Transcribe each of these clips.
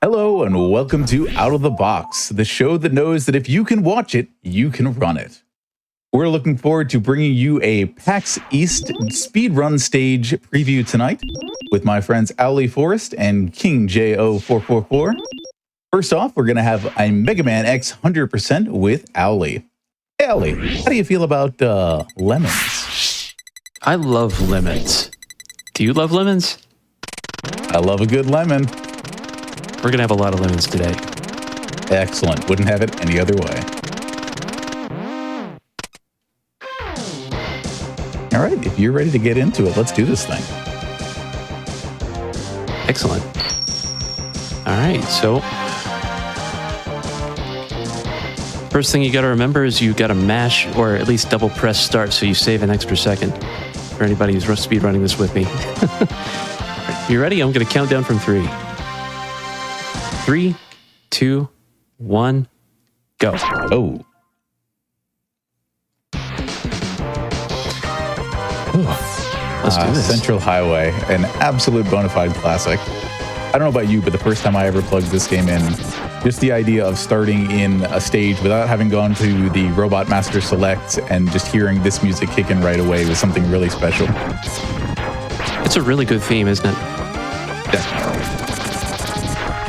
Hello and welcome to Out of the Box, the show that knows that if you can watch it, you can run it. We're looking forward to bringing you a PAX East speedrun stage preview tonight with my friends Owly Forrest and King JO444. First off, we're going to have a Mega Man X 100% with Owly. Hey Owly, how do you feel about lemons? I love lemons. Do you love lemons? I love a good lemon. We're going to have a lot of lemons today. Excellent. Wouldn't have it any other way. All right, if you're ready to get into it, let's do this thing. Excellent. All right, so first thing you got to remember is you got to mash or at least double press start so you save an extra second for anybody who's speed running this with me. You ready? I'm going to count down from 3. 3, 2, 1, go. Oh. Let's do this. Central Highway, an absolute bona fide classic. I don't know about you, but the first time I ever plugged this game in, just the idea of starting in a stage without having gone to the Robot Master Select and just hearing this music kick in right away was something really special. It's a really good theme, isn't it? Definitely.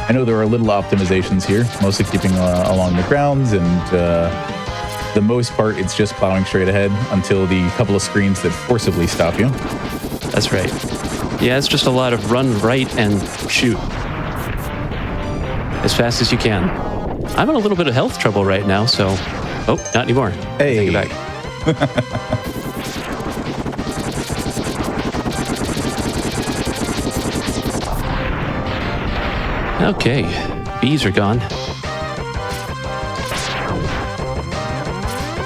I know there are little optimizations here, mostly keeping along the grounds, and the most part, it's just plowing straight ahead until the couple of screens that forcibly stop you. That's right. Yeah, it's just a lot of run right and shoot as fast as you can. I'm in a little bit of health trouble right now, so... Oh, not anymore. Hey. Take it back. Okay, bees are gone.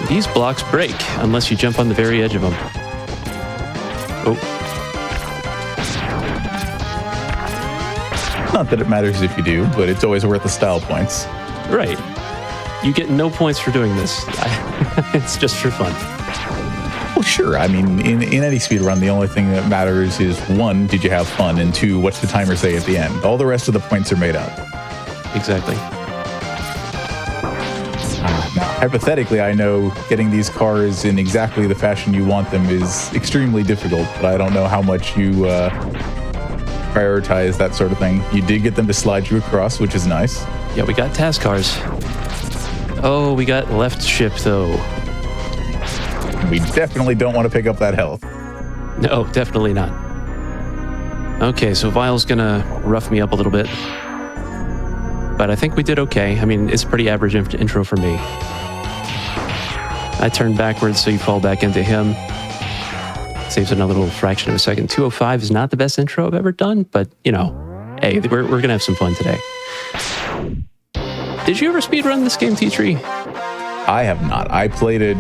These blocks break unless you jump on the very edge of them. Oh. Not that it matters if you do, but it's always worth the style points. Right. You get no points for doing this. It's just for fun. Well, sure. I mean, in any speedrun, the only thing that matters is 1, did you have fun? And 2, what's the timer say at the end? All the rest of the points are made up. Exactly. Now, hypothetically, I know getting these cars in exactly the fashion you want them is extremely difficult, but I don't know how much you prioritize that sort of thing. You did get them to slide you across, which is nice. Yeah, we got task cars. Oh, we got left ship, though. We definitely don't want to pick up that health. No, definitely not. Okay, so Vile's gonna rough me up a little bit. But I think we did okay. I mean, it's a pretty average intro for me. I turn backwards so you fall back into him. Saves another little fraction of a second. 205 is not the best intro I've ever done, but, you know, hey, we're going to have some fun today. Did you ever speedrun this game, T-Tree? I have not. I played it,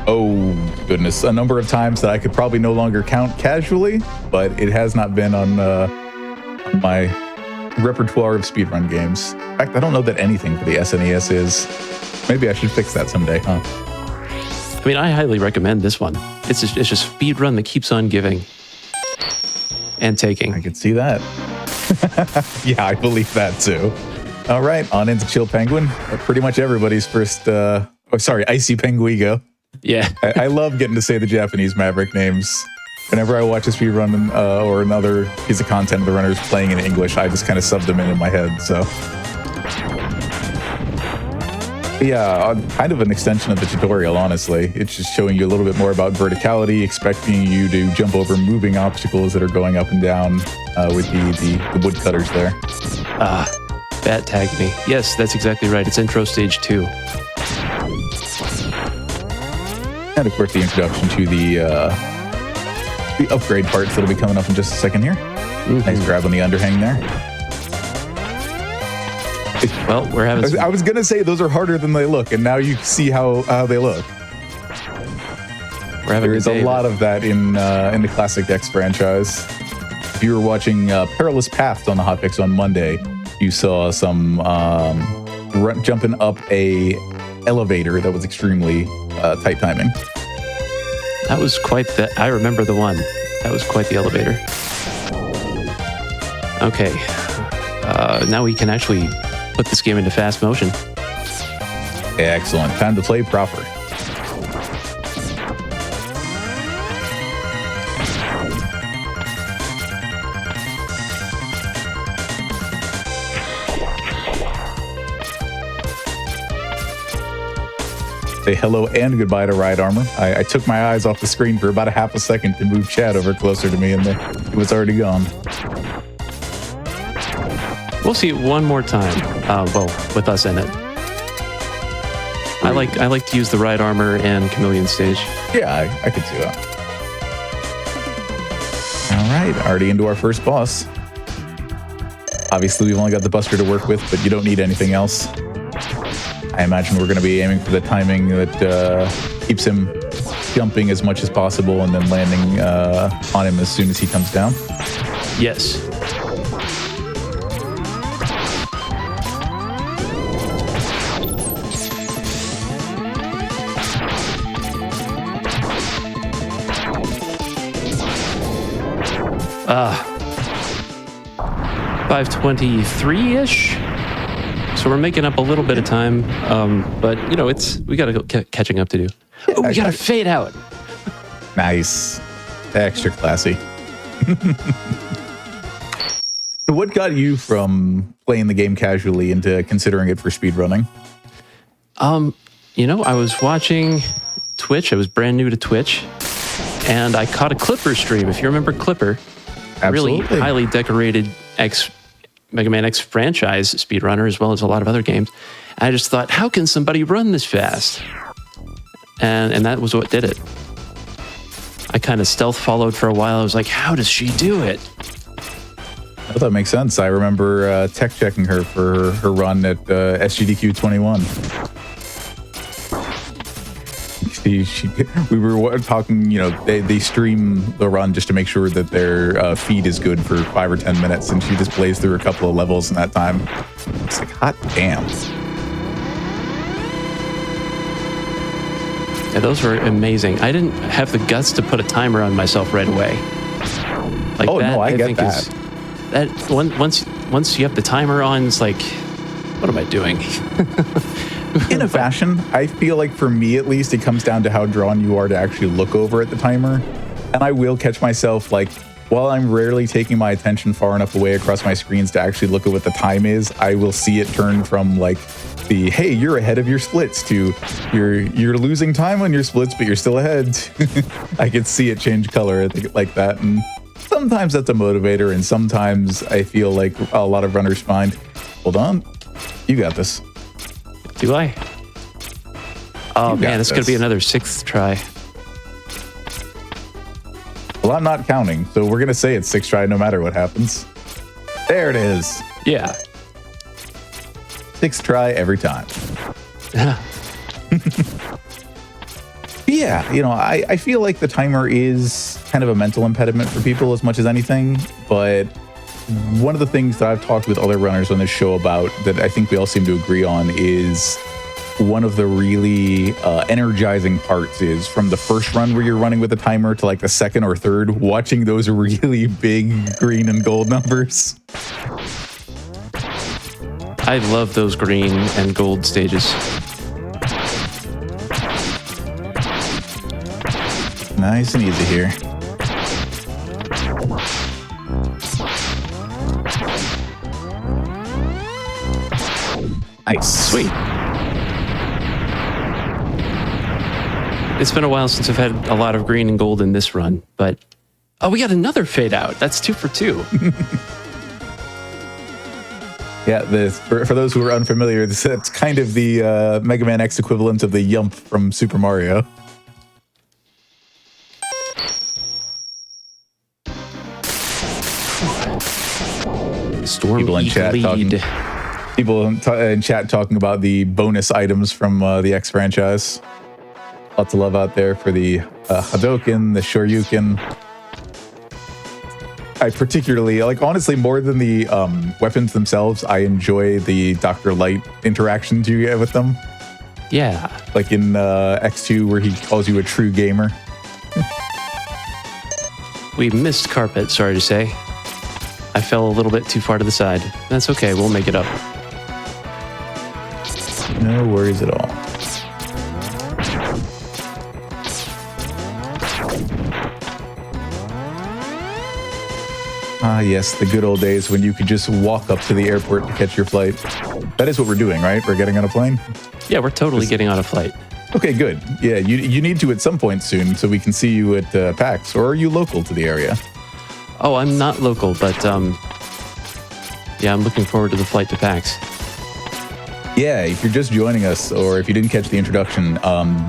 oh goodness, a number of times that I could probably no longer count casually, but it has not been on my repertoire of speedrun games. In fact, I don't know that anything for the SNES is. Maybe I should fix that someday, huh? I mean, I highly recommend this one. It's just speedrun that keeps on giving and taking. I could see that. Yeah, I believe that too. All right, on into Chill Penguin. Pretty much everybody's first, Icy Penguigo. Yeah. I love getting to say the Japanese Maverick names. Whenever I watch a speedrun or another piece of content the runner's playing in English, I just kind of sub them in my head, so. Yeah, kind of an extension of the tutorial, honestly. It's just showing you a little bit more about verticality, expecting you to jump over moving obstacles that are going up and down with the woodcutters there. Bat tagged me. Yes, that's exactly right. It's intro stage 2. And of course, the introduction to the upgrade parts that'll be coming up in just a second here. Mm-hmm. Nice grab on the underhang there. Well, we're having I was going to say those are harder than they look, and now you see how they look. There is a lot of that in the Classic X franchise. If you were watching Perilous Path on the Hotfix on Monday, you saw some jumping up a elevator that was extremely tight timing. That was quite the... I remember the one. That was quite the elevator. Okay. now we can actually put this game into fast motion. Excellent. Time to play proper. Say hello and goodbye to Ride Armor. I took my eyes off the screen for about a half a second to move Chad over closer to me, and it was already gone. We'll see it one more time. Well, with us in it. I like to use the Ride Armor and Chameleon stage. Yeah, I could see that. All right, already into our first boss. Obviously, we've only got the Buster to work with, but you don't need anything else. I imagine we're going to be aiming for the timing that keeps him jumping as much as possible and then landing on him as soon as he comes down. Yes. Ah. 5:23-ish. So we're making up a little bit of time, but you know, we got catching up to do. Oh, we got to fade out. Nice, extra classy. What got you from playing the game casually into considering it for speedrunning? You know, I was watching Twitch. I was brand new to Twitch, and I caught a Clipper stream. If you remember Clipper, Absolutely. Really highly decorated Mega Man X franchise speedrunner, as well as a lot of other games. And I just thought, how can somebody run this fast? And that was what did it. I kind of stealth followed for a while. I was like, how does she do it? Well, that makes sense. I remember tech checking her for her run at SGDQ 21. We were talking, you know, they stream the run just to make sure that their feed is good for 5 or 10 minutes, and she just plays through a couple of levels in that time. It's like, hot damn. Yeah, those were amazing. I didn't have the guts to put a timer on myself right away. Like oh, that, no, I get that. Once you have the timer on, it's like, what am I doing? In a fashion, I feel like for me at least, it comes down to how drawn you are to actually look over at the timer. And I will catch myself, like, while I'm rarely taking my attention far enough away across my screens to actually look at what the time is, I will see it turn from like the, hey, you're ahead of your splits to you're losing time on your splits, but you're still ahead. I can see it change color like that. And sometimes that's a motivator, and sometimes I feel like a lot of runners find, hold on, you got this. Do I? Oh man, it's going to be another 6th try. Well, I'm not counting, so we're going to say it's 6th try no matter what happens. There it is. Yeah. 6th try every time. Yeah, you know, I feel like the timer is kind of a mental impediment for people as much as anything, but one of the things that I've talked with other runners on this show about that I think we all seem to agree on is one of the really energizing parts is from the first run where you're running with a timer to like the second or third, watching those really big green and gold numbers. I love those green and gold stages. Nice and easy here. Nice. Sweet. It's been a while since I've had a lot of green and gold in this run, but oh, we got another fade out. That's 2 for 2. Yeah, for those who are unfamiliar, it's kind of the Mega Man X equivalent of the Yump from Super Mario. Storm People in chat talking about the bonus items from the X franchise. Lots of love out there for the Hadoken, the Shoryuken. I particularly, like, honestly, more than the weapons themselves, I enjoy the Dr. Light interactions you get with them. Yeah. Like in X2 where he calls you a true gamer. We missed carpet, sorry to say. I I fell a little bit too far to the side. That's okay. We'll make it up. No worries at all. Ah, yes, the good old days when you could just walk up to the airport to catch your flight. That is what we're doing, right? We're getting on a plane? Yeah, we're totally getting on a flight. Okay, good. Yeah, you need to at some point soon so we can see you at PAX. Or are you local to the area? Oh, I'm not local, but yeah, I'm looking forward to the flight to PAX. Yeah, if you're just joining us or if you didn't catch the introduction,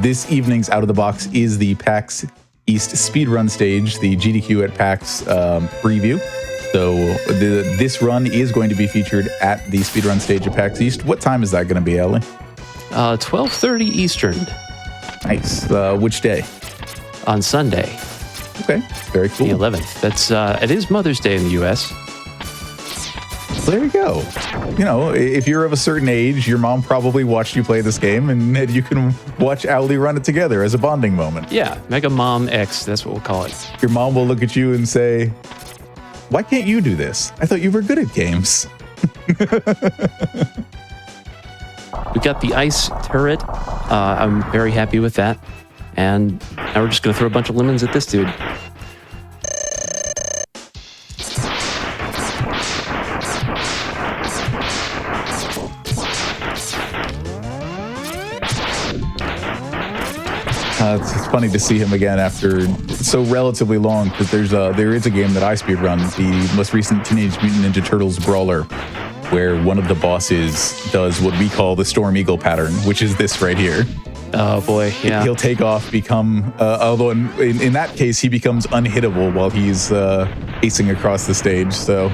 this evening's Out of the Box is the PAX East speedrun stage, the GDQ at PAX preview. So this run is going to be featured at the speedrun stage at PAX East. What time is that going to be, Ellie? 12:30 Eastern. Nice. Which day? On Sunday. Okay, very cool. The 11th. That's it is Mother's Day in the U.S. Well, there you go. You know, if you're of a certain age, your mom probably watched you play this game, and you can watch Owly run it together as a bonding moment. Yeah, Mega Mom X. That's what we'll call it. Your mom will look at you and say, "Why can't you do this? I thought you were good at games." We got the ice turret. I'm very happy with that. And now we're just going to throw a bunch of lemons at this dude. It's funny to see him again after so relatively long, because there is a game that I speedrun, the most recent Teenage Mutant Ninja Turtles Brawler, where one of the bosses does what we call the Storm Eagle pattern, which is this right here. Oh boy, yeah. He'll take off, become, although in that case, he becomes unhittable while he's pacing across the stage. So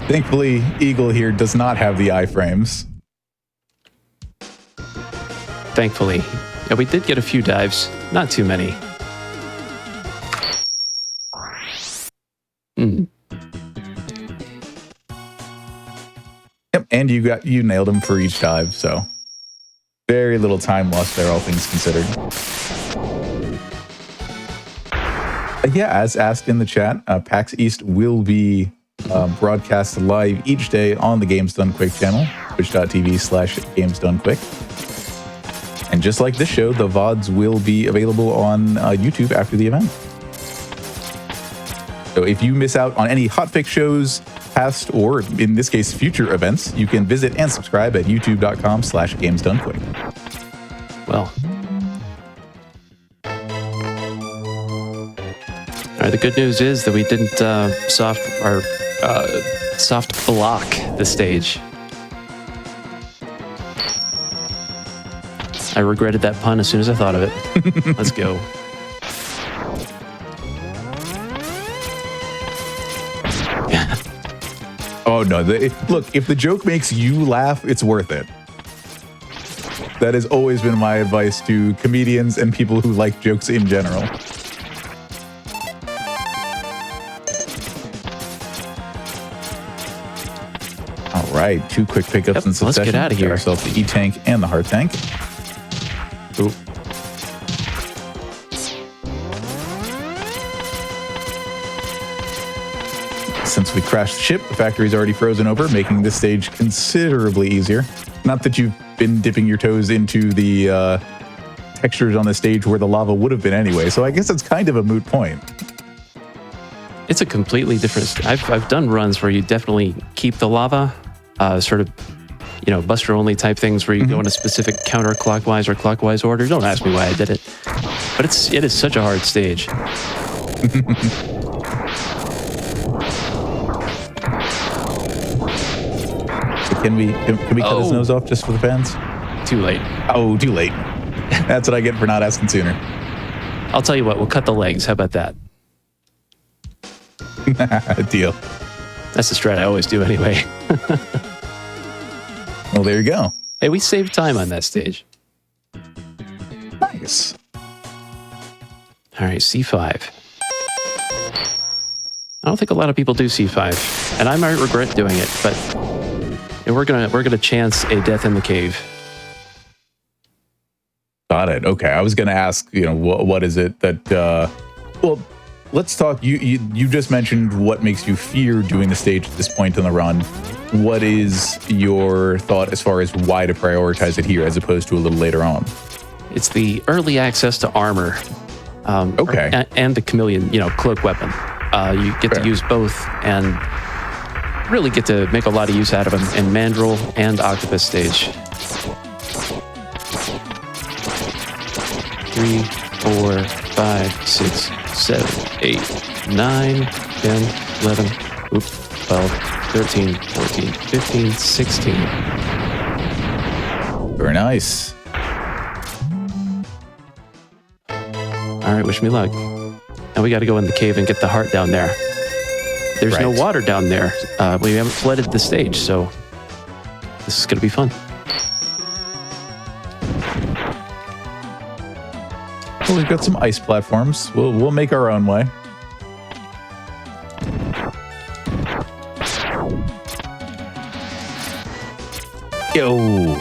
thankfully, Eagle here does not have the iframes. Thankfully. Yeah, we did get a few dives. Not too many. Yep, and you nailed him for each dive, so very little time lost there, all things considered. Yeah, as asked in the chat, PAX East will be broadcast live each day on the Games Done Quick channel, twitch.tv/GamesDoneQuick. And just like this show, the VODs will be available on YouTube after the event. So if you miss out on any Hotfix shows, past or in this case future events, you can visit and subscribe at youtube.com/GamesDoneQuick. Well, all right, the good news is that we didn't soft block the stage. I regretted that pun as soon as I thought of it. Let's go. Oh no! Look, if the joke makes you laugh, it's worth it. That has always been my advice to comedians and people who like jokes in general. All right, 2 quick pickups in succession. Let's get out of here. Ourselves the E-Tank and the Heart Tank. Ooh. Since we crashed the ship, the factory's already frozen over, making this stage considerably easier. Not that you've been dipping your toes into the textures on the stage where the lava would have been anyway, so I guess it's kind of a moot point. It's a completely different... I've done runs where you definitely keep the lava, sort of, you know, Buster-only type things where you go in a specific counterclockwise or clockwise order. Don't ask me why I did it. But it is such a hard stage. Can we cut his nose off just for the fans? Too late. Oh, too late. That's what I get for not asking sooner. I'll tell you what, we'll cut the legs. How about that? Deal. That's the strat I always do anyway. Well, there you go. Hey, we saved time on that stage. Nice. All right, C5. I don't think a lot of people do C5, and I might regret doing it, but we're gonna chance a death in the cave. Got it. Okay, I was gonna ask, you know, what is it that? Well, let's talk. You just mentioned what makes you fear doing the stage at this point in the run. What is your thought as far as why to prioritize it here as opposed to a little later on? It's the early access to armor. Okay. And the chameleon, cloak weapon. You get to use both and really get to make a lot of use out of them in Mandrill and Octopus stage. 3, 4, 5, 6, 7, 8, 9, 10, 11, 12, 13, 14, 15, 16. Very nice. All right, wish me luck. Now we got to go in the cave and get the heart down there. There's no water down there. We haven't flooded the stage, so this is going to be fun. Well, we've got some ice platforms. We'll make our own way. Yo.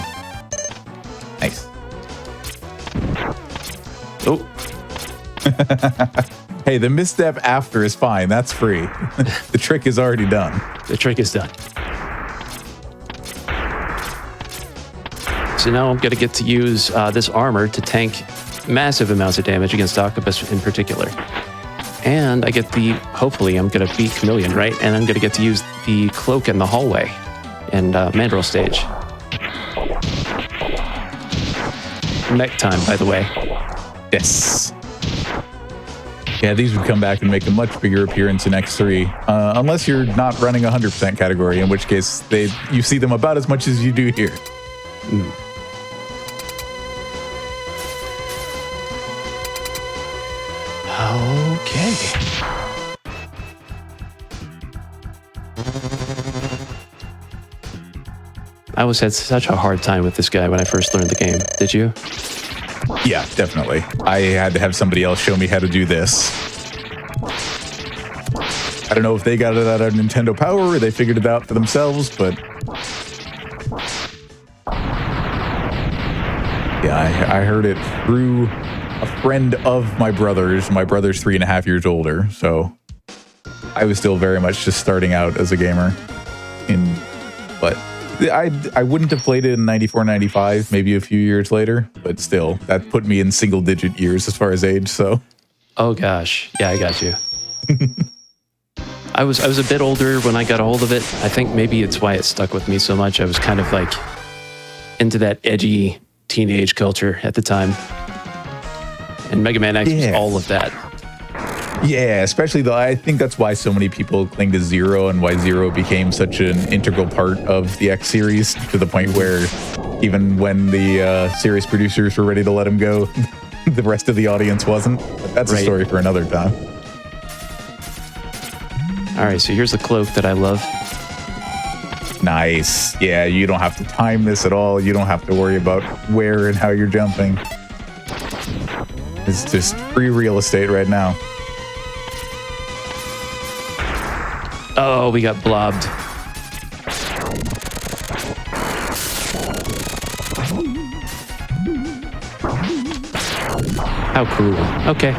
Nice. Oh. Hey, the misstep after is fine. That's free. The trick is already done. The trick is done. So now I'm going to get to use this armor to tank massive amounts of damage against Octopus in particular. And I get hopefully I'm going to beat Chameleon, right? And I'm going to get to use the cloak in the hallway and Mandrill stage. Mech time, by the way. Yes. Yeah, these would come back and make a much bigger appearance in X3, unless you're not running 100% category, in which case you see them about as much as you do here. Mm. Okay. I always had such a hard time with this guy when I first learned the game. Did you? Yeah, definitely. I had to have somebody else show me how to do this. I don't know if they got it out of Nintendo Power or they figured it out for themselves, but yeah, I heard it through a friend of my brother's. My brother's 3.5 years older, so I was still very much just starting out as a gamer. But I wouldn't have played it in 94, 95, maybe a few years later, but still, that put me in single-digit years as far as age, so. Oh gosh, yeah, I got you. I was a bit older when I got a hold of it. I think maybe it's why it stuck with me so much. I was kind of like into that edgy teenage culture at the time. And Mega Man X was all of that. Yeah, especially though, I think that's why so many people cling to Zero and why Zero became such an integral part of the X series to the point where even when the series producers were ready to let him go, the rest of the audience wasn't. But that's a story for another time. All right, so here's the cloak that I love. Nice. Yeah, you don't have to time this at all. You don't have to worry about where and how you're jumping. It's just free real estate right now. Oh, we got blobbed. How cruel. Okay.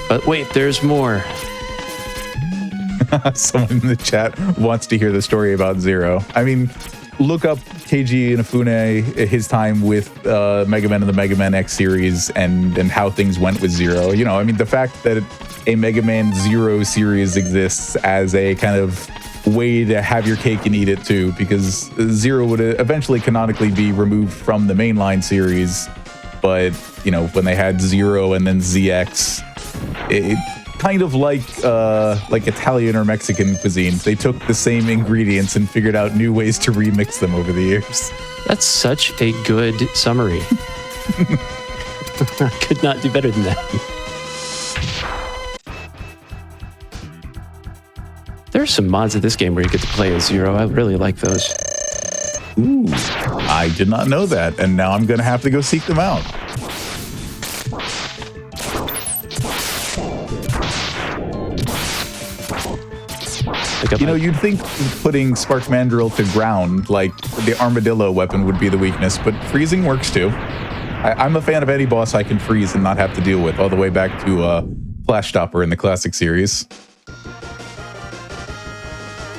But wait, there's more. Someone in the chat wants to hear the story about Zero. I mean, look up Keiji Inafune, his time with Mega Man and the Mega Man X series and how things went with Zero. You know, I mean, the fact that a Mega Man Zero series exists as a kind of way to have your cake and eat it too, because Zero would eventually canonically be removed from the mainline series. But, you know, when they had Zero and then ZX, it kind of like Italian or Mexican cuisine. They took the same ingredients and figured out new ways to remix them over the years. That's such a good summary. I could not do better than that. There are some mods of this game where you get to play as Zero. I really like those. Ooh, I did not know that, and now I'm going to have to go seek them out. You know, you'd think putting Spark's Mandrill to ground, like the armadillo weapon, would be the weakness, but freezing works too. I'm a fan of any boss I can freeze and not have to deal with, all the way back to Flash Stopper in the classic series.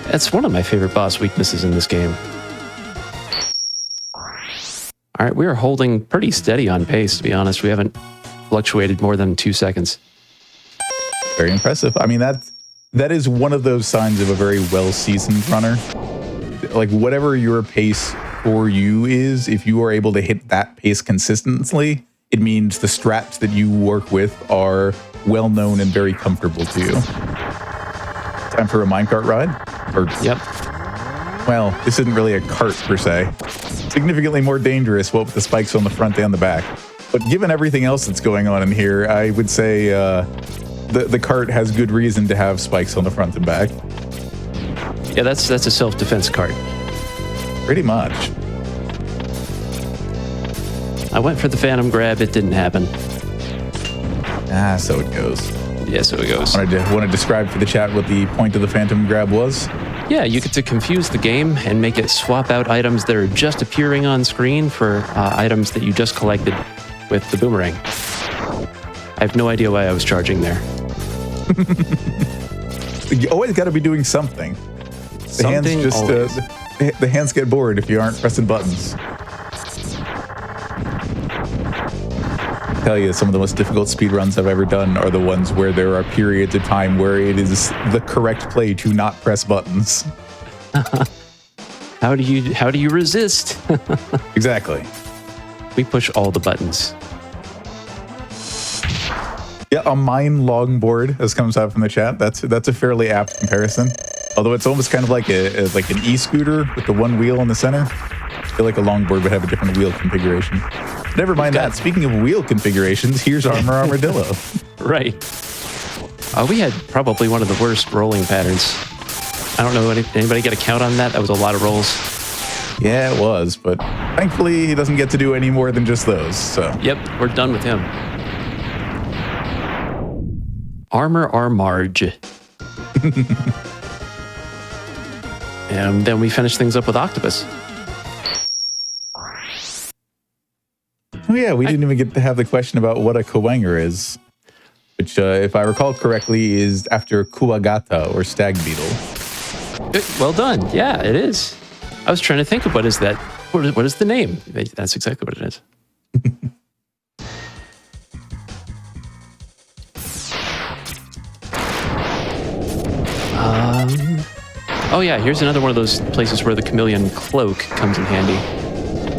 That's one of my favorite boss weaknesses in this game. All right, we are holding pretty steady on pace, to be honest. We haven't fluctuated more than 2 seconds. Very impressive. I mean, that is one of those signs of a very well-seasoned runner. Like, whatever your pace for you is, if you are able to hit that pace consistently, it means the strats that you work with are well-known and very comfortable to you. Time for a minecart ride? Yep. Well, this isn't really a cart per se. Significantly more dangerous, what with the spikes on the front and the back. But given everything else that's going on in here, I would say the cart has good reason to have spikes on the front and back. Yeah, that's a self-defense cart. Pretty much. I went for the Phantom Grab. It didn't happen. So it goes. Yeah, so it goes. Want to describe for the chat what the point of the Phantom Grab was? Yeah, you get to confuse the game and make it swap out items that are just appearing on screen for items that you just collected with the boomerang. I have no idea why I was charging there. You always got to be doing something. The hands get bored if you aren't pressing buttons. I tell you, some of the most difficult speedruns I've ever done are the ones where there are periods of time where it is the correct play to not press buttons. How do you resist? Exactly. We push all the buttons. Yeah, a mine longboard, as comes out from the chat. That's a fairly apt comparison. Although it's almost kind of like an e-scooter with the one wheel in the center. I feel like a longboard would have a different wheel configuration. Never mind that. Speaking of wheel configurations, here's Armadillo. Right. We had probably one of the worst rolling patterns. I don't know, anybody get a count on that? That was a lot of rolls. Yeah, it was, but thankfully he doesn't get to do any more than just those, so. Yep, we're done with him. Armor Marge. And then we finish things up with Octopus. Oh yeah, we didn't even get to have the question about what a Kawanger is, which, if I recall correctly, is after Kuwagata, or stag beetle. Well done. Yeah, it is. I was trying to think of what is that? What is the name? That's exactly what it is. Oh yeah, here's another one of those places where the chameleon cloak comes in handy.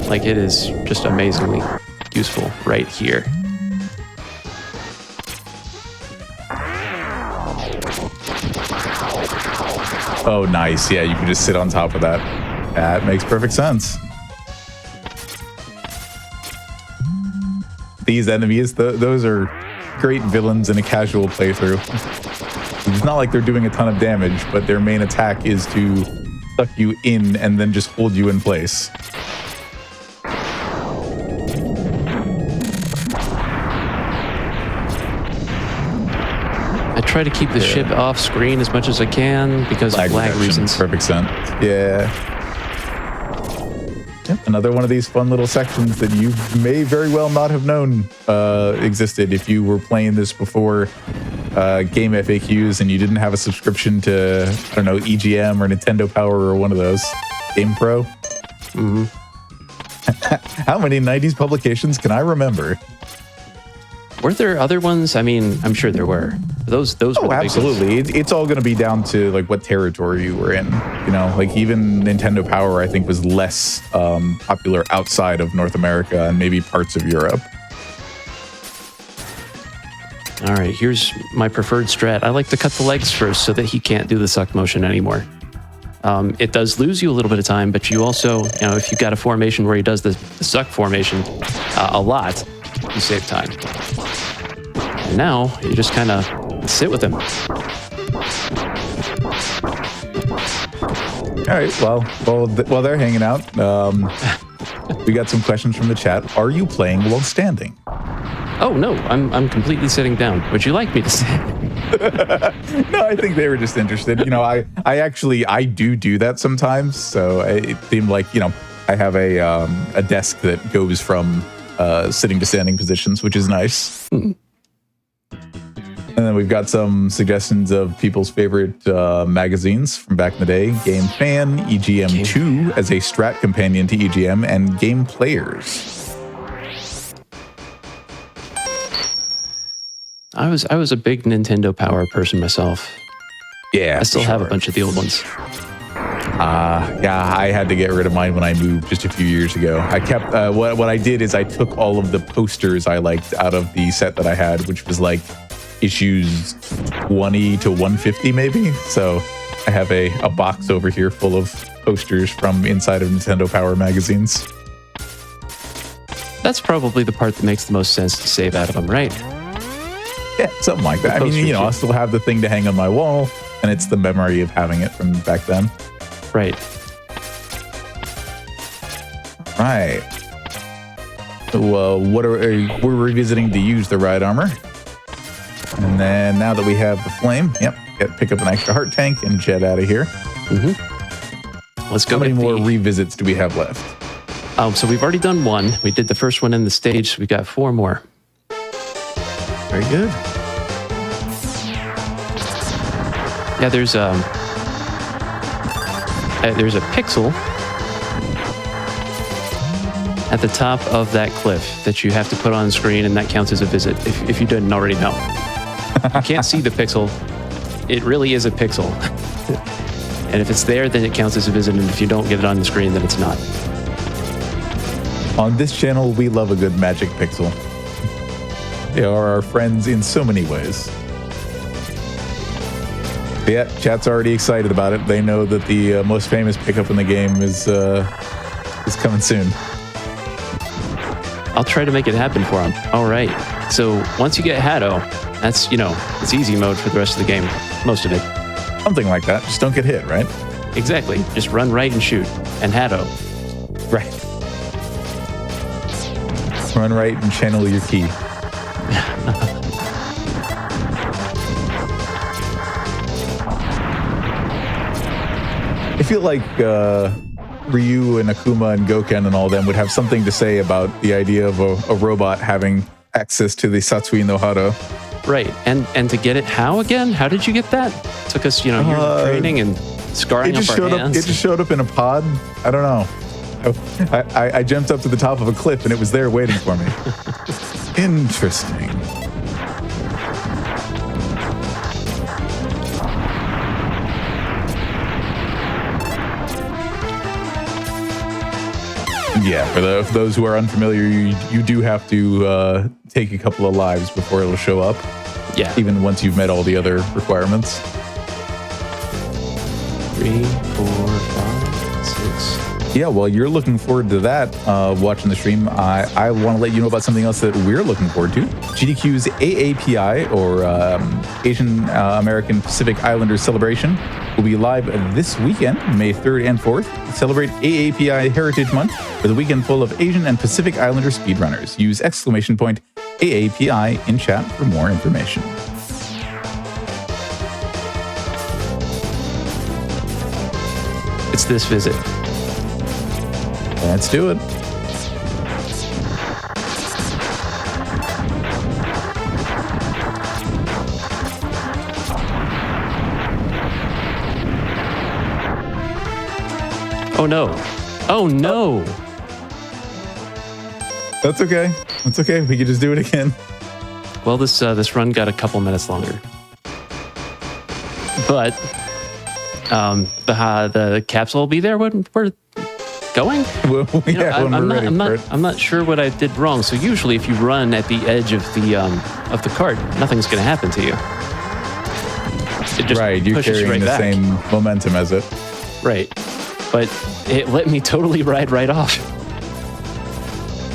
Like, it is just amazingly useful right here. Oh, nice. Yeah, you can just sit on top of that. That makes perfect sense. These enemies, those are great villains in a casual playthrough. It's not like they're doing a ton of damage, but their main attack is to suck you in and then just hold you in place. I try to keep the ship off screen as much as I can because of lag reasons. Perfect sense. Yeah. Yep. Another one of these fun little sections that you may very well not have known existed if you were playing this before Game FAQs and you didn't have a subscription to, I don't know, EGM or Nintendo Power or one of those. Game Pro. Mm-hmm. How many 90s publications can I remember? Were there other ones? I mean, I'm sure there were. Those were the absolutely. It's all going to be down to like what territory you were in. You know, like even Nintendo Power, I think, was less popular outside of North America and maybe parts of Europe. All right, here's my preferred strat. I like to cut the legs first so that he can't do the suck motion anymore. It does lose you a little bit of time, but you also, you know, if you've got a formation where he does the suck formation a lot, you save time. And now you just kind of sit with him. All right. While they're hanging out, we got some questions from the chat. Are you playing while standing? Oh no, I'm completely sitting down. Would you like me to sit? No, I think they were just interested. You know, I do that sometimes. So it seemed like, you know, I have a desk that goes from sitting to standing positions, which is nice. And then we've got some suggestions of people's favorite magazines from back in the day. Game Fan, EGM2 as a strat companion to EGM, and Game Players. I was a big Nintendo Power person myself. Yeah, I still have a bunch of the old ones. Yeah, I had to get rid of mine when I moved just a few years ago. I kept what I did is I took all of the posters I liked out of the set that I had, which was like issues 20 to 150 maybe. So I have a box over here full of posters from inside of Nintendo Power magazines. That's probably the part that makes the most sense to save out of them, right? Yeah, something like that. I mean, I still have the thing to hang on my wall, and it's the memory of having it from back then. Right. Right. So we're revisiting to use the ride armor. And then now that we have the flame, pick up an extra heart tank and jet out of here. Mm-hmm. Let's go. How many more revisits do we have left? So we've already done one. We did the first one in the stage, so we got 4 more. Very good. Yeah, there's a pixel at the top of that cliff that you have to put on screen, and that counts as a visit if you didn't already know. You can't see the pixel. It really is a pixel. And if it's there, then it counts as a visit, and if you don't get it on the screen, then it's not. On this channel, we love a good magic pixel. They are our friends in so many ways. Yeah, chat's already excited about it. They know that the most famous pickup in the game is coming soon. I'll try to make it happen for them. All right. So once you get Hatto, that's, it's easy mode for the rest of the game. Most of it. Something like that. Just don't get hit, right? Exactly. Just run right and shoot. And Hatto. Right. Run right and channel your key. I feel like Ryu and Akuma and Goken and all them would have something to say about the idea of a robot having access to the Satsui no Hado. Right. And to get it, how again? How did you get that? It took us, years of training and scarring up our hands. It just showed up in a pod. I don't know. I jumped up to the top of a cliff and it was there waiting for me. Interesting. Yeah, for those who are unfamiliar, you do have to take a couple of lives before it'll show up. Yeah. Even once you've met all the other requirements. 3, 4, 5, 6. Yeah, well, you're looking forward to that, watching the stream. I want to let you know about something else that we're looking forward to. GDQ's AAPI, or Asian American Pacific Islanders Celebration, will be live this weekend, May 3rd and 4th. Celebrate AAPI Heritage Month with a weekend full of Asian and Pacific Islander speedrunners. Use !AAPI in chat for more information. It's this visit. Let's do it. Oh no. Oh no. That's okay. That's okay. We can just do it again. Well, this run got a couple minutes longer. But the capsule will be there when we're going. Well, yeah, I'm not sure what I did wrong. So usually, if you run at the edge of the cart, nothing's going to happen to you. It just right, you're pushes carrying right the back. same momentum as it. Right, but it let me totally ride right off,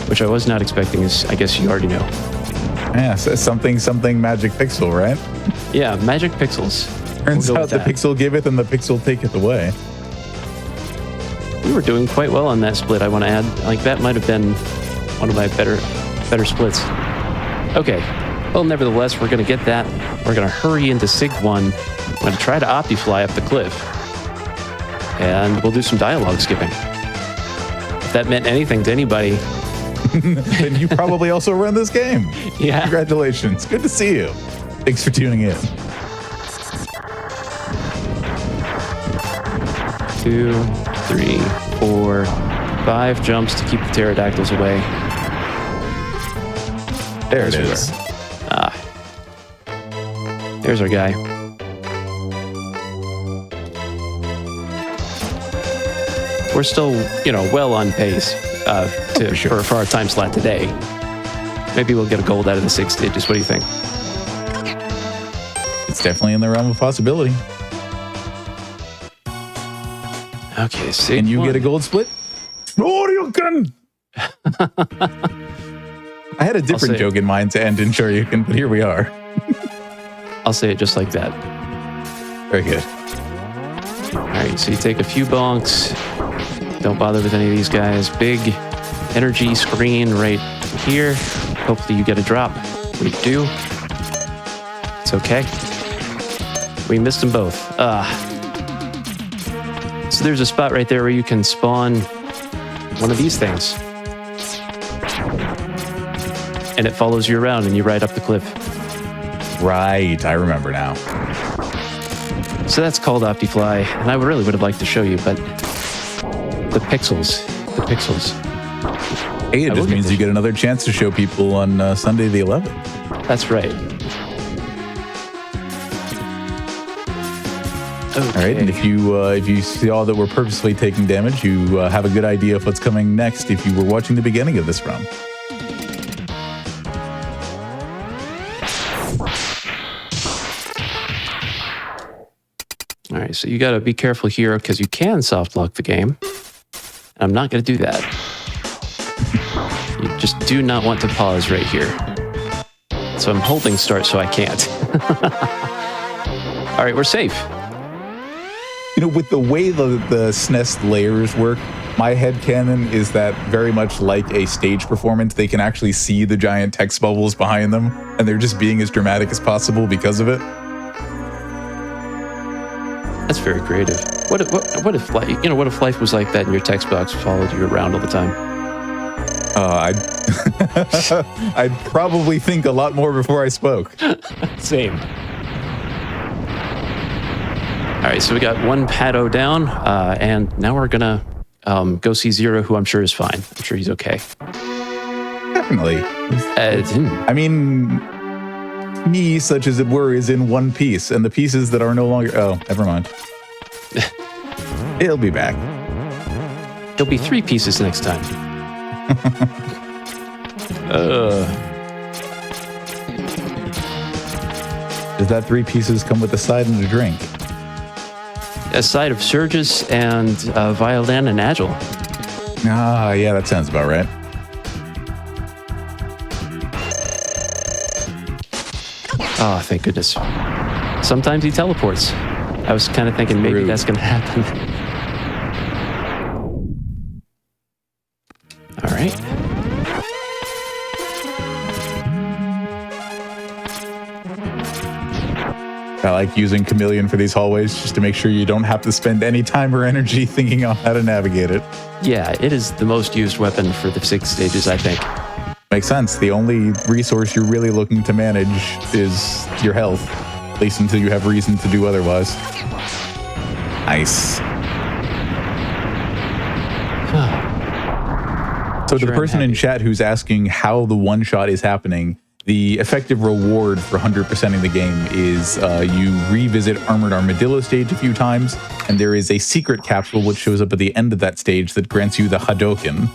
which I was not expecting. As I guess you already know. Yeah, so something magic pixel, right? Yeah, magic pixels. Turns out the pixel giveth and the pixel taketh away. We were doing quite well on that split, I want to add. Like, that might have been one of my better splits. Okay. Well, nevertheless, we're going to get that. We're going to hurry into Sig 1. I'm going to try to Optifly up the cliff. And we'll do some dialogue skipping. If that meant anything to anybody, then you probably also run this game. Yeah. Congratulations. Good to see you. Thanks for tuning in. 2, 3, 4, 5 jumps to keep the pterodactyls away. There it is. There's our guy. We're still, well on pace for our time slot today. Maybe we'll get a gold out of the 6 stages. What do you think? It's definitely in the realm of possibility. Okay, Can you get a gold split? Shoryuken! I had a different joke in mind to end in Shoryuken, but here we are. I'll say it just like that. Very good. All right, so you take a few bonks. Don't bother with any of these guys. Big energy screen right here. Hopefully you get a drop. We do. It's okay. We missed them both. So there's a spot right there where you can spawn one of these things. And it follows you around and you ride up the cliff. Right, I remember now. So that's called OptiFly, and I really would have liked to show you, but the pixels. Hey, it just means you get another chance to show people on Sunday the 11th. That's right. Okay. All right, and if you saw that we're purposely taking damage, you have a good idea of what's coming next if you were watching the beginning of this run. All right, so you got to be careful here because you can soft lock the game. And I'm not going to do that. You just do not want to pause right here. So I'm holding start so I can't. All right, we're safe. With the way the SNES layers work, my headcanon is that very much like a stage performance, they can actually see the giant text bubbles behind them, and they're just being as dramatic as possible because of it. That's very creative. What if life was like that and your text box followed you around all the time? I'd probably think a lot more before I spoke. Same. All right, so we got one Pato down, and now we're gonna go see Zero, who I'm sure is fine. I'm sure he's okay. Definitely. I mean, me, such as it were, is in one piece, and the pieces that are no longer... Oh, never mind. He'll be back. He'll be 3 pieces next time. Does that 3 pieces come with a side and a drink? A side of Surges and Violin and Agile. Ah, yeah, that sounds about right. Oh, thank goodness. Sometimes he teleports. I was kind of thinking maybe that's going to happen. All right. I like using Chameleon for these hallways just to make sure you don't have to spend any time or energy thinking on how to navigate it. Yeah, it is the most used weapon for the 6 stages, I think. Makes sense. The only resource you're really looking to manage is your health, at least until you have reason to do otherwise. Nice. So to the person in chat who's asking how the one-shot is happening, the effective reward for 100%ing the game is you revisit Armored Armadillo stage a few times, and there is a secret capsule which shows up at the end of that stage that grants you the Hadouken,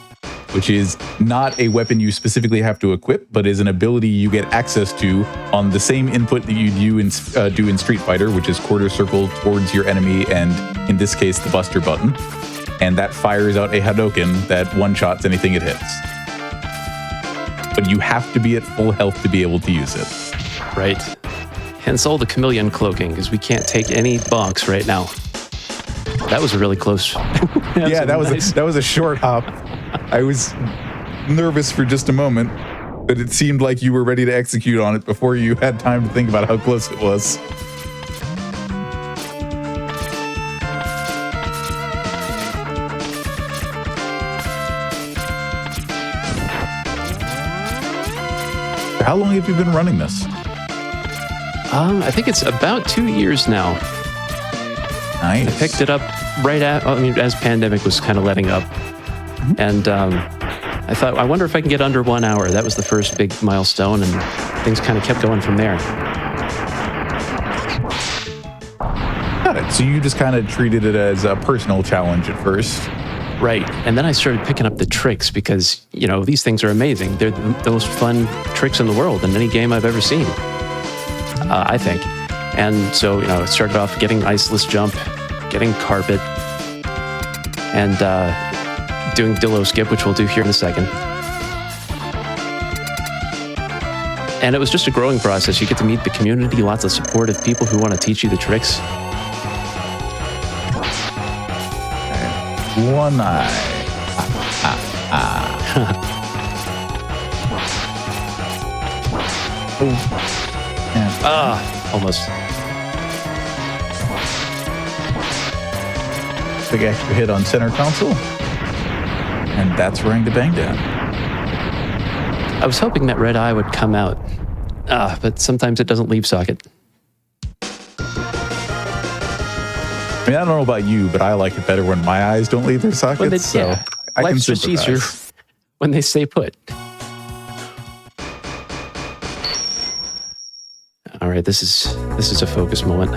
which is not a weapon you specifically have to equip, but is an ability you get access to on the same input that you do in Street Fighter, which is quarter circle towards your enemy, and in this case, the Buster button. And that fires out a Hadouken that one-shots anything it hits. But you have to be at full health to be able to use it. Right. Hence all the Chameleon cloaking, because we can't take any bonks right now. That was a really close. that was a short hop. I was nervous for just a moment, but it seemed like you were ready to execute on it before you had time to think about how close it was. How long have you been running this? I think it's about 2 years now. Nice. I picked it up as pandemic was kind of letting up. And I thought, I wonder if I can get under 1 hour. That was the first big milestone, and things kind of kept going from there. Got it. So you just kind of treated it as a personal challenge at first. Right. And then I started picking up the tricks because, these things are amazing. They're the most fun tricks in the world in any game I've ever seen, I think. And so, it started off getting iceless jump, getting carpet, and doing Dillo skip, which we'll do here in a second. And it was just a growing process. You get to meet the community, lots of supportive people who want to teach you the tricks. One eye. Almost. Big extra hit on center console. And that's Rang to Bang Down. I was hoping that red eye would come out, but sometimes it doesn't leave socket. I mean, I don't know about you, but I like it better when my eyes don't leave their sockets. I can life's just easier when they stay put. All right, this is a focus moment.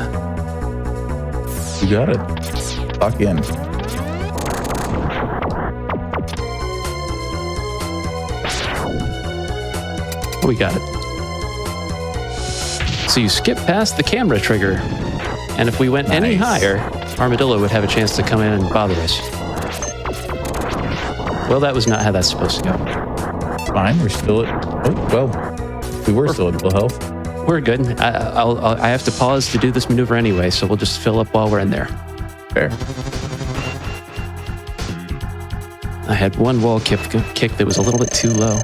You got it. Lock in. We got it. So you skip past the camera trigger, and if we went any higher, Armadillo would have a chance to come in and bother us. Well, that was not how that's supposed to go. Fine, we're still at... we were still at full health. We're good. I have to pause to do this maneuver anyway, so we'll just fill up while we're in there. Fair. I had one wall kick that was a little bit too low.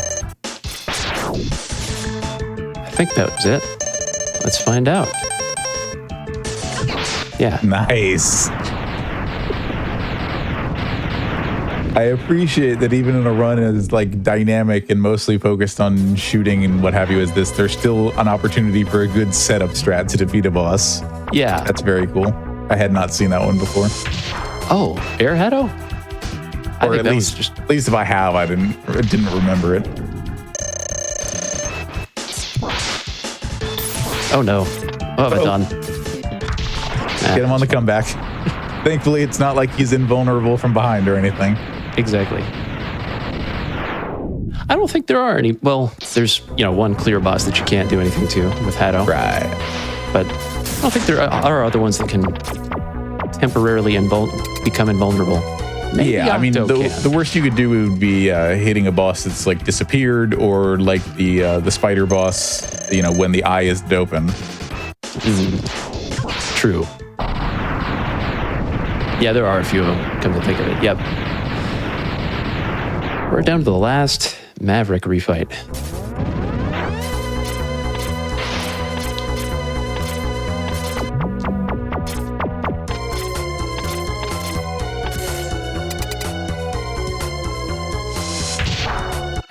I think that was it. Let's find out. Yeah. Nice. I appreciate that even in a run as like dynamic and mostly focused on shooting and what have you as this, there's still an opportunity for a good setup strat to defeat a boss. Yeah. That's very cool. I had not seen that one before. Oh, Airheado? Or at least if I have, I didn't remember it. Oh no. What have I done? Get him on the comeback. Thankfully, it's not like he's invulnerable from behind or anything. Exactly. I don't think there are any. Well, there's, one clear boss that you can't do anything to with Hado. Right. But I don't think there are other ones that can temporarily become invulnerable. Maybe yeah, I mean, the worst you could do would be hitting a boss that's like disappeared, or like the spider boss, when the eye is open. True. Yeah, there are a few of them, come to think of it. Yep. We're down to the last Maverick refight.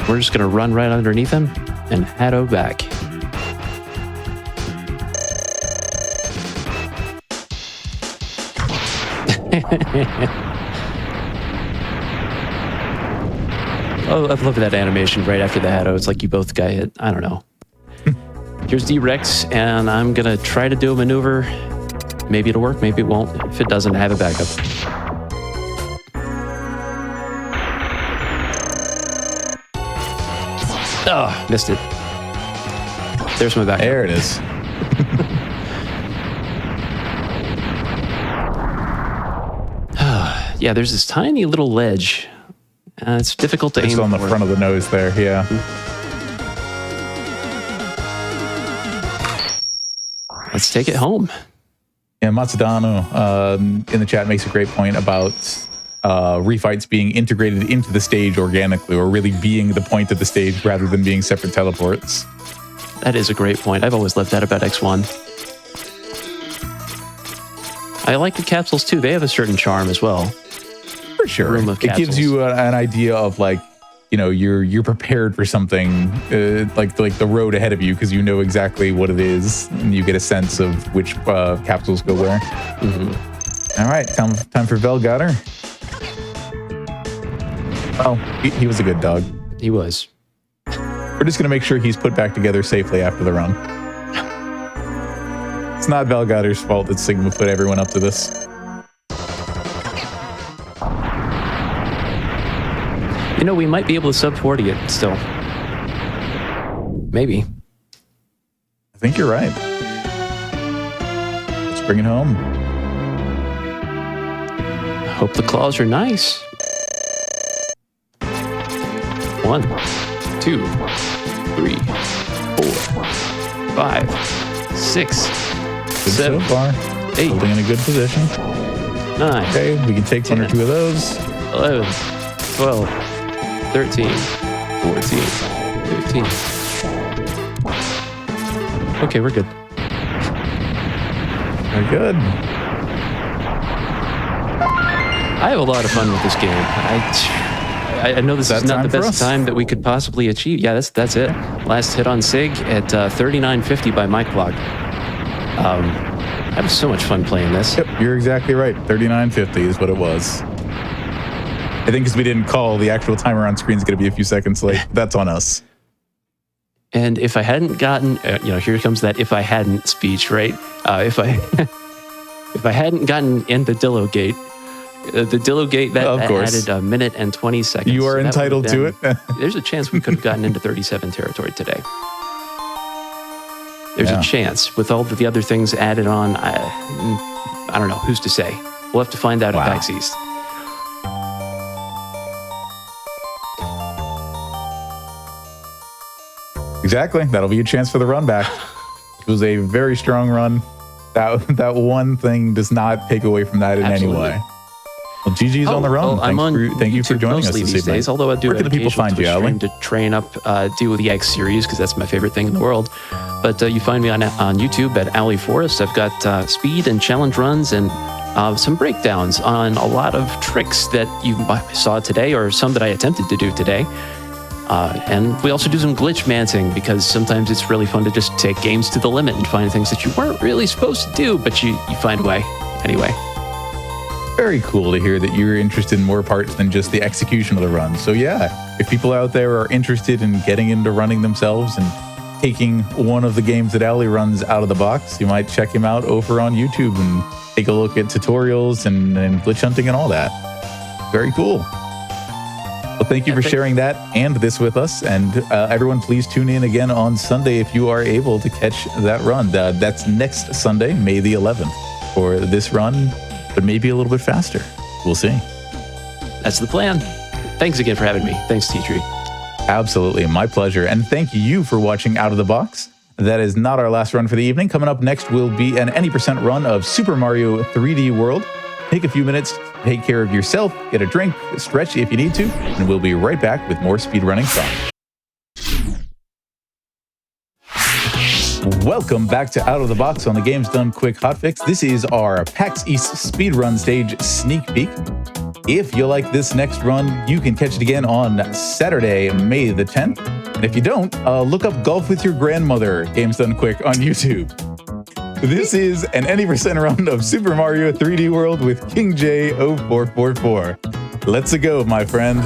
We're just going to run right underneath him and Hado back. Oh, I love that animation right after the Hado. It's like you both got hit. I don't know. Here's D-Rex, and I'm going to try to do a maneuver. Maybe it'll work, maybe it won't. If it doesn't, I have a backup. Oh, missed it. There's my backup. There it is. Yeah, there's this tiny little ledge. It's difficult to aim Just on the front of the nose there, yeah. Let's take it home. Yeah, Matsudano in the chat makes a great point about refights being integrated into the stage organically, or really being the point of the stage rather than being separate teleports. That is a great point. I've always loved that about X1. I like the capsules too. They have a certain charm as well. For sure. It gives you an idea of like, you're prepared for something like the road ahead of you, because you know exactly what it is and you get a sense of which capsules go where. All right, time for Velgatter. Oh, he was a good dog. He was. We're just going to make sure he's put back together safely after the run. It's not Velgatter's fault that Sigma put everyone up to this. We might be able to sub 40 it still. Maybe. I think you're right. Let's bring it home. I hope the claws are nice. 1, 2, 3, 4, 5, 6, Good 7, so far. 8, Holding in a good position. 9. Okay, we can take 10, 1 or 2 of those. 11, 12, 13, 14, 15. Okay, we're good. Very good. I have a lot of fun with this game. I know this is not the best time that we could possibly achieve. Yeah, that's it. Last hit on Sig at 39.50 by my clock. I have so much fun playing this. Yep, you're exactly right. 39.50 is what it was. I think because we didn't call, the actual timer on screen is going to be a few seconds late. That's on us. And if I hadn't gotten, here comes that "if I hadn't" speech, right? If I hadn't gotten in the Dillo Gate, that added a minute and 20 seconds. You are entitled to it. There's a chance we could have gotten into 37 territory today. There's a chance with all the other things added on. I don't know. Who's to say? We'll have to find out at PAX East. Exactly. That'll be a chance for the run back. It was a very strong run. That one thing does not take away from that in any way. Well, GG's on the run. Thank you for joining us this evening. Although I do Where can the people find you, Ali? To train up, do the X series, because that's my favorite thing in the world. But you find me on YouTube at Ali Forest. I've got speed and challenge runs and some breakdowns on a lot of tricks that you saw today, or some that I attempted to do today. And we also do some glitch mancing, because sometimes it's really fun to just take games to the limit and find things that you weren't really supposed to do, but you find a way anyway. Very cool to hear that you're interested in more parts than just the execution of the run. So yeah, if people out there are interested in getting into running themselves and taking one of the games that Ali runs out of the box, you might check him out over on YouTube and take a look at tutorials and glitch hunting and all that. Very cool. Well, thank you for sharing that and this with us. And everyone, please tune in again on Sunday if you are able to catch that run. That's next Sunday, May the 11th, for this run, but maybe a little bit faster. We'll see. That's the plan. Thanks again for having me. Thanks, T-Tree. Absolutely. My pleasure. And thank you for watching Out of the Box. That is not our last run for the evening. Coming up next will be an any % run of Super Mario 3D World. Take a few minutes, take care of yourself, get a drink, stretch if you need to, and we'll be right back with more speedrunning fun. Welcome back to Out of the Box on the Games Done Quick Hotfix. This is our PAX East speedrun stage sneak peek. If you like this next run, you can catch it again on Saturday, May the 10th. And if you don't, look up Golf with Your Grandmother, Games Done Quick on YouTube. This is an any % run of Super Mario 3D World with King J 0444. Let's go, my friend.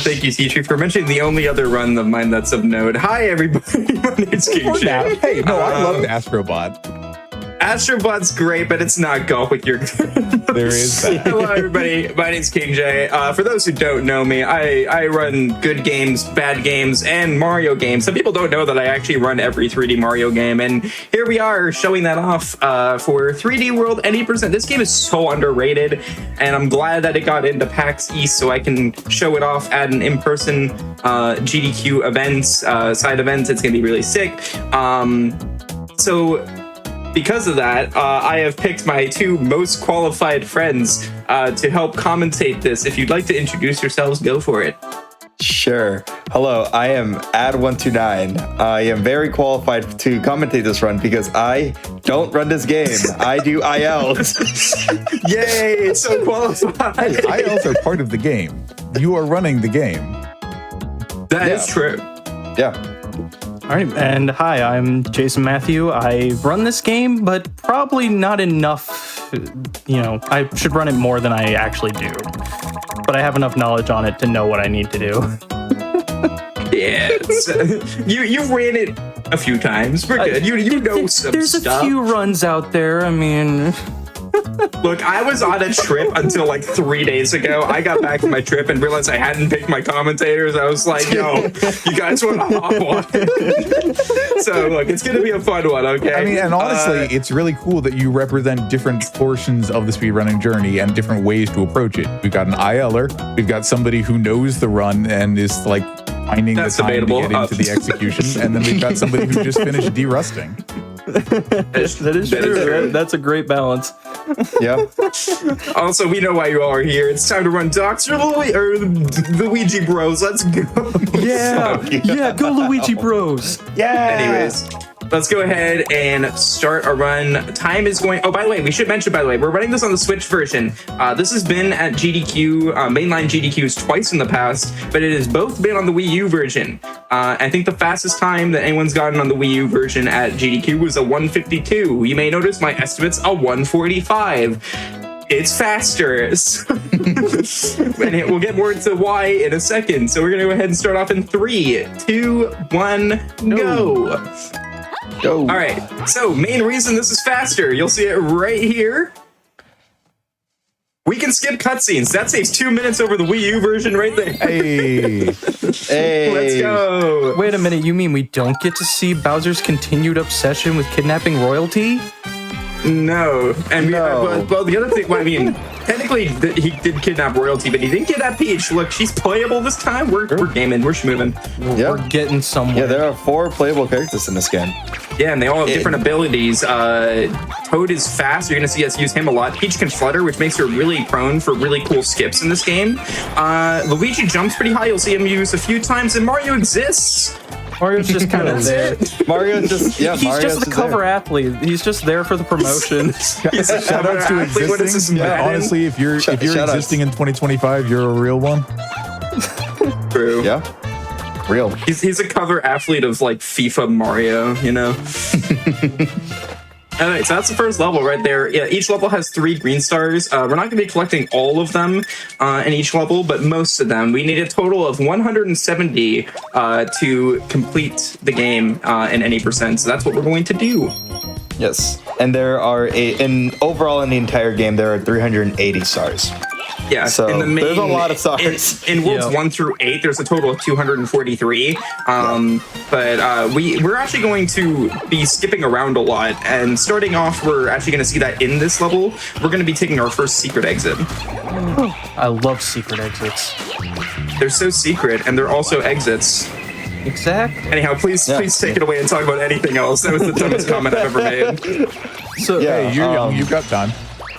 Thank you, T-Tree, for mentioning the only other run of mine that's of note. Hi, everybody. My name's King J. Hey, no, I loved Astrobot. Astrobot's great, but it's not Golf with Your... There is that. Hello, everybody. My name's King J. For those who don't know me, I run good games, bad games, and Mario games. Some people don't know that I actually run every 3D Mario game, and here we are showing that off for 3D World any %. This game is so underrated, and I'm glad that it got into PAX East so I can show it off at an in-person GDQ events, side events. It's going to be really sick. Because of that, I have picked my 2 most qualified friends to help commentate this. If you'd like to introduce yourselves, go for it. Sure. Hello, I am Ad129. I am very qualified to commentate this run because I don't run this game. I do ILs. Yay, it's so qualified. Hey, ILs are part of the game. you are running the game. That is true. Yeah. All right, and hi, I'm Jason Matthew. I run this game, but probably not enough. I should run it more than I actually do. But I have enough knowledge on it to know what I need to do. Yes. You ran it a few times. We're good. You know some There's stuff. a few runs out there. I mean... Look, I was on a trip until like 3 days ago. I got back from my trip and realized I hadn't picked my commentators. I was like, yo, you guys want to hop on? So, look, it's going to be a fun one, okay? I mean, and honestly, it's really cool that you represent different portions of the speedrunning journey and different ways to approach it. We've got an ILer, we've got somebody who knows the run and is like finding That's the time debatable. to get into the execution, and then we've got somebody who just finished derusting. That is true. That's a great balance. Yeah. Also, we know why you all are here. It's time to run Dr. Luigi Bros. Let's go. Yeah, go Luigi Bros. Yeah. Anyways, let's go ahead and start a run. Time is going... Oh, by the way, we should mention, we're running this on the Switch version. This has been at GDQ, mainline GDQs twice in the past, but it has both been on the Wii U version. I think the fastest time that anyone's gotten on the Wii U version at GDQ was a 152. You may notice my estimate's a 145. It's faster. And we'll get more into why in a second. So we're going to go ahead and start off in 3, 2, 1, go. Go. All right, so main reason this is faster, you'll see it right here. We can skip cutscenes. That saves 2 minutes over the Wii U version right there. Hey. Hey. Let's go. Wait a minute, you mean we don't get to see Bowser's continued obsession with kidnapping royalty? No. And No. well, the other thing, well, I mean, technically he did kidnap royalty, but he didn't kidnap Peach. Look, she's playable this time. We're gaming. We're schmoving. Yeah. We're getting somewhere. Yeah, there are 4 playable characters in this game. Yeah, and they all have different abilities. Toad is fast. You're going to see us use him a lot. Peach can flutter, which makes her really prone for really cool skips in this game. Luigi jumps pretty high. You'll see him use a few times, and Mario exists. Mario's just kind of there. Mario's just, He's just the cover athlete. He's just there for the promotion. He's a Shout out to athlete. What is this, existing. Madden? Honestly, if you're Shout outs. existing in 2025, you're a real one. True. Yeah. Real. He's a cover athlete of like FIFA Mario, you know? All right, so that's the first level right there. Yeah, each level has 3 green stars. We're not going to be collecting all of them in each level, but most of them. We need a total of 170 to complete the game in any percent. So that's what we're going to do. Yes. And there are overall in the entire game, there are 380 stars. Yeah, So, in the main, there's a lot of stars. In worlds Yeah. 1 through 8, there's a total of 243. But we're actually going to be skipping around a lot. And starting off, we're actually going to see that in this level, we're going to be taking our first secret exit. I love secret exits. They're so secret, and they're also exits. Exactly. Anyhow, please take it away and talk about anything else. That was the dumbest comment I've ever made. So Yeah. Hey, you're young. You've got time.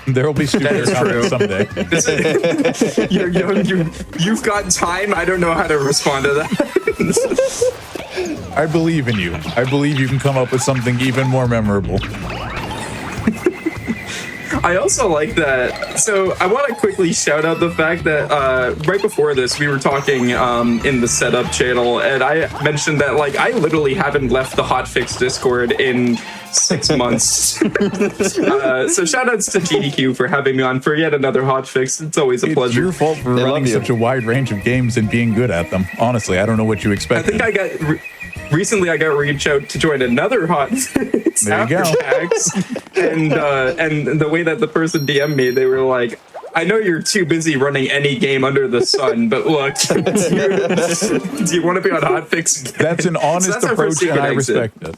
There will be stupider is true. comments someday. You're young, you've got time. I don't know how to respond to that. I believe in you. I believe you can come up with something even more memorable. I also like that. So I want to quickly shout out the fact that right before this, we were talking in the setup channel, and I mentioned that like I literally haven't left the Hotfix Discord in 6 months. So shout outs to GDQ for having me on for yet another Hotfix. It's always a It's pleasure. your fault for They running love you. such a wide range of games and being good at them. Honestly, I don't know what you I expected. think I got recently. I got reached out to join another Hotfix There you after go. PAX, and the way that the person DM'd me, they were like, I know you're too busy running any game under the sun, but look, do you want to be on Hotfix? That's an honest that's our first approach, and secret I exit. respect it.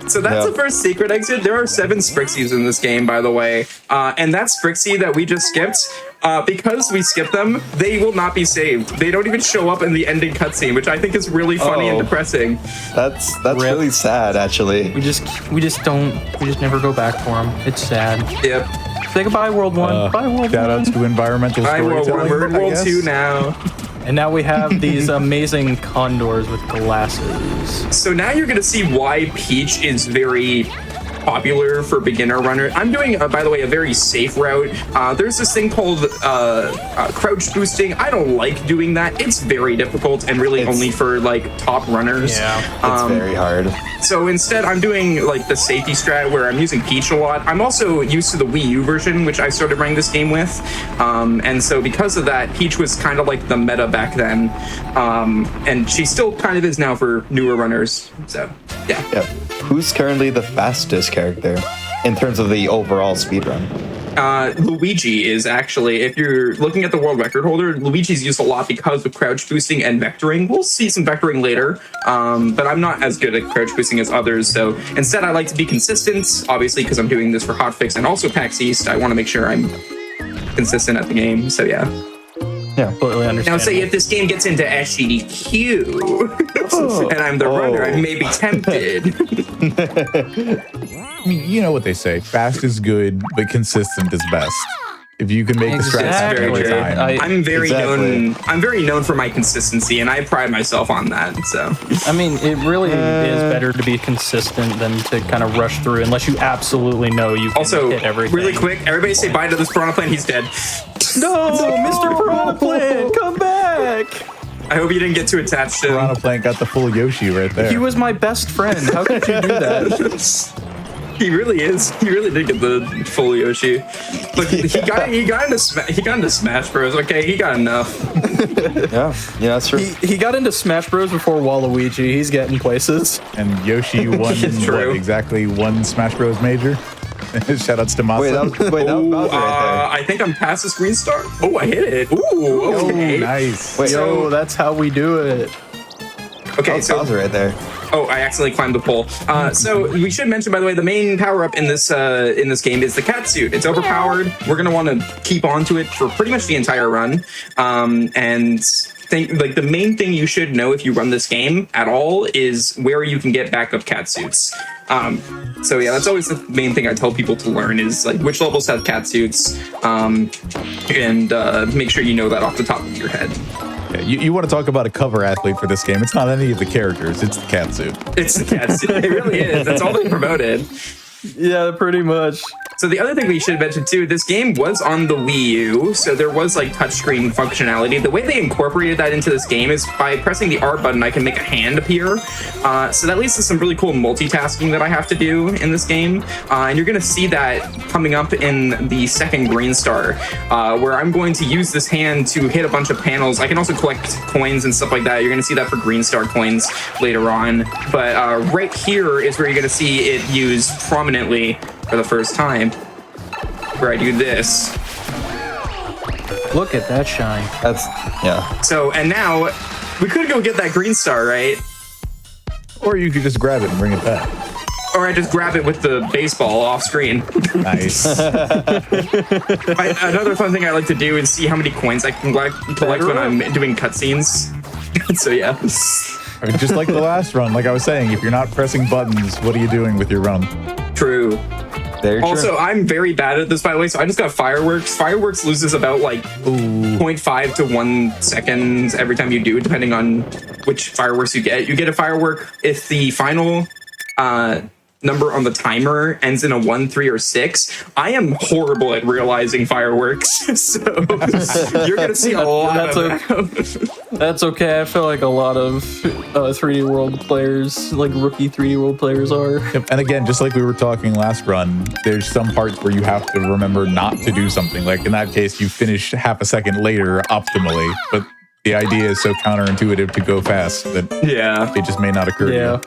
So that's Yeah. the first secret exit. There are 7 Sprixies in this game, by the way. And that Sprixie that we just skipped, because we skipped them, they will not be saved. They don't even show up in the ending cutscene, which I think is really funny and Oh. depressing. That's Rip. really sad, actually. we just never go back for him. It's sad. Yep. Say goodbye, World 1. Bye, World 1. Shout outs to environmental We're storytelling. in I World guess. 2 now. And now we have these amazing condors with glasses. So now you're going to see why Peach is very popular for beginner runners. I'm doing, by the way, a very safe route. There's this thing called crouch boosting. I don't like doing that. It's very difficult and really only for like top runners. It's very hard. So instead, I'm doing like the safety strat where I'm using Peach a lot. I'm also used to the Wii U version, which I started running this game with. And so because of that, Peach was kind of like the meta back then. And she still kind of is now for newer runners. So, yeah. Who's currently the fastest character in terms of the overall speedrun? Luigi is actually, if you're looking at the world record holder, Luigi's used a lot because of crouch boosting and vectoring. We'll see some vectoring later, but I'm not as good at crouch boosting as others. So instead, I like to be consistent, obviously, because I'm doing this for Hotfix and also PAX East. I want to make sure I'm consistent at the game. So yeah. Yeah, completely understand. Now, say if this game gets into SGDQ and I'm the runner, I may be tempted. I mean, you know what they say: fast is good, but consistent is best. If you can make the strats happen every time. I'm very known for my consistency, and I pride myself on that. So, I mean, it really is better to be consistent than to kind of rush through, unless you absolutely know you can also, hit everything. Really quick, everybody say bye to this piranha plant. He's dead. No, Mr. Piranha Plant, come back! I hope you didn't get too attached to him. Piranha Plant got the full Yoshi right there. He was my best friend. How could you do that? He really is. He really did get the full Yoshi. Look, he got into Smash Bros. Okay, he got enough. Yeah, that's true. He got into Smash Bros before Waluigi. He's getting places. And Yoshi won exactly one Smash Bros. Major. Shout outs to Masa. Wait, that was Bowser right there. I think I'm past this green star. Oh, I hit it. Ooh, okay. Nice. Wait, That's how we do it. Okay, so Bowser right there. Oh, I accidentally climbed the pole. So we should mention, by the way, the main power-up in this game is the cat suit. It's overpowered. We're gonna want to keep onto it for pretty much the entire run. The main thing you should know if you run this game at all is where you can get backup cat suits. So yeah, that's always the main thing I tell people to learn is like which levels have cat suits, and make sure you know that off the top of your head. Yeah, you want to talk about a cover athlete for this game? It's not any of the characters. It's the cat suit. It's the cat suit. It really is. That's all they promoted. Yeah, pretty much. So the other thing we should mention too, this game was on the Wii U, so there was like touchscreen functionality. The way they incorporated that into this game is by pressing the R button, I can make a hand appear. So that leads to some really cool multitasking that I have to do in this game. And you're gonna see that coming up in the second green star, where I'm going to use this hand to hit a bunch of panels. I can also collect coins and stuff like that. You're gonna see that for green star coins later on. But right here is where you're gonna see it used prominently for the first time, where I do this. Look at that shine. So, and now, we could go get that green star, right? Or you could just grab it and bring it back. Or I just grab it with the baseball off screen. Nice. Another fun thing I like to do is see how many coins I can collect when I'm doing cutscenes. So yeah. I mean, just like the last run, like I was saying, if you're not pressing buttons, what are you doing with your run? True. Very true. Also, I'm very bad at this, by the way, so I just got Fireworks. Fireworks loses about like 0.5 to 1 seconds every time you do it, depending on which fireworks you get. You get a firework if the final number on the timer ends in a 1, 3, or 6. I am horrible at realizing fireworks, so you're gonna see a lot of that. That's okay. I feel like a lot of 3D World players, like rookie 3D World players are. Yep. And again, just like we were talking last run, there's some parts where you have to remember not to do something. Like in that case, you finish half a second later optimally, but the idea is so counterintuitive to go fast that it just may not occur to you.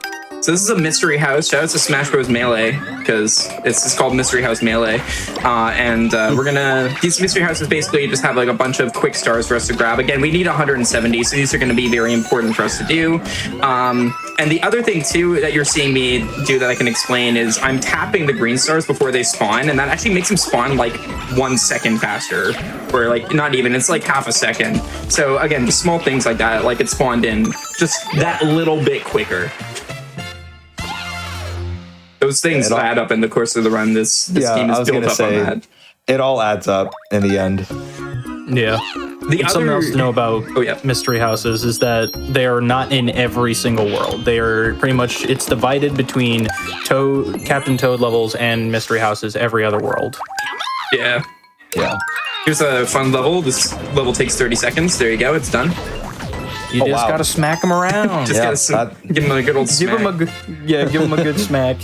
So this is a mystery house. Shout out to Smash Bros. Melee, because it's called Mystery House Melee. We're gonna, these mystery houses basically just have like a bunch of quick stars for us to grab. Again, we need 170, so these are gonna be very important for us to do. And the other thing too that you're seeing me do that I can explain is I'm tapping the green stars before they spawn, and that actually makes them spawn like 1 second faster. Or like, not even, it's like half a second. So again, just small things like that, like it spawned in just that little bit quicker. Those things add up in the course of the run. This game is built up on that. It all adds up in the end. Yeah. Something else to know about Oh, yeah. mystery houses is that they are not in every single world. They are pretty much, it's divided between Captain Toad levels and mystery houses every other world. Yeah. Yeah. Here's a fun level. This level takes 30 seconds. There you go. It's done. You Oh, just wow. gotta smack them around. Just gotta give him a good old Give smack. them a good, give them a good smack.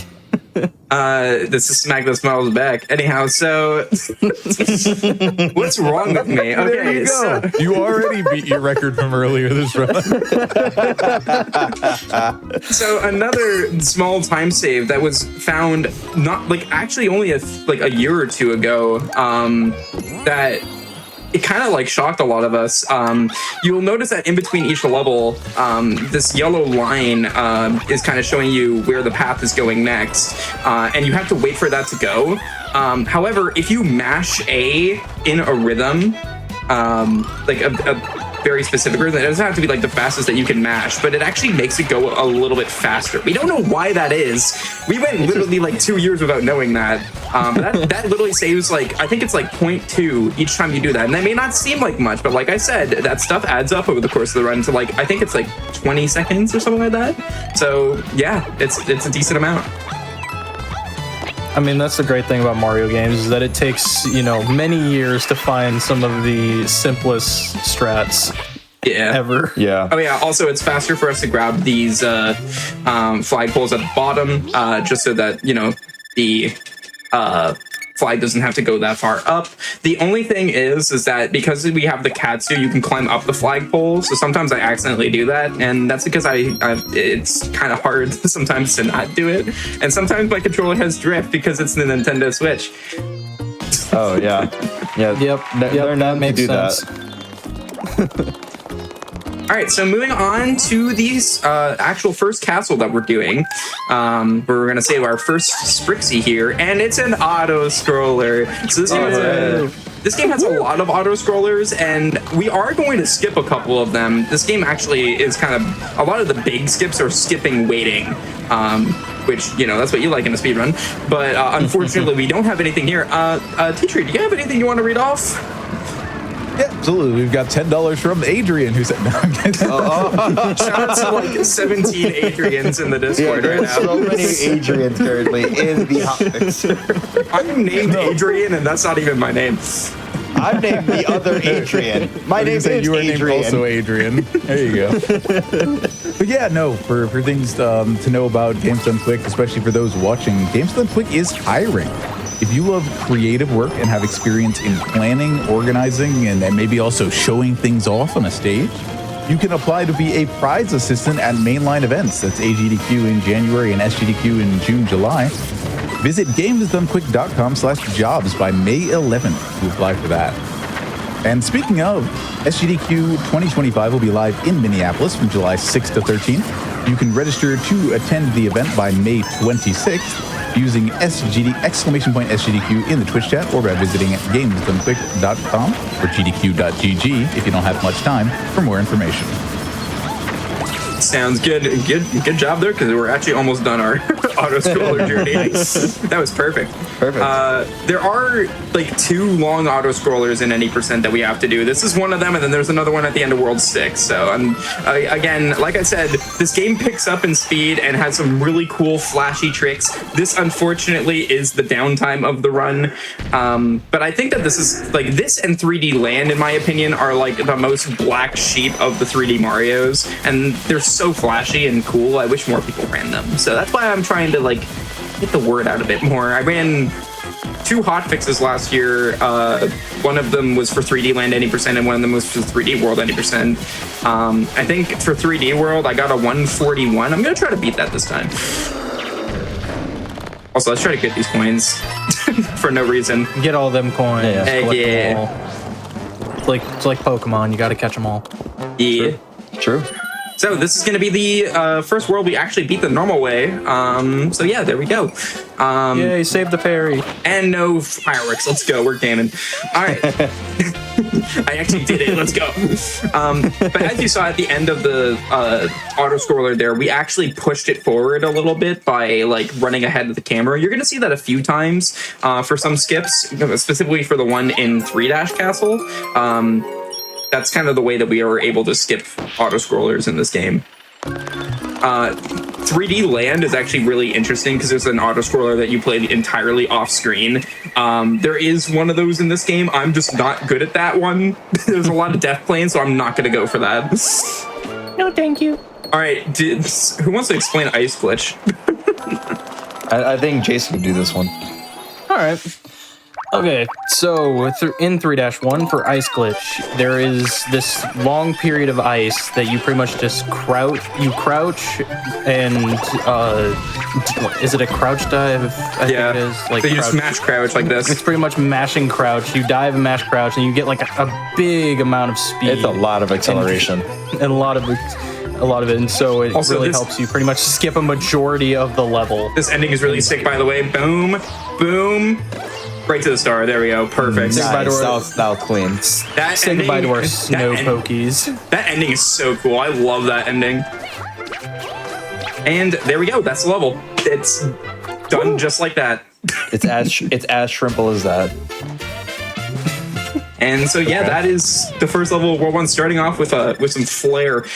This is smack that smiles back. Anyhow, so what's wrong with me? Okay, There you go. so You already beat your record from earlier this run. So another small time save that was found not like actually only a year or two ago, that it kind of like shocked a lot of us. You'll notice that in between each level, this yellow line is kind of showing you where the path is going next, and you have to wait for that to go. However, if you mash A in a rhythm, like a very specific rhythm, it doesn't have to be like the fastest that you can mash, but it actually makes it go a little bit faster. We don't know why that is. We went literally like 2 years without knowing that. That literally saves like, I think it's like 0.2 each time you do that. And that may not seem like much, but like I said, that stuff adds up over the course of the run to like, I think it's like 20 seconds or something like that. So yeah, it's a decent amount. I mean, that's the great thing about Mario games is that it takes, many years to find some of the simplest strats Yeah. ever. Yeah. Oh yeah. Also, it's faster for us to grab these flagpoles at the bottom, just so that the flag doesn't have to go that far up. The only thing is that because we have the Katsu, you can climb up the flagpole. So sometimes I accidentally do that, and that's because it's kind of hard sometimes to not do it. And sometimes my controller has drift because it's the Nintendo Switch. Oh yeah. Yeah. Yep. They're not to do sense. that. All right, so moving on to these actual first castle that we're doing, where we're gonna save our first Sprixie here, and it's an auto scroller. So this game has a lot of auto scrollers, and we are going to skip a couple of them. This game actually is kind of a lot of the big skips are skipping waiting, which that's what you like in a speed run. But unfortunately, we don't have anything here. Teacher, do you have anything you want to read off? Yeah, absolutely. We've got $10 from Adrian, who said, no, I'm kidding. Shout out to like 17 Adrians in the Discord right There's now. so many Adrians currently in the Hotfix. I'm named Adrian, and that's not even my name. I'm named the other Adrian. My name is you were named Adrian. also Adrian. There you go. But yeah, no, for things to know about Games Done Quick, especially for those watching, Games Done Quick is hiring. If you love creative work and have experience in planning, organizing, and maybe also showing things off on a stage, you can apply to be a prize assistant at mainline events. That's AGDQ in January and SGDQ in June, July. Visit gamesdonepquick.com/jobs by May 11th to apply for that. And speaking of, SGDQ 2025 will be live in Minneapolis from July 6th to 13th. You can register to attend the event by May 26th using !SGDQ in the Twitch chat or by visiting gamesdonequick.com or gdq.gg if you don't have much time for more information. Sounds good. Good job there, because we're actually almost done our auto scroller journey. That was perfect. Perfect. There are like 2 long auto scrollers in any percent that we have to do. This is one of them, and then there's another one at the end of World 6. So, again, like I said, this game picks up in speed and has some really cool, flashy tricks. This, unfortunately, is the downtime of the run. But I think that this is like this and 3D Land, in my opinion, are like the most black sheep of the 3D Marios, and they're so flashy and cool. I wish more people ran them. So that's why I'm trying to like get the word out a bit more. I ran 2 hotfixes last year. One of them was for 3D Land any percent, and one of them was for 3D World any percent. I think for 3D World, I got a 141. I'm gonna try to beat that this time. Also, let's try to get these coins for no reason. Get all them coins. Yeah. Heck collect yeah. them all. It's like Pokemon. You got to catch them all. Yeah. True. So this is going to be the first world we actually beat the normal way. So yeah, there we go. Yay, save the parry. And no fireworks. Let's go. We're gaming. All right. I actually did it. Let's go. But as you saw at the end of the auto scroller there, we actually pushed it forward a little bit by like running ahead of the camera. You're going to see that a few times for some skips, specifically for the one in 3 Dash Castle. that's kind of the way that we are able to skip auto scrollers in this game. 3D Land is actually really interesting because there's an auto scroller that you play entirely off screen. There is one of those in this game. I'm just not good at that one. There's a lot of death planes, so I'm not going to go for that. No, thank you. All right, who wants to explain Ice Glitch? I think Jason would do this one. All right. Okay, so in 3-1 for Ice Glitch, there is this long period of ice that you pretty much just crouch. You crouch and is it a crouch dive? I think it is. Like so you just mash crouch like this. It's pretty much mashing crouch. You dive and mash crouch, and you get like a big amount of speed. It's a lot of acceleration and a lot of it, and so it also really helps you pretty much skip a majority of the level. This ending is really sick, by the way. Boom, boom. Right to the star. There we go. Perfect. Nice. That was clean. Say goodbye to our snow pokies. That ending is so cool. I love that ending. And there we go. That's the level. It's done just like that. It's as shrimple as that. And so yeah, that is the first level of World 1, starting off with some flair.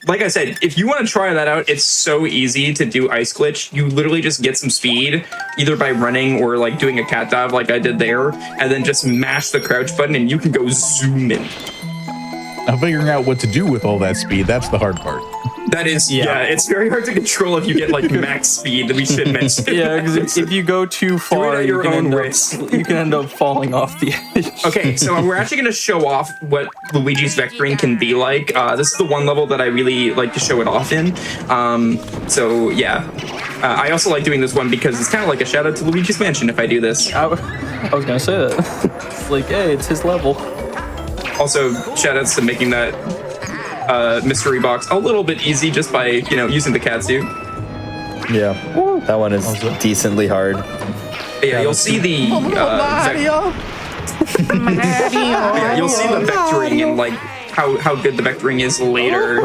Like I said, if you want to try that out, it's so easy to do Ice Glitch. You literally just get some speed, either by running or like doing a cat dive like I did there, and then just mash the crouch button and you can go zoom in. Now figuring out what to do with all that speed, that's the hard part. That is, yeah, it's very hard to control if you get like max speed. We should mention. Yeah, because if you go too far, you can end up falling off the edge. Okay, so we're actually going to show off what Luigi's vectoring can be like. This is the one level that I really like to show it off in. So yeah, I also like doing this one because it's kind of like a shout out to Luigi's Mansion if I do this. I was going to say that. It's like, hey, it's his level. Also, shout outs to making that mystery box a little bit easy just by, using the cat suit. Yeah, that one is decently hard. But yeah, you'll see the you'll see the vectoring and like how good the vectoring is later.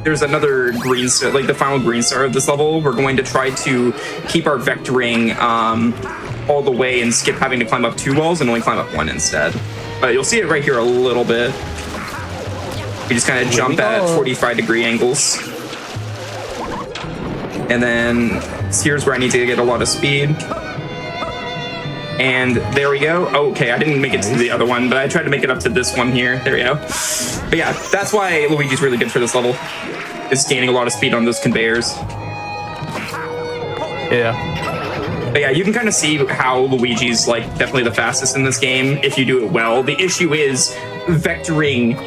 There's another green star, like the final green star of this level. We're going to try to keep our vectoring all the way and skip having to climb up 2 walls and only climb up 1 instead. But you'll see it right here a little bit. We just kind of jump at 45-degree angles. And then here's where I need to get a lot of speed. And there we go. Okay, I didn't make it to the other one, but I tried to make it up to this one here. There we go. But yeah, that's why Luigi's really good for this level, is gaining a lot of speed on those conveyors. Yeah. But yeah, you can kind of see how Luigi's like definitely the fastest in this game if you do it well. The issue is vectoring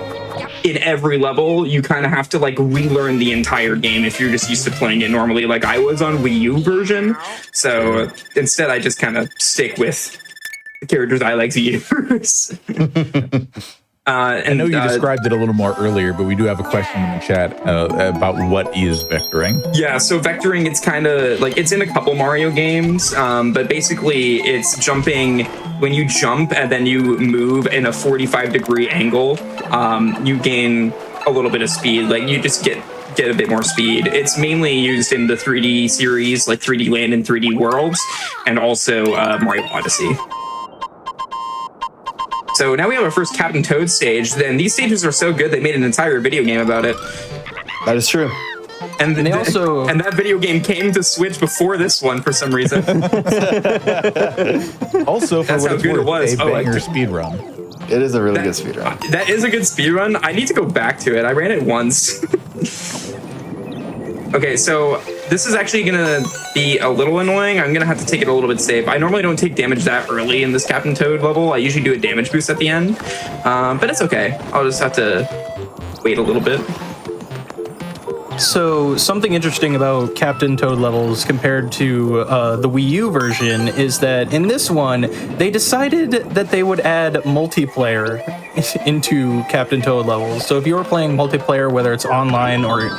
in every level. You kind of have to like relearn the entire game if you're just used to playing it normally, like I was on Wii U version. So instead, I just kind of stick with the characters I like to use. I know you described it a little more earlier, but we do have a question in the chat about what is vectoring. Yeah, so vectoring, it's kind of like, it's in a couple Mario games, but basically it's jumping. When you jump and then you move in a 45-degree angle, you gain a little bit of speed. Like you just get a bit more speed. It's mainly used in the 3D series, like 3D Land and 3D Worlds, and also Mario Odyssey. So now we have our first Captain Toad stage. Then these stages are so good they made an entire video game about it. That is true. And that video game came to Switch before this one for some reason. Also, for that's what how it's good it worth, was. a banger speed run. It is a really good speed run. That is a good speed run. I need to go back to it. I ran it once. Okay, so this is actually gonna be a little annoying. I'm gonna have to take it a little bit safe. I normally don't take damage that early in this Captain Toad level. I usually do a damage boost at the end, but it's okay. I'll just have to wait a little bit. So something interesting about Captain Toad levels compared to the Wii U version is that in this one, they decided that they would add multiplayer into Captain Toad levels. So if you were playing multiplayer, whether it's online or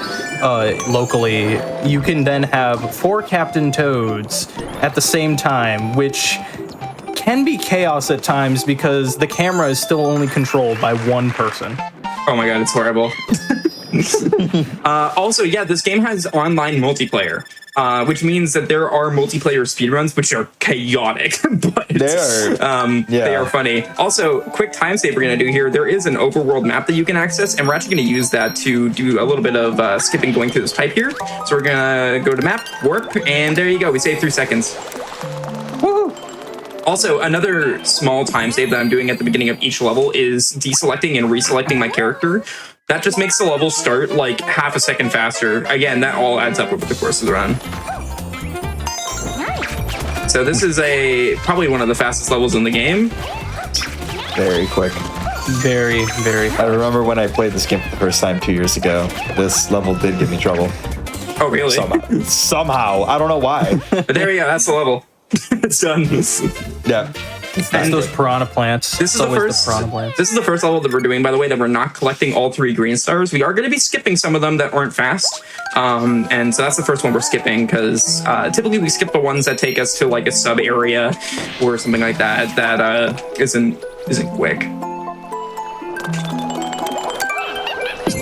locally, you can then have 4 Captain Toads at the same time, which can be chaos at times because the camera is still only controlled by one person. Oh my god, it's horrible. Also, yeah, this game has online multiplayer. which means that there are multiplayer speedruns, which are chaotic, but they are funny. Also, quick time save we're going to do here. There is an overworld map that you can access, and we're actually going to use that to do a little bit of skipping going through this pipe here. So we're going to go to map, warp, and there you go. We save 3 seconds. Woohoo! Also, another small time save that I'm doing at the beginning of each level is deselecting and reselecting my character. That just makes the level start like half a second faster. Again, that all adds up over the course of the run. So this is probably one of the fastest levels in the game. Very quick. Very, very. I remember when I played this game for the first time 2 years ago. This level did give me trouble. Oh, really? Somehow. I don't know why. But there we go. That's the level. It's done. Yeah. And those piranha plants. This is the first level that we're doing, by the way, that we're not collecting all 3 green stars. We are going to be skipping some of them that aren't fast. And so that's the first one we're skipping, because typically we skip the ones that take us to like a sub area or something like that isn't quick.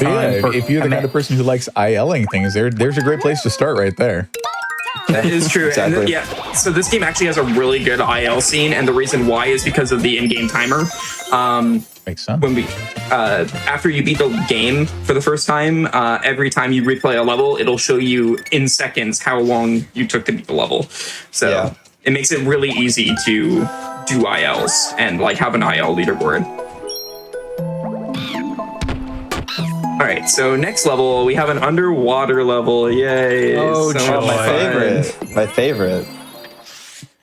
Yeah, if you're the kind of person who likes ILing things, there's a great place to start right there. That is true. Exactly. And so this game actually has a really good IL scene, and the reason why is because of the in-game timer. Makes sense. When after you beat the game for the first time, every time you replay a level, it'll show you in seconds how long you took to beat the level. So it makes it really easy to do ILs and like have an IL leaderboard. All right, so next level, we have an underwater level. Yay. Oh, so my favorite.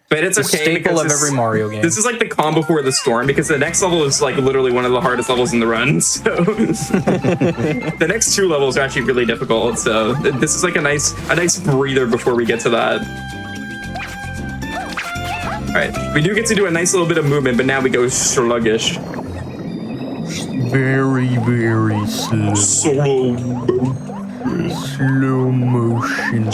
But it's okay. Staple of every Mario game. This is like the calm before the storm, because the next level is like literally one of the hardest levels in the run. So the next 2 levels are actually really difficult. So this is like a nice breather before we get to that. All right, we do get to do a nice little bit of movement, but now we go sluggish. Very, very slow. Slow motion.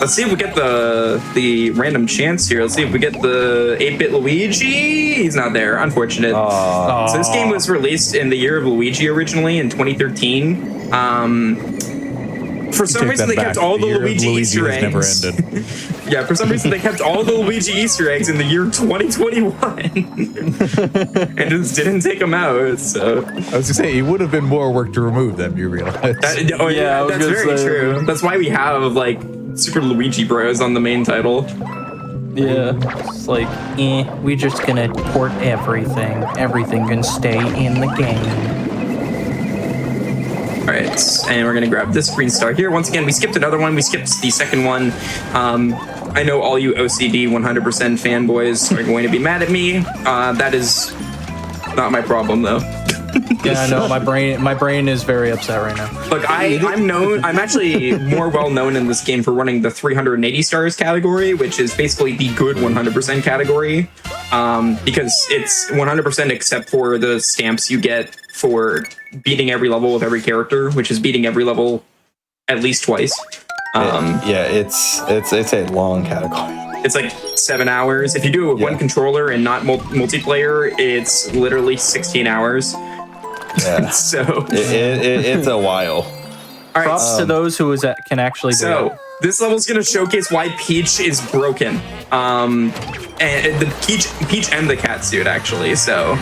Let's see if we get the random chance here. Let's see if we get the 8-bit Luigi. He's not there. Unfortunate. So this game was released in the year of Luigi originally in 2013. For some reason, they kept all the Luigi Easter eggs. Never ended. Yeah, for some reason, they kept all the Luigi Easter eggs in the year 2021. And just didn't take them out. So I was going to say, it would have been more work to remove them, you realize. That's very true. That's why we have, like, Super Luigi Bros on the main title. Yeah. It's like, we're just going to port everything. Everything can stay in the game. All right, and we're gonna grab this green star here. Once again, we skipped another one. We skipped the second one. I know all you OCD 100% fanboys are going to be mad at me. That is not my problem, though. Yeah, I know. My brain is very upset right now. Look, I'm actually more well known in this game for running the 380 stars category, which is basically the good 100% category, because it's 100% except for the stamps you get for beating every level with every character, which is beating every level at least twice. It's a long category. It's like 7 hours. If you do it with one controller and not multiplayer, it's literally 16 hours. Yeah. So it's a while. All right. Props to those who can actually do it. So this level's gonna showcase why Peach is broken. And the Peach and the cat suit actually. So.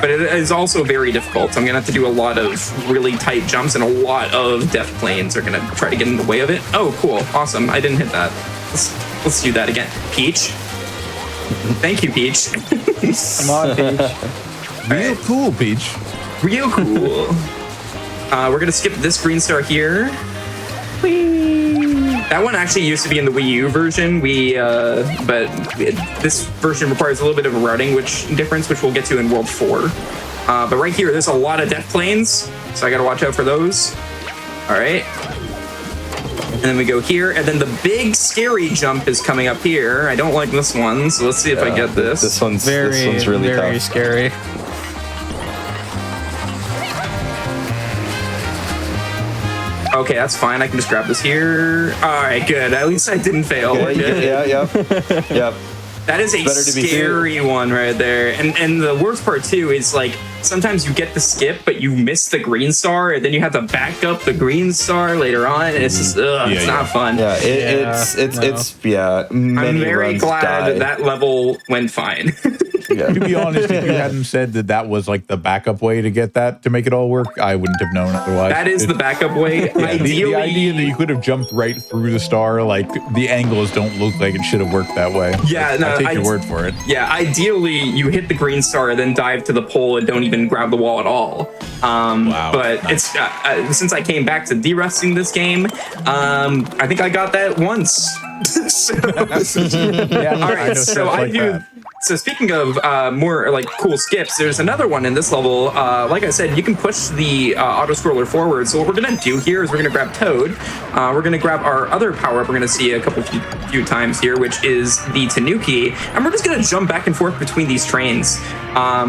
But it is also very difficult. So I'm going to have to do a lot of really tight jumps, and a lot of death planes are going to try to get in the way of it. Oh, cool. Awesome. I didn't hit that. Let's do that again. Peach. Thank you, Peach. Come on, Peach. Real cool, Peach. Real cool. We're going to skip this green star here. Whee! That one actually used to be in the Wii U version. This version requires a little bit of a routing difference, which we'll get to in World 4. But right here, there's a lot of death planes, so I gotta watch out for those. All right. And then we go here, and then the big scary jump is coming up here. I don't like this one, so let's see if I get this. This one's really very tough. Scary. Okay, that's fine. I can just grab this here. All right, good. At least I didn't fail. Okay, yep. That is a Better to be scary one right there. And the worst part too is like sometimes you get the skip, but you miss the green star, and then you have to back up the green star later on. And it's just it's not fun. Yeah, I'm very glad that level went fine. To be honest, if you hadn't said that was like the backup way to get that to make it all work, I wouldn't have known otherwise. That is the backup way. Yeah, the idea that you could have jumped right through the star, like the angles don't look like it should have worked that way. Yeah, no, I take your word for it. Yeah, ideally you hit the green star, then dive to the pole and don't even grab the wall at all. Wow. But it's since I came back to de-rusting this game, I think I got that once. Yeah, all right, so I do. That. So speaking of more like cool skips, there's another one in this level. Like I said, you can push the auto scroller forward. So what we're gonna do here is we're gonna grab Toad. We're gonna grab our other power up. We're gonna see a few times here, which is the Tanuki, and we're just gonna jump back and forth between these trains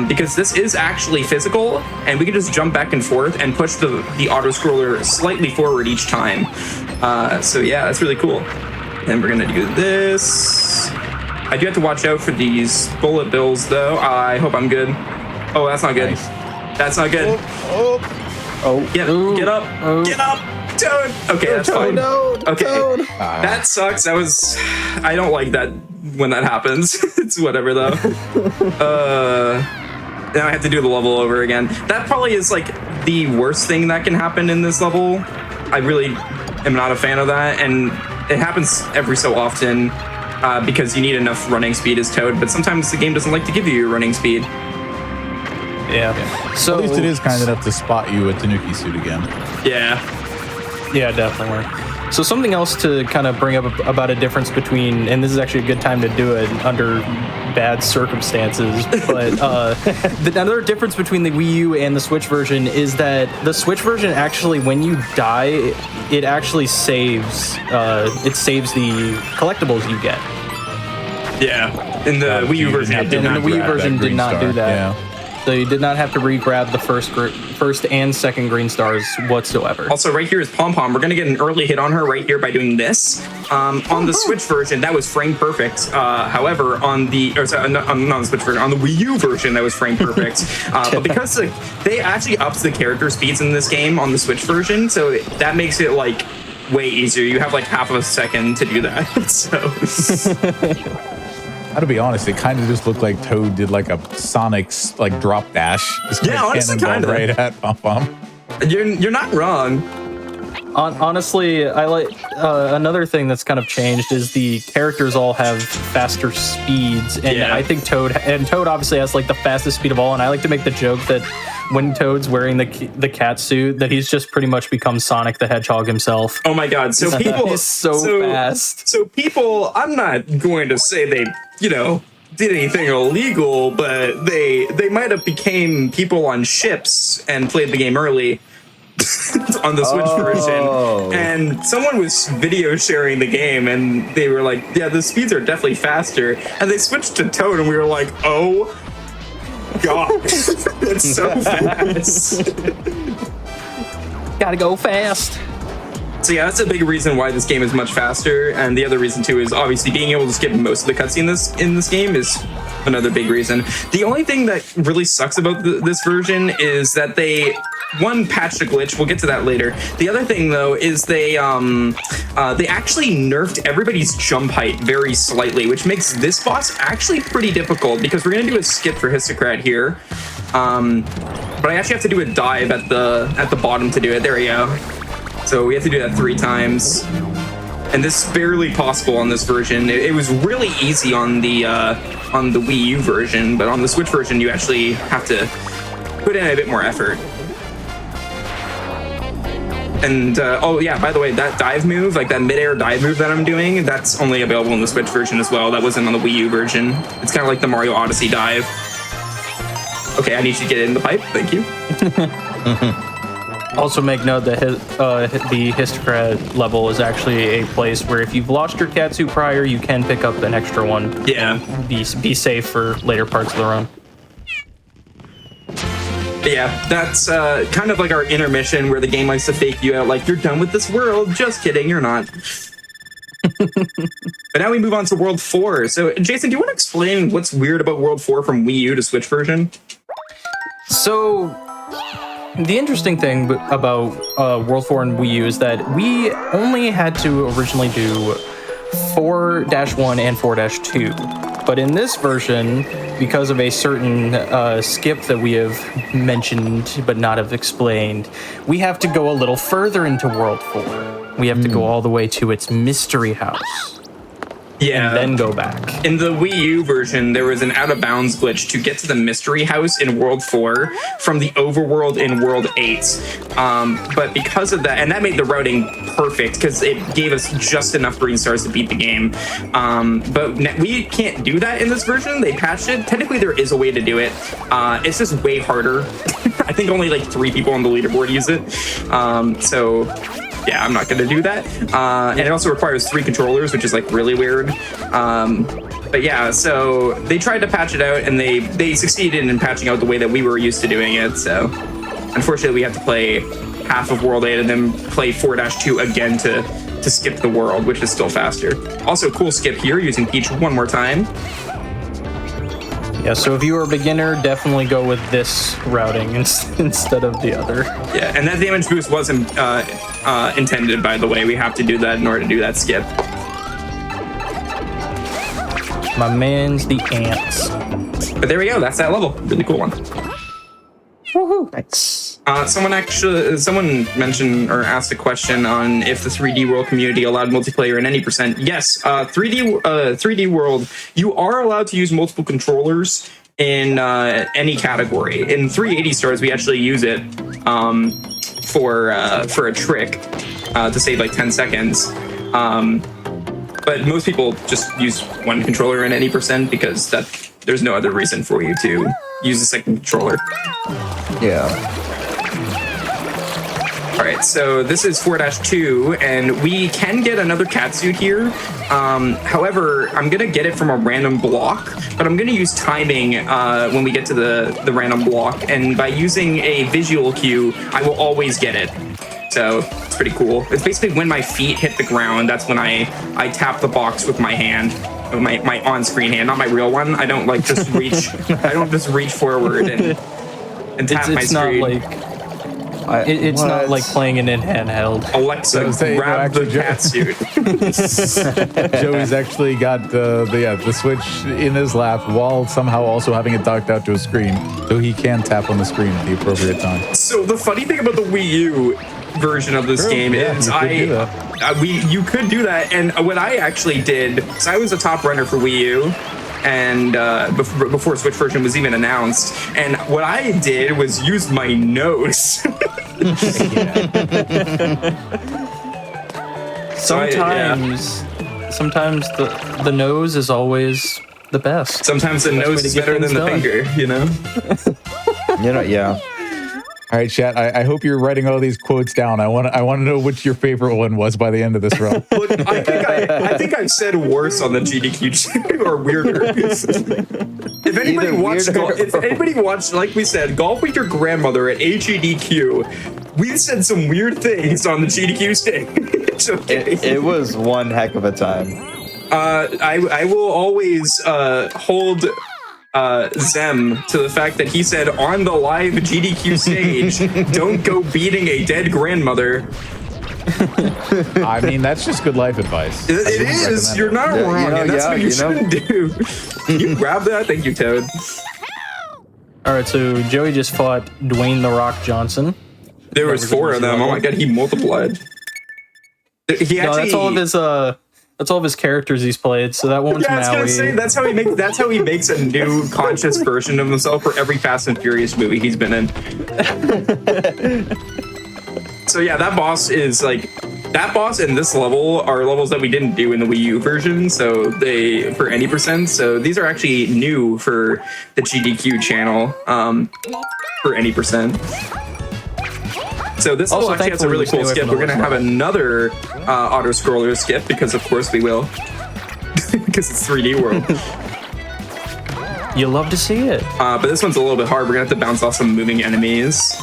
because this is actually physical, and we can just jump back and forth and push the auto scroller slightly forward each time. So yeah, that's really cool. And we're gonna do this. I do have to watch out for these bullet bills, though. I hope I'm good. Oh, that's not good. Nice. That's not good. Get up. Get up. Toad. Okay, that's fine. Okay. That sucks. I don't like that when that happens. It's whatever, though. Now I have to do the level over again. That probably is like the worst thing that can happen in this level. I really am not a fan of that, and it happens every so often. Because you need enough running speed as Toad, but sometimes the game doesn't like to give you your running speed. Yeah. So at least it is kind enough to spot you a Tanuki suit again. Yeah. Yeah, definitely. So something else to kind of bring up about a difference between, and this is actually a good time to do it under bad circumstances, but another difference between the Wii U and the Switch version is that the Switch version actually, when you die, it actually saves the collectibles you get. Yeah. In the Wii U version, it did not. And the Wii U version did not do that. Yeah. So you did not have to re-grab the first and second green stars whatsoever. Also, right here is Pom Pom. We're going to get an early hit on her right here by doing this. On the Switch version, that was frame perfect. However, on the Switch version, on the Wii U version, that was frame perfect. But because they actually upped the character speeds in this game on the Switch version, so that makes it like way easier. You have like half of a second to do that. So. To be honest, it kind of just looked like Toad did like a Sonic's like drop dash. Just honestly, kind of right at Pom Pom. You're not wrong. Honestly, I like another thing that's kind of changed is the characters all have faster speeds, and I think Toad obviously has like the fastest speed of all. And I like to make the joke that when Toad's wearing the cat suit, that he's just pretty much become Sonic the Hedgehog himself. Oh my God! So people is so fast. So people, I'm not going to say they, did anything illegal, but they might have became people on ships and played the game early. On the Switch version, and someone was video sharing the game, and they were like, "Yeah, the speeds are definitely faster." And they switched to Toad, and we were like, "Oh God, it's so fast!" Gotta go fast. So yeah, that's a big reason why this game is much faster, and the other reason too is obviously being able to skip most of the cutscene in this game is another big reason. The only thing that really sucks about this version is that they patched a glitch. We'll get to that later. The other thing though is they actually nerfed everybody's jump height very slightly, which makes this boss actually pretty difficult because we're gonna do a skip for Histocrat here. But I actually have to do a dive at the bottom to do it. There we go. So we have to do that 3 times. And this is barely possible on this version. It was really easy on the Wii U version, but on the Switch version, you actually have to put in a bit more effort. And by the way, that dive move, like that midair dive move that I'm doing, that's only available in the Switch version as well. That wasn't on the Wii U version. It's kind of like the Mario Odyssey dive. Okay, I need you to get in the pipe. Thank you. Also make note that the Histocrat level is actually a place where if you've lost your Katsu prior, you can pick up an extra one. Yeah. Be safe for later parts of the run. But yeah, that's kind of like our intermission where the game likes to fake you out like, you're done with this world. Just kidding, you're not. But now we move on to World 4. So, Jason, do you want to explain what's weird about World 4 from Wii U to Switch version? So, the interesting thing about World 4 and Wii U is that we only had to originally do 4-1 and 4-2. But in this version, because of a certain skip that we have mentioned but not have explained, we have to go a little further into World 4. We have to go all the way to its mystery house. Yeah. And then go back. In the Wii U version, there was an out-of-bounds glitch to get to the mystery house in World 4 from the overworld in World 8. But because of that, and that made the routing perfect because it gave us just enough green stars to beat the game. But we can't do that in this version. They patched it. Technically, there is a way to do it. It's just way harder. I think only like 3 people on the leaderboard use it. So... yeah, I'm not going to do that. And it also requires 3 controllers, which is like really weird. But yeah, so they tried to patch it out and they succeeded in patching out the way that we were used to doing it. So unfortunately, we have to play half of World 8 and then play 4-2 again to skip the world, which is still faster. Also, cool skip here using Peach one more time. Yeah, so if you are a beginner, definitely go with this routing instead of the other. Yeah, and that damage boost wasn't intended, by the way. We have to do that in order to do that skip. My man's the ants. But there we go. That's that level. Really cool one. Woohoo! Nice. Someone mentioned or asked a question on if the 3D World community allowed multiplayer in any percent. Yes, 3D World, you are allowed to use multiple controllers in any category. In 380 stars, we actually use it for a trick to save like 10 seconds. But most people just use one controller in any percent because there's no other reason for you to use a second controller. Yeah. All right, so this is 4-2, and we can get another catsuit here. However, I'm going to get it from a random block, but I'm going to use timing when we get to the random block, and by using a visual cue, I will always get it. So it's pretty cool. It's basically when my feet hit the ground, that's when I tap the box with my hand, my on-screen hand, not my real one. I don't like just reach. I don't just reach forward and tap my screen. It's not like playing it in handheld. Alexa, grab the catsuit. Joey's actually got the Switch in his lap while somehow also having it docked out to a screen, so he can tap on the screen at the appropriate time. So the funny thing about the Wii U version of this game is you could do that, and what I actually did, so I was a top runner for Wii U. And before Switch version was even announced, and what I did was use my nose. Sometimes the nose is always the best. Sometimes the nose is better than the finger, you know? Yeah. All right, chat. I hope you're writing all these quotes down. I want to know which your favorite one was by the end of this run. Look, I think I've said worse on the GDQ or weirder. If anybody watched, like we said, Golf with Your Grandmother at GDQ, we said some weird things on the GDQ stage. Okay. It was one heck of a time. I will always hold Zem to the fact that he said on the live GDQ stage, don't go beating a dead grandmother. I mean, that's just good life advice. It is. You're not wrong. And that's what you shouldn't do. You grab that. Thank you, Toad. All right, so Joey just fought Dwayne The Rock Johnson. There was 4 of them. Oh my god, he multiplied. That's all of his characters he's played. So that one's I was gonna say that's how he makes a new conscious version of himself for every Fast and Furious movie he's been in. So yeah, that boss and this level are levels that we didn't do in the Wii U version. So for any percent. So these are actually new for the GDQ channel for any percent. So this level actually has a really cool skip. We're going to have another auto-scroller skip because, of course, we will. Because it's 3D World. You love to see it. But this one's a little bit hard. We're going to have to bounce off some moving enemies.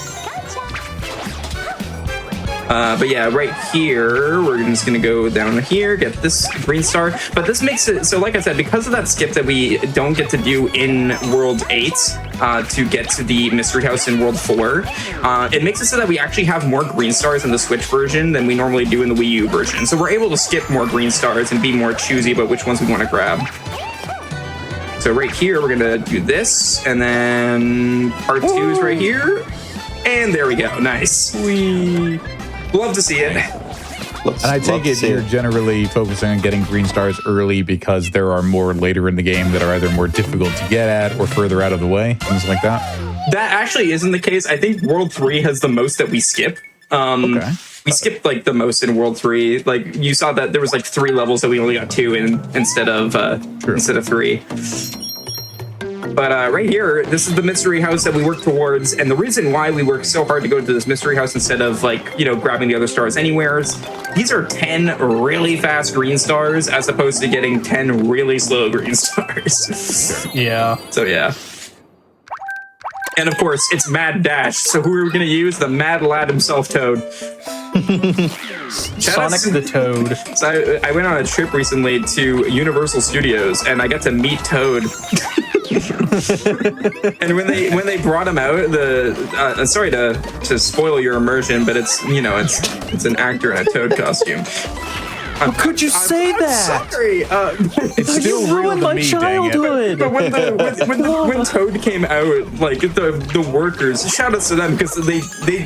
But yeah, right here, we're just gonna go down here, get this green star. But this makes it, so like I said, because of that skip that we don't get to do in World 8 to get to the Mystery House in World 4, it makes it so that we actually have more green stars in the Switch version than we normally do in the Wii U version. So we're able to skip more green stars and be more choosy about which ones we want to grab. So right here, we're gonna do this, and then part 2 is right here. And there we go, nice. We love to see it. And I take it you're generally focusing on getting green stars early because there are more later in the game that are either more difficult to get at or further out of the way, things like that. That actually isn't the case. I think World 3 has the most that we skip. Okay. We skipped like the most in World 3. Like you saw that there was like 3 levels that we only got 2 in instead of 3. But right here, this is the mystery house that we work towards, and the reason why we work so hard to go to this mystery house instead of grabbing the other stars anywhere is these are 10 really fast green stars as opposed to getting 10 really slow green stars. Yeah. So yeah. And of course, it's Mad Dash. So who are we going to use? The Mad Lad himself, Toad. Sonic the Toad. So I went on a trip recently to Universal Studios, and I got to meet Toad. And when they brought him out, sorry to spoil your immersion, but it's an actor in a Toad costume. How could you say that? Sorry. It's still real to my me, childhood. But when Toad came out, like the workers, shout outs to them because they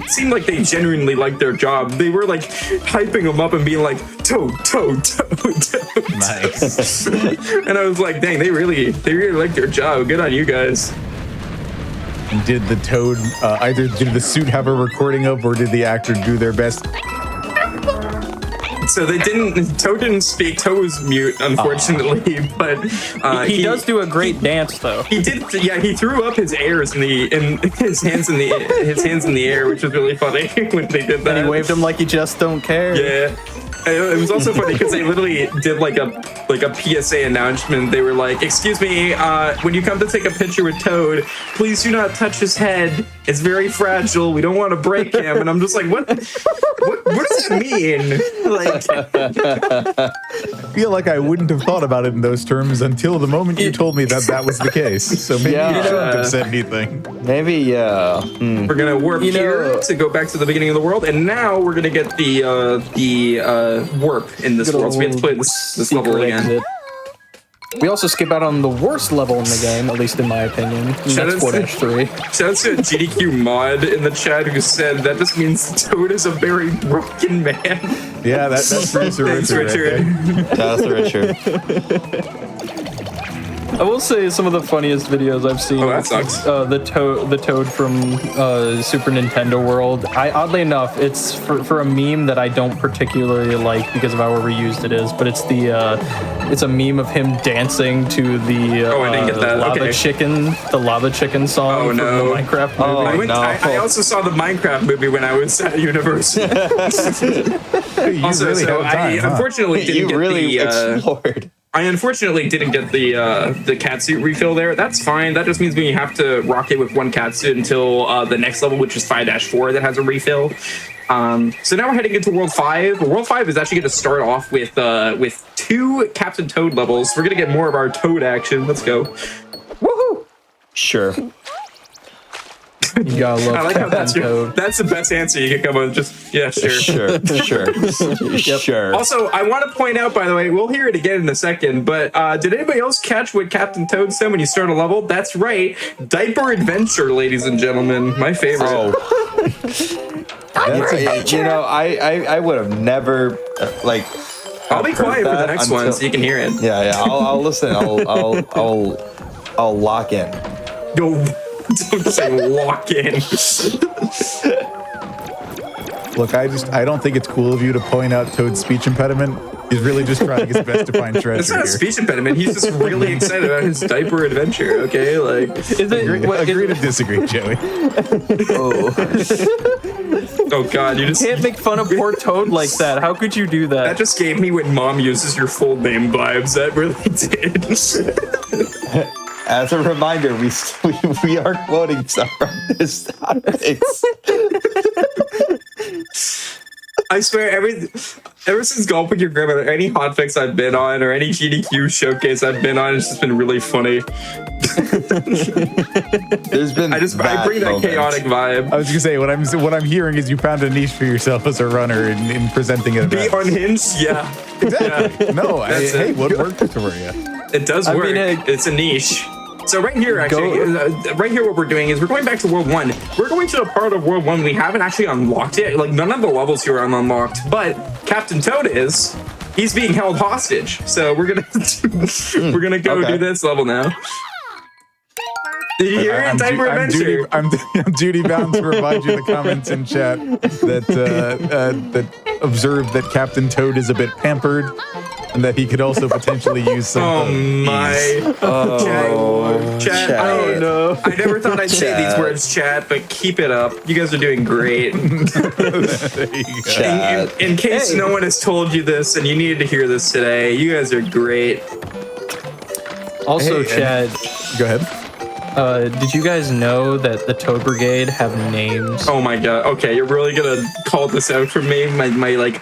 seemed like they genuinely liked their job. They were like hyping him up and being like Toad. Nice. And I was like, dang, they really liked their job. Good on you guys. And did the Toad either did the suit have a recording of, or did the actor do their best? So Toad didn't speak. Toad was mute, unfortunately. But he does do a great dance, though. He did. Yeah, he threw up his his hands in the air, which was really funny when they did that. And he waved him like you just don't care. Yeah. It was also funny because they literally did like a PSA announcement. They were like, "Excuse me, when you come to take a picture with Toad, please do not touch his head. It's very fragile. We don't want to break him." And I'm just like, what does that mean? Like, I feel like I wouldn't have thought about it in those terms until the moment you told me that was the case. So maybe you shouldn't have said anything. Maybe, yeah. We're gonna warp here to go back to the beginning of the world, and now we're gonna get the warp in this world. So we have to play this level again. Exit. We also skip out on the worst level in the game, at least in my opinion. And that's 4-3. Shout out to GDQ Mod in the chat who said that this means Toad is a very broken man. Yeah, that's producer Richard. That's Richard. I will say some of the funniest videos I've seen. Oh, that sucks. The Toad from Super Nintendo World. Oddly enough, it's for a meme that I don't particularly like because of how overused it is. But it's a meme of him dancing to the I didn't get that. Lava Chicken song from the Minecraft movie. I also saw the Minecraft movie when I was at university. Unfortunately explored. I unfortunately didn't get the catsuit refill there. That's fine. That just means we have to rock it with one catsuit until the next level, which is 5-4, that has a refill. So now we're heading into World 5. World 5 is actually going to start off with 2 Captain Toad levels. We're going to get more of our Toad action. Let's go. Woohoo! Sure. You gotta love I like how that's the best answer you can come with. Just, yeah, sure. Sure. Also, I want to point out, by the way, we'll hear it again in a second, but did anybody else catch what Captain Toad said when you start a level? That's right. Diaper Adventure, ladies and gentlemen. My favorite. Oh. I would have never, I'll be quiet for the next one so you can hear it. Yeah, I'll listen. I'll lock in. No. Don't say lock in. Look, I don't think it's cool of you to point out Toad's speech impediment. He's really just trying his best to find treasure. It's not a speech impediment. He's just really excited about his diaper adventure. Okay, like agree to disagree, Joey. Oh God, you just can't make fun of poor Toad like that. How could you do that? That just gave me when Mom uses your full name vibes. That really did. As a reminder, we are quoting stuff from this topic. I swear, ever since Golf with Your Grandmother, any hotfix I've been on or any GDQ showcase I've been on, it's just been really funny. There's been I bring that chaotic vibe. I was gonna say what I'm hearing is you found a niche for yourself as a runner in presenting it. Be unhinged, yeah. Exactly. Yeah. No, That's hey, it. what worked for you? It does work. It's a niche. So right here, actually, right here, what we're doing is we're going back to World 1. We're going to a part of World 1 we haven't actually unlocked yet. Like, none of the levels here are unlocked, but Captain Toad is. He's being held hostage. So we're gonna go do this level now. Did you hear it? Time for adventure. I'm duty bound to remind you the comments in chat that observed that Captain Toad is a bit pampered and that he could also potentially use some. Oh my! Chat. Oh no! I never thought I'd say these words, chat, but keep it up. You guys are doing great. In case no one has told you this and you needed to hear this today, you guys are great. Also, Chad, Go ahead. did you guys know that the Toad Brigade have names? Oh my god! Okay, you're really gonna call this out for me, my like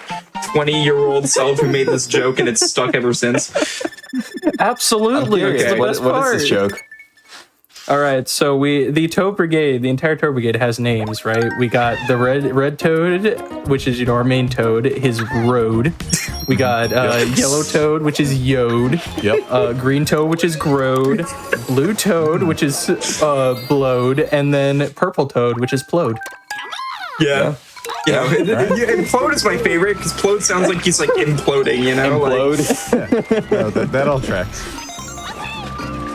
20-year-old self who made this joke and it's stuck ever since. Absolutely, it's the best part. What is this joke? All right, so the Toad Brigade, the entire Toad Brigade has names, right? We got the red Toad, which is our main Toad, his Road. We got Yellow Toad, which is Yode. Yep. Green Toad, which is Grode. Blue Toad, which is Blowed, and then Purple Toad, which is Plowed. Yeah. And Plode is my favorite because Plode sounds like he's like imploding, you know? No, that all tracks.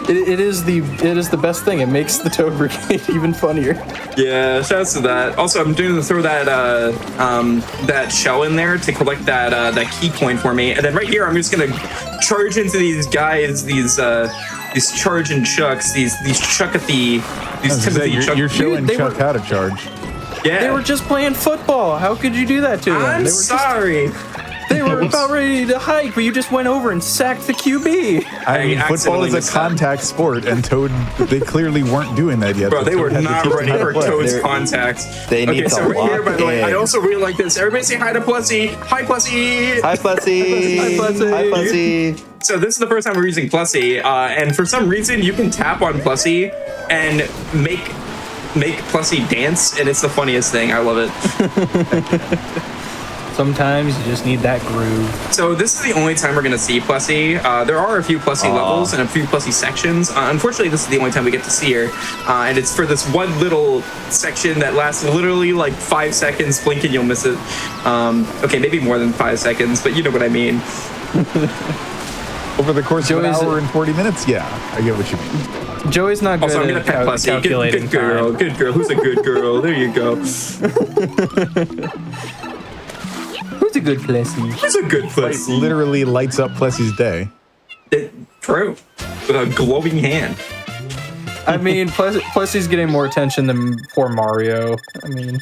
It is the best thing. It makes the Toad Brigade even funnier. Yeah, shouts to that. Also, I'm doing to throw that shell in there to collect that key coin for me, and then right here I'm just gonna charge into these guys, these charge and chucks, these Timothy Chuck. You're showing Chuck how to charge. Yeah, They were just playing football. How could you do that to them? I'm sorry. They were about ready to hike, but you just went over and sacked the QB. I mean, football accidentally is a missed that. contact sport, and Toad, they clearly weren't doing that yet. Bro, so they Toad were had to not teach ready them how for to play. Toad's contact. They need to so right here, by the way, lock I in. also really like this. Everybody say hi to Plussy. Hi, Plussy. Hi, Plussy. Hi, Plussy. Hi, Plussy. So this is the first time we're using Plussy, and for some reason you can tap on Plussy and make Plussy dance, and it's the funniest thing. I love it. Sometimes you just need that groove. So this is the only time we're going to see Plussy. There are a few Plussy levels and a few Plussy sections. Unfortunately, this is the only time we get to see her, and it's for this one little section that lasts literally like 5 seconds. Blink and you'll miss it. Okay, maybe more than 5 seconds, but you know what I mean. Over the course of an Joey's- hour and 40 minutes? Yeah, I get what you mean. Joey's not good Also, I'm going at to pet Plussy. calculating Good girl. time. Good girl. Who's a good girl? There you go. Who's a good Plessy? Who's a good Plussy? Literally lights up Plessy's day. True. With a glowing hand. I mean, Plessy's getting more attention than poor Mario. I mean,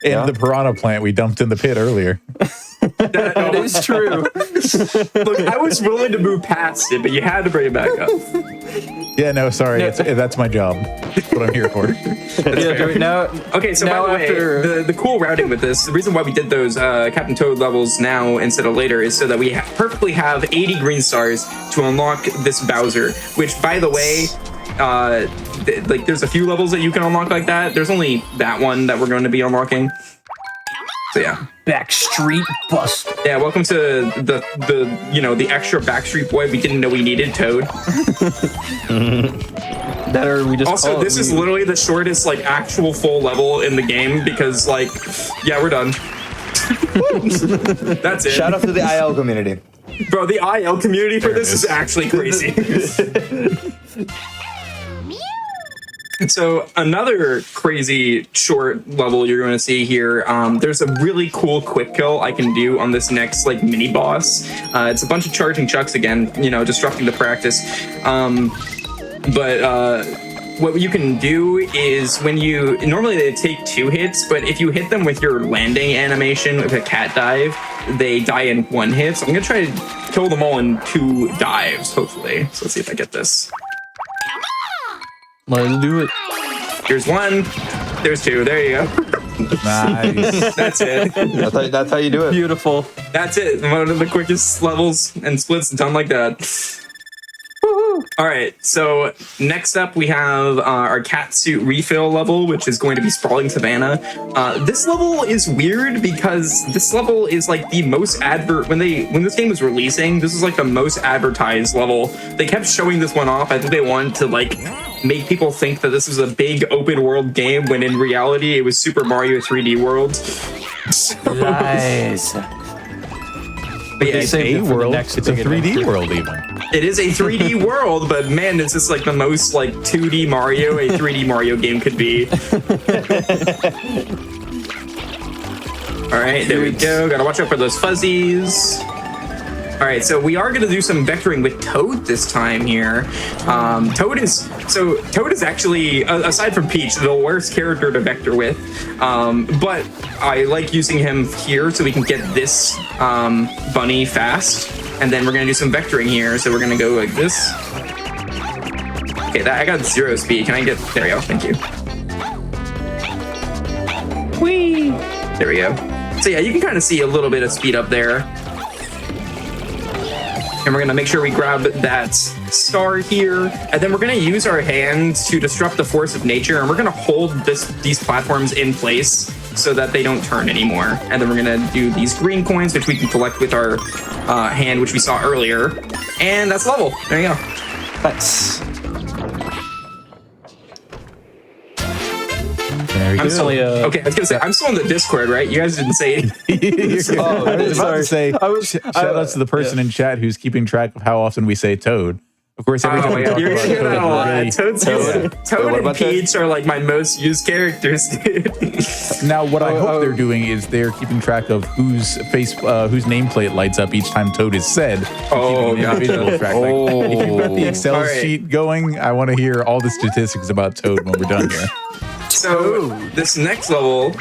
And the piranha plant we dumped in the pit earlier. that is true. Look, I was willing to move past it, but you had to bring it back up. Yeah, no, sorry. That's my job. That's what I'm here for. Yeah, Joey, now, Okay, so now by the way, after- the cool routing with this, the reason why we did those Captain Toad levels now instead of later is so that we perfectly have 80 green stars to unlock this Bowser, which, by the way, like there's a few levels that you can unlock like that. There's only that one that we're going to be unlocking. So yeah. Backstreet Bust. Yeah, welcome to the extra Backstreet Boy we didn't know we needed, Toad. That or we just Also, call it- this is literally the shortest like actual full level in the game because like yeah, we're done. That's it. Shout out to the IL community. Bro, the IL community for this is actually crazy. So another crazy short level you're going to see here, there's a really cool quick kill I can do on this next like mini boss. It's a bunch of charging chucks again, you know, disrupting the practice. But what you can do is when you, normally they take 2 hits, but if you hit them with your landing animation with a cat dive, they die in 1 hit. So I'm going to try to kill them all in 2 dives, hopefully. So let's see if I get this. Let's do it. Here's 1. There's 2. There you go. Nice. That's it. That's how you do it. Beautiful. That's it. One of the quickest levels and splits done like that. All right, so next up we have our cat suit refill level, which is going to be Sprawling Savannah. This level is weird because this level is like the most when this game was releasing, this was like the most advertised level. They kept showing this one off. I think they wanted to like make people think that this was a big open world game when in reality it was Super Mario 3D World. So, Nice. but yeah, It's a world. It's a 3D adventure. world even. it is a 3D world, but man, this is like the most like 2D Mario a 3D Mario game could be. All right, there we go. Gotta watch out for those fuzzies. All right, so we are gonna do some vectoring with Toad this time here. Toad is actually, aside from Peach, the worst character to vector with. But I like using him here so we can get this bunny fast. And then we're gonna do some vectoring here. So we're gonna go like this. Okay, I got 0 speed. Can I get, there we go, thank you. Whee! There we go. So yeah, you can kind of see a little bit of speed up there. And we're gonna make sure we grab that star here. And then we're gonna use our hand to disrupt the force of nature. And we're gonna hold these platforms in place so that they don't turn anymore. And then we're gonna do these green coins, which we can collect with our hand, which we saw earlier. And that's level. There you go. Nice. There you I'm go. still, okay, I was gonna say, I'm still in the Discord, right? You guys didn't say anything. I was about to say, I shout out to the person in chat who's keeping track of how often we say Toad. Of course, every time we talk You're about gonna hear that a lot. Toad, Toad what and about Peach are like my most used characters, dude. now what I hope they're doing is they're keeping track of whose nameplate lights up each time Toad is said. Oh, Keeping the visual track. Like, if you've got the Excel All right. sheet going, I want to hear all the statistics about Toad when we're done here. So this next level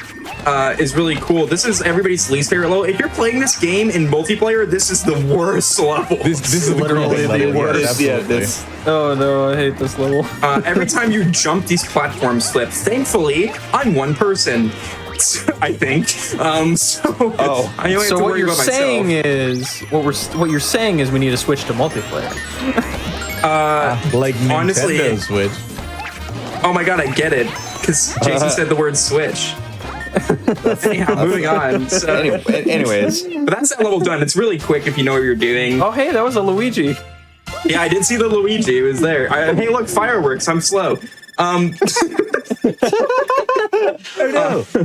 is really cool. This is everybody's least favorite level. If you're playing this game in multiplayer, this is the worst level. This is literally the worst. Yeah, Absolutely. this. Oh no, I hate this level. Every time you jump these platform slips, thankfully, I'm one person. I think. So I only have So to what worry you're about saying myself. is what you're saying is we need to switch to multiplayer. Like Nintendo Honestly- Switch. Oh my god, I get it. Because Jason said the word switch. Anyhow, moving on. So, Anyways, but that's that level done. It's really quick if you know what you're doing. Oh hey, that was a Luigi. Yeah, I did see the Luigi. It was there. Hey, look, fireworks. I'm slow.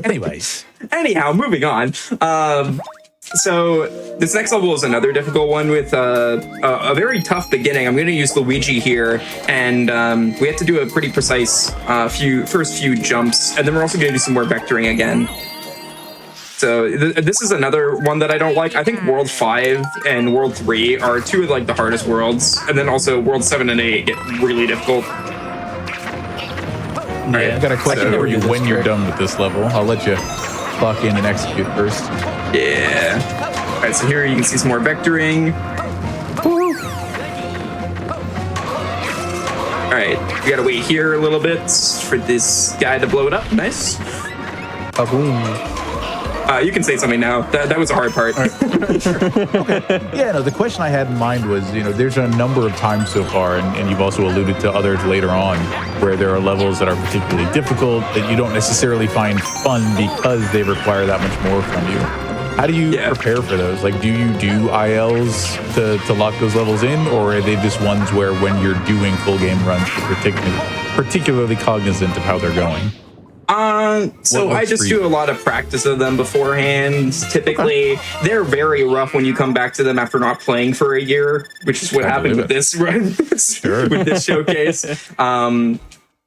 Anyways. Anyhow, moving on. So this next level is another difficult one with a very tough beginning. I'm going to use Luigi here, and we have to do a pretty precise first few jumps, and then we're also going to do some more vectoring again. So this is another one that I don't like. I think World 5 and World 3 are two of like the hardest worlds, and then also World 7 and 8 get really difficult. I've got a question for you when you're done with this level. I'll let you clock in and execute first. Yeah. All right, so here you can see some more vectoring. Woo. All right, we gotta wait here a little bit for this guy to blow it up. Nice. Ba-boom. You can say something now. That was a hard part. Yeah, no, the question I had in mind was, there's a number of times so far, and you've also alluded to others later on, where there are levels that are particularly difficult that you don't necessarily find fun because they require that much more from you. How do you prepare for those? Like, do you do ILs to lock those levels in, or are they just ones where when you're doing full game runs, you're particularly cognizant of how they're going? So I just do a lot of practice of them beforehand. Typically, they're very rough when you come back to them after not playing for a year, which is what happened with this run, with this showcase.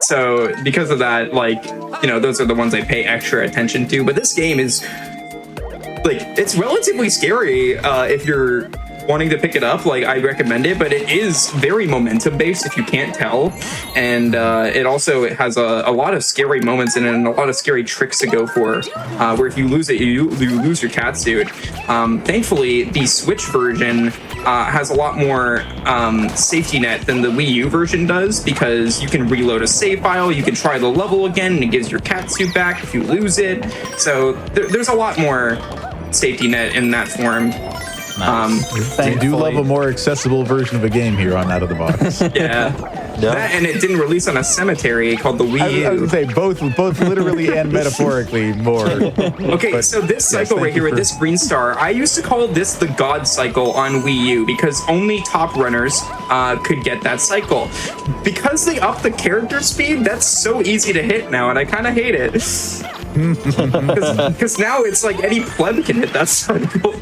So because of that, those are the ones I pay extra attention to. But this game is it's relatively scary if you're wanting to pick it up, like I recommend it, but it is very momentum based if you can't tell, and it has a lot of scary moments in it and a lot of scary tricks to go for, where if you lose it, you lose your catsuit. Thankfully, the Switch version has a lot more safety net than the Wii U version does, because you can reload a save file, you can try the level again, and it gives your catsuit back if you lose it. So there's a lot more safety net in that form. Nice. We do love a more accessible version of a game here on Out of the Box. Yeah. That, and it didn't release on a cemetery called the Wii U. I was going to say both literally and metaphorically more. Okay, so this cycle right here with this green star, I used to call this the God cycle on Wii U, because only top runners could get that cycle. Because they upped the character speed, that's so easy to hit now, and I kind of hate it. Because now it's like any pleb can hit that cycle.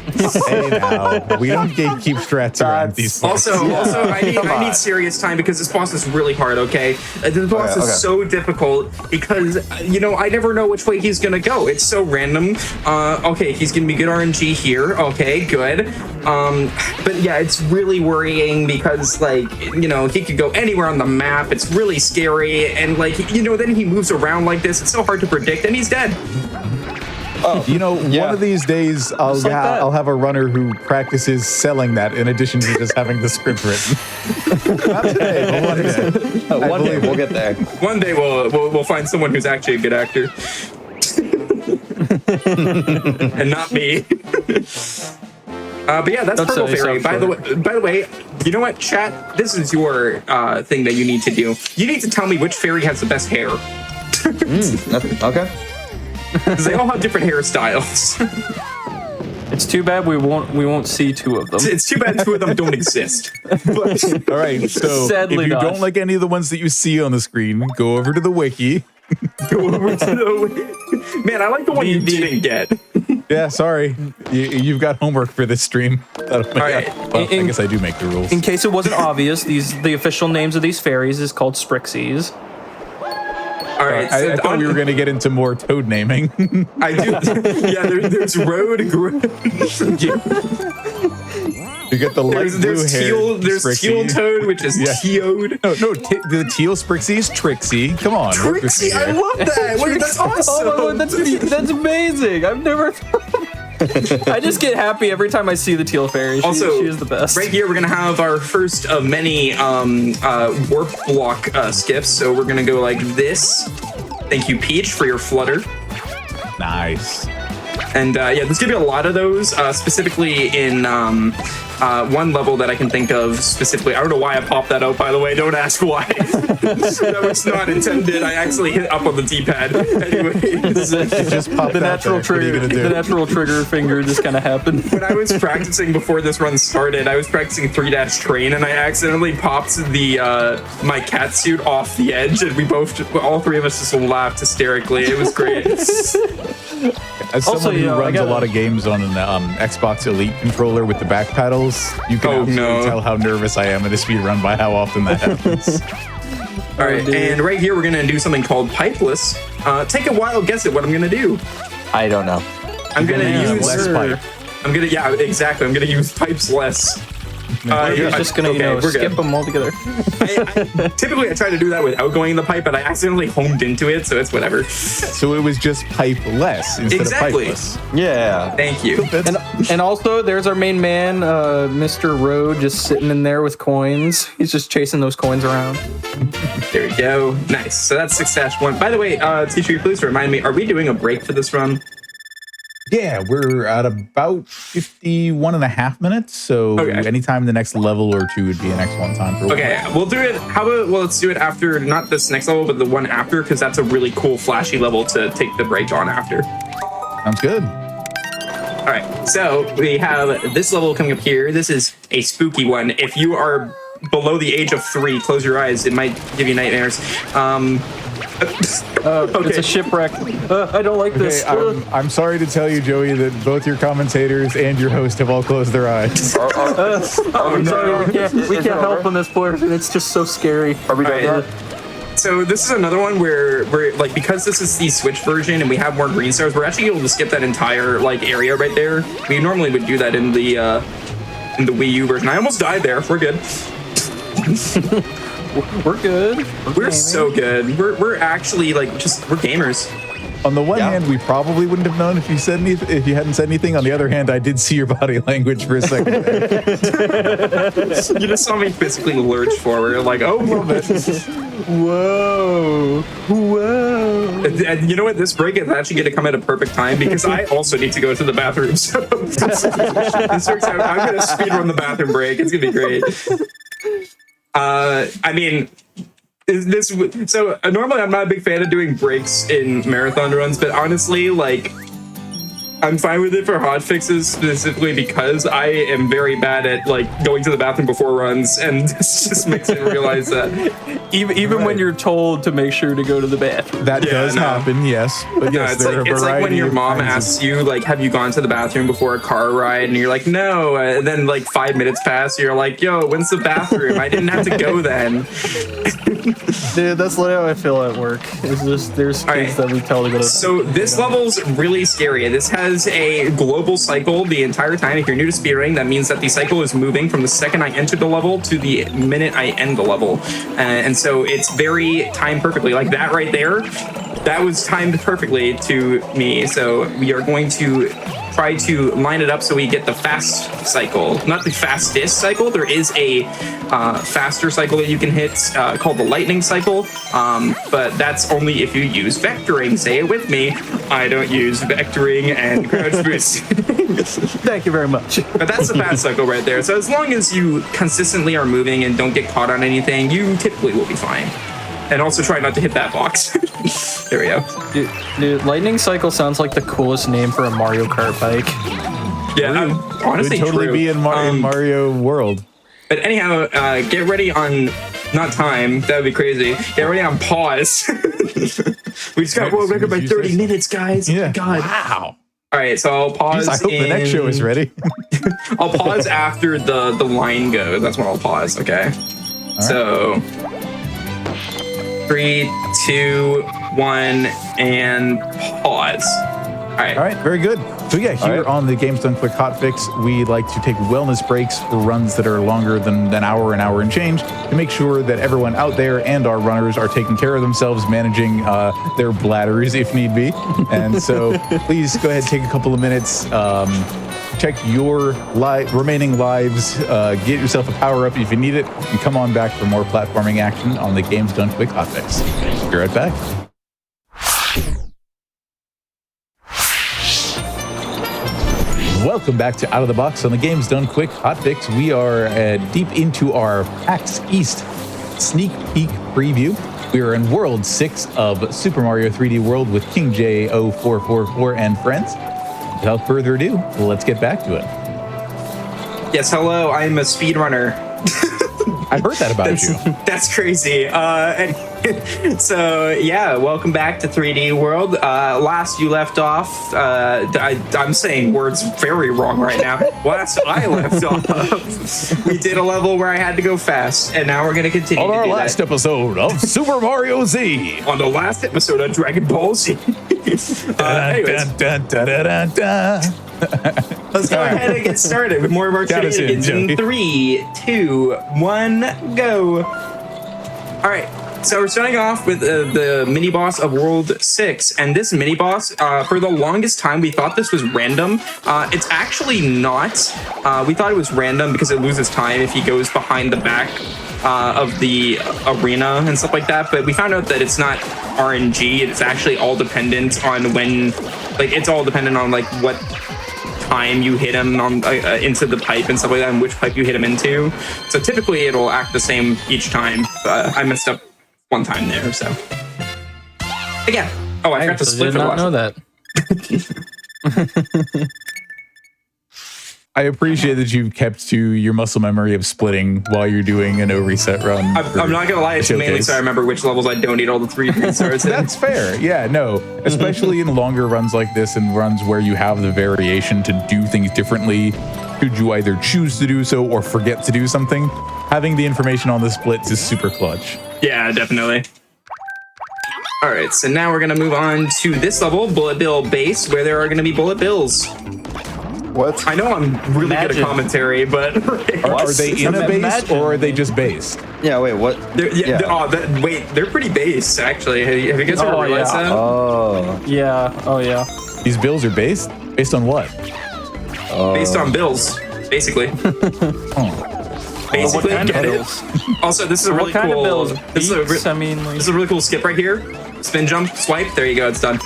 Hey now, we don't gatekeep strats around these parts. Also, I need serious time, because this boss is really hard, okay? The boss is so difficult because, I never know which way he's gonna go. It's so random. Okay, he's gonna be good RNG here. Okay, good. But yeah, it's really worrying because, like, he could go anywhere on the map. It's really scary. And, like, then he moves around like this. It's so hard to predict, and he's dead. One of these days I'll have a runner who practices selling that in addition to just having the script written. Not today, but one day. One day we'll get there. One day we'll find someone who's actually a good actor. And not me. But yeah, that's Purple Fairy. By the way, you know what, chat? This is your thing that you need to do. You need to tell me which fairy has the best hair. Okay. Because they all have different hairstyles. It's too bad we won't see two of them. It's too bad two of them don't exist. But, all right, so Sadly if you not. don't like any of the ones that you see on the screen, go over to the wiki. Go over to the Man, I like the one you didn't get. Yeah, sorry. You've got homework for this stream. All right. Well, I guess I do make the rules. In case it wasn't obvious, the official names of these fairies is called Sprixies. All right, I thought we were going to get into more toad naming. I do. Yeah, there's Road. You get the light blue hair. There's Teal Toad, which is Teode. No, the Teal Sprixie is Trixie. Come on. Trixie, I love that. Wait, that's awesome. Oh, that's amazing. I've never. I just get happy every time I see the Teal Fairy. She is the best. Right here, we're gonna have our first of many warp block skips. So we're gonna go like this. Thank you, Peach, for your flutter. Nice. And yeah, there's gonna be a lot of those, specifically in one level that I can think of specifically. I don't know why I popped that out, by the way. Don't ask why. That was not intended. I actually hit up on the D-pad. Anyway, it just popped the natural trigger. The natural trigger finger just kind of happened. When I was practicing before this run started, I was practicing 3-train, and I accidentally popped the my catsuit off the edge, and all three of us just laughed hysterically. It was great. As someone who runs a lot of games on an Xbox Elite controller with the back paddles, you can absolutely tell how nervous I am at a speed run by how often that happens. All right, and right here we're gonna do something called pipeless. Take a wild guess at what I'm gonna do. I don't know. I'm gonna use less pipe. I'm gonna exactly. I'm gonna use pipes less. You're just gonna skip them altogether. Typically, I try to do that without going in the pipe, but I accidentally homed into it, so it's whatever. So it was just pipe less instead of pipeless. Yeah. Thank you. And also, there's our main man, Mr. Road, just sitting in there with coins. He's just chasing those coins around. There we go. Nice. So that's 6-1. By the way, teacher, please remind me, are we doing a break for this run? Yeah, we're at about 51.5 minutes. So anytime the next level or two would be an excellent time for. Okay, we'll do it. How about let's do it after not this next level, but the one after, because that's a really cool, flashy level to take the break on after. Sounds good. All right, so we have this level coming up here. This is a spooky one. If you are below the age of 3, close your eyes. It might give you nightmares. It's a shipwreck. I don't like this. I'm sorry to tell you, Joey, that both your commentators and your host have all closed their eyes. I'm sorry, we can't help on this portion. It's just so scary. Are we done yet? So this is another one where like, because this is the Switch version and we have more green stars, we're actually able to skip that entire like area right there. We normally would do that in the in the Wii U version. I almost died there. We're good. We're good. We're so good. We're actually like we're gamers. On the one hand, we probably wouldn't have known if you hadn't said anything. On the other hand, I did see your body language for a second. You just saw me physically lurch forward, like, oh, a little bit. Whoa. And you know what? This break is actually going to come at a perfect time because I also need to go to the bathroom. So this works out. I'm going to speedrun the bathroom break. It's going to be great. I mean, so normally I'm not a big fan of doing breaks in marathon runs, but honestly, like, I'm fine with it for hotfixes specifically because I am very bad at like going to the bathroom before runs, and this just makes me realize that Even when you're told to make sure to go to the bathroom. That does happen, yes. But yes, it's like when your mom asks you, like, have you gone to the bathroom before a car ride? And you're like, no. And then like 5 minutes pass, you're like, yo, when's the bathroom? I didn't have to go then. Dude, that's literally how I feel at work. It's just there's kids that we tell to go to the So this level's really scary. This has a global cycle the entire time. If you're new to speedrunning, that means that the cycle is moving from the second I enter the level to the minute I end the level. And so it's very timed perfectly. Like that right there, that was timed perfectly to me. So we are going to try to line it up so we get the fast cycle, not the fastest cycle. There is a faster cycle that you can hit called the lightning cycle, but that's only if you use vectoring. Say it with me. I don't use vectoring and crouch boost. Thank you very much. But that's the fast cycle right there. So as long as you consistently are moving and don't get caught on anything, you typically will be fine. And also try not to hit that box. There we go. Dude, Lightning Cycle sounds like the coolest name for a Mario Kart bike. Yeah, honestly, it would totally be in Mario World. But anyhow, get ready on not time. That would be crazy. Get ready on pause. We just got world record by 30 minutes, guys. Yeah. Oh my God. Wow. All right, so I'll pause. Jeez, I hope the next show is ready. I'll pause after the line goes. That's when I'll pause. Okay. So 3, 2, 1, and pause. All right, very good. So yeah, here on the Games Done Quick Hotfix, we like to take wellness breaks for runs that are longer than an hour and change to make sure that everyone out there and our runners are taking care of themselves, managing their bladders if need be. And so please go ahead and take a couple of minutes, check your remaining lives, get yourself a power-up if you need it, and come on back for more platforming action on the Games Done Quick Hotfix. Be right back. Welcome back to Out of the Box on the Games Done Quick Hotfix. We are deep into our PAX East sneak peek preview. We are in World 6 of Super Mario 3D World with King J0444 and friends. Without further ado, let's get back to it. Yes, hello, I'm a speedrunner. I've heard that about you. That's crazy. So yeah, welcome back to 3D World. Last you left off, I'm saying words very wrong right now. Last I left off, we did a level where I had to go fast, and now we're gonna continue on to our do last that. episode of Super Mario Z. On the last episode of Dragon Ball Z. Anyways. Let's go ahead and get started with more of our shenanigans in 3, 2, 1, go. All right. So we're starting off with the mini boss of World 6, and this mini boss, for the longest time, we thought this was random. It's actually not. We thought it was random because it loses time if he goes behind the back of the arena and stuff like that. But we found out that it's not RNG. It's actually all dependent on when, like, it's all dependent on like what time you hit him on into the pipe and stuff like that, and which pipe you hit him into. So typically it'll act the same each time. I messed up one time there, so again. Oh, I forgot to split for the last. Know that. I appreciate that you've kept to your muscle memory of splitting while you're doing a no reset run. I'm not gonna lie, it's mainly so I remember which levels I don't need all the 3 restarts in. That's fair. Yeah, no. Especially in longer runs like this and runs where you have the variation to do things differently. Should you either choose to do so or forget to do something, having the information on the splits is super clutch. Yeah, definitely. All right, so now we're gonna move on to this level, Bullet Bill Base, where there are gonna be bullet bills. What? I know I'm really good Imagine. at commentary, but Are they in a base Imagine. or are they just based? Yeah, wait, what? wait, they're pretty base actually. Have you guys ever Oh, realized yeah. that? Oh. Yeah. Oh yeah. These bills are based? Based on what? Based on bills, basically. Oh. Basically, kind of get it? bills? Also, this is a really What kind cool. of bills? This is a Beats? I mean, like, this is a really cool skip right here. Spin jump, swipe. There you go. It's done.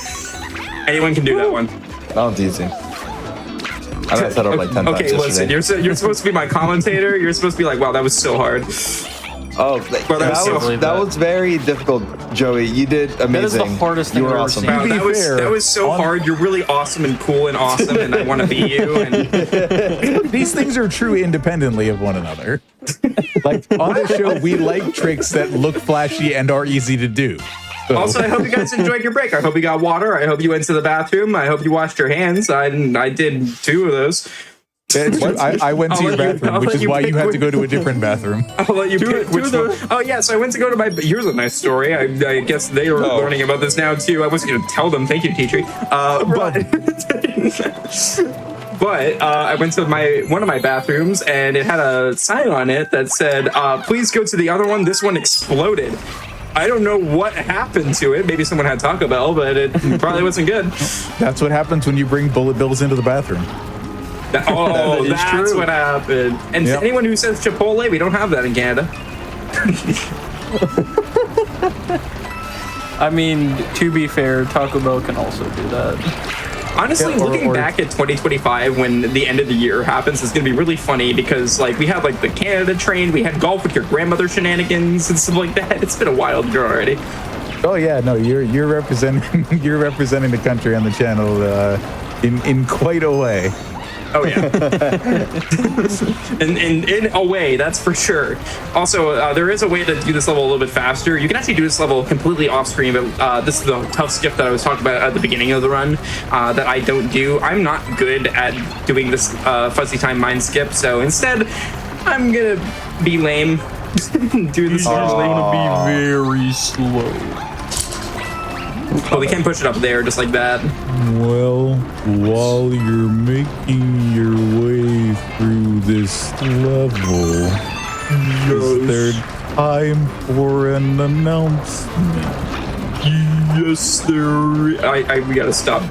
Anyone can do that one. That one's easy. I got set up like 10 Okay, times listen. yesterday. You're supposed to be my commentator. You're supposed to be like, wow, that was so hard. Oh, Well, that was very difficult, Joey. You did amazing. That is the hardest thing You were I've ever awesome. seen. Wow, be fair, that was so on- hard. You're really awesome and cool and awesome, and I want to be you. And These things are true independently of one another. Like on this show, we like tricks that look flashy and are easy to do. So, also, I hope you guys enjoyed your break. I hope you got water. I hope you went to the bathroom. I hope you washed your hands. I did 2 of those. it's true. I went to I'll your let you- bathroom, I'll which let is you why pick you had to which- go to a different bathroom. I'll let you pick which one. Oh yeah, so I went to go to my. Here's a nice story. I guess they are learning about this now too. I wasn't going to tell them. Thank you, teacher. But I went to one of my bathrooms and it had a sign on it that said, "Please go to the other one. This one exploded." I don't know what happened to it. Maybe someone had Taco Bell, but it probably wasn't good. That's what happens when you bring bullet bills into the bathroom. Oh, is that's true. what happened. And Yep. anyone who says Chipotle, we don't have that in Canada. I mean, to be fair, Taco Bell can also do that. Honestly, Yeah, looking back at 2025 when the end of the year happens, it's gonna be really funny because like we had like the Canada train, we had golf with your grandmother shenanigans and stuff like that. It's been a wild year already. Oh yeah, no, you're representing you're representing the country on the channel in quite a way. Oh yeah, in a way, that's for sure. Also, there is a way to do this level a little bit faster. You can actually do this level completely off screen, but this is the tough skip that I was talking about at the beginning of the run that I don't do. I'm not good at doing this fuzzy time mind skip, so instead, I'm gonna be lame. Do this normally. gonna be very slow. But we can push it up there just like that. Well, while you're making your way through this level, is there time for an announcement? Yes, there. We gotta stop.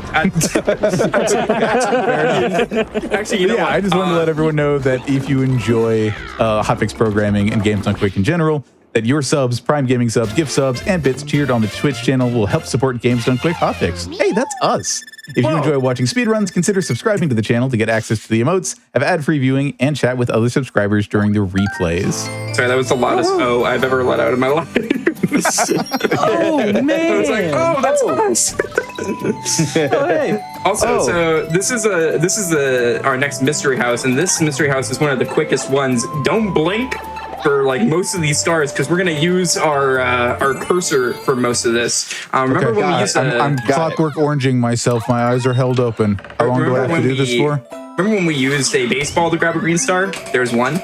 Actually, you know Yeah, what? I just wanted to let everyone know that if you enjoy Hotfix programming and Games Done Quick in general, that your subs, Prime Gaming subs, gift subs, and bits cheered on the Twitch channel will help support Games Done Quick Hotfix. Hey, that's us. If you enjoy watching speedruns, consider subscribing to the channel to get access to the emotes, have ad-free viewing, and chat with other subscribers during the replays. Sorry, that was the loudest "oh" I've ever let out in my life. Oh man! I was like, "Oh, that's us." Oh, hey. Also, so this is our next mystery house, and this mystery house is one of the quickest ones. Don't blink for like most of these stars because we're gonna use our cursor for most of this. Remember when we used I'm clockwork oranging myself. My eyes are held open. How long do I have to do this for? Remember when we used a baseball to grab a green star? There's one.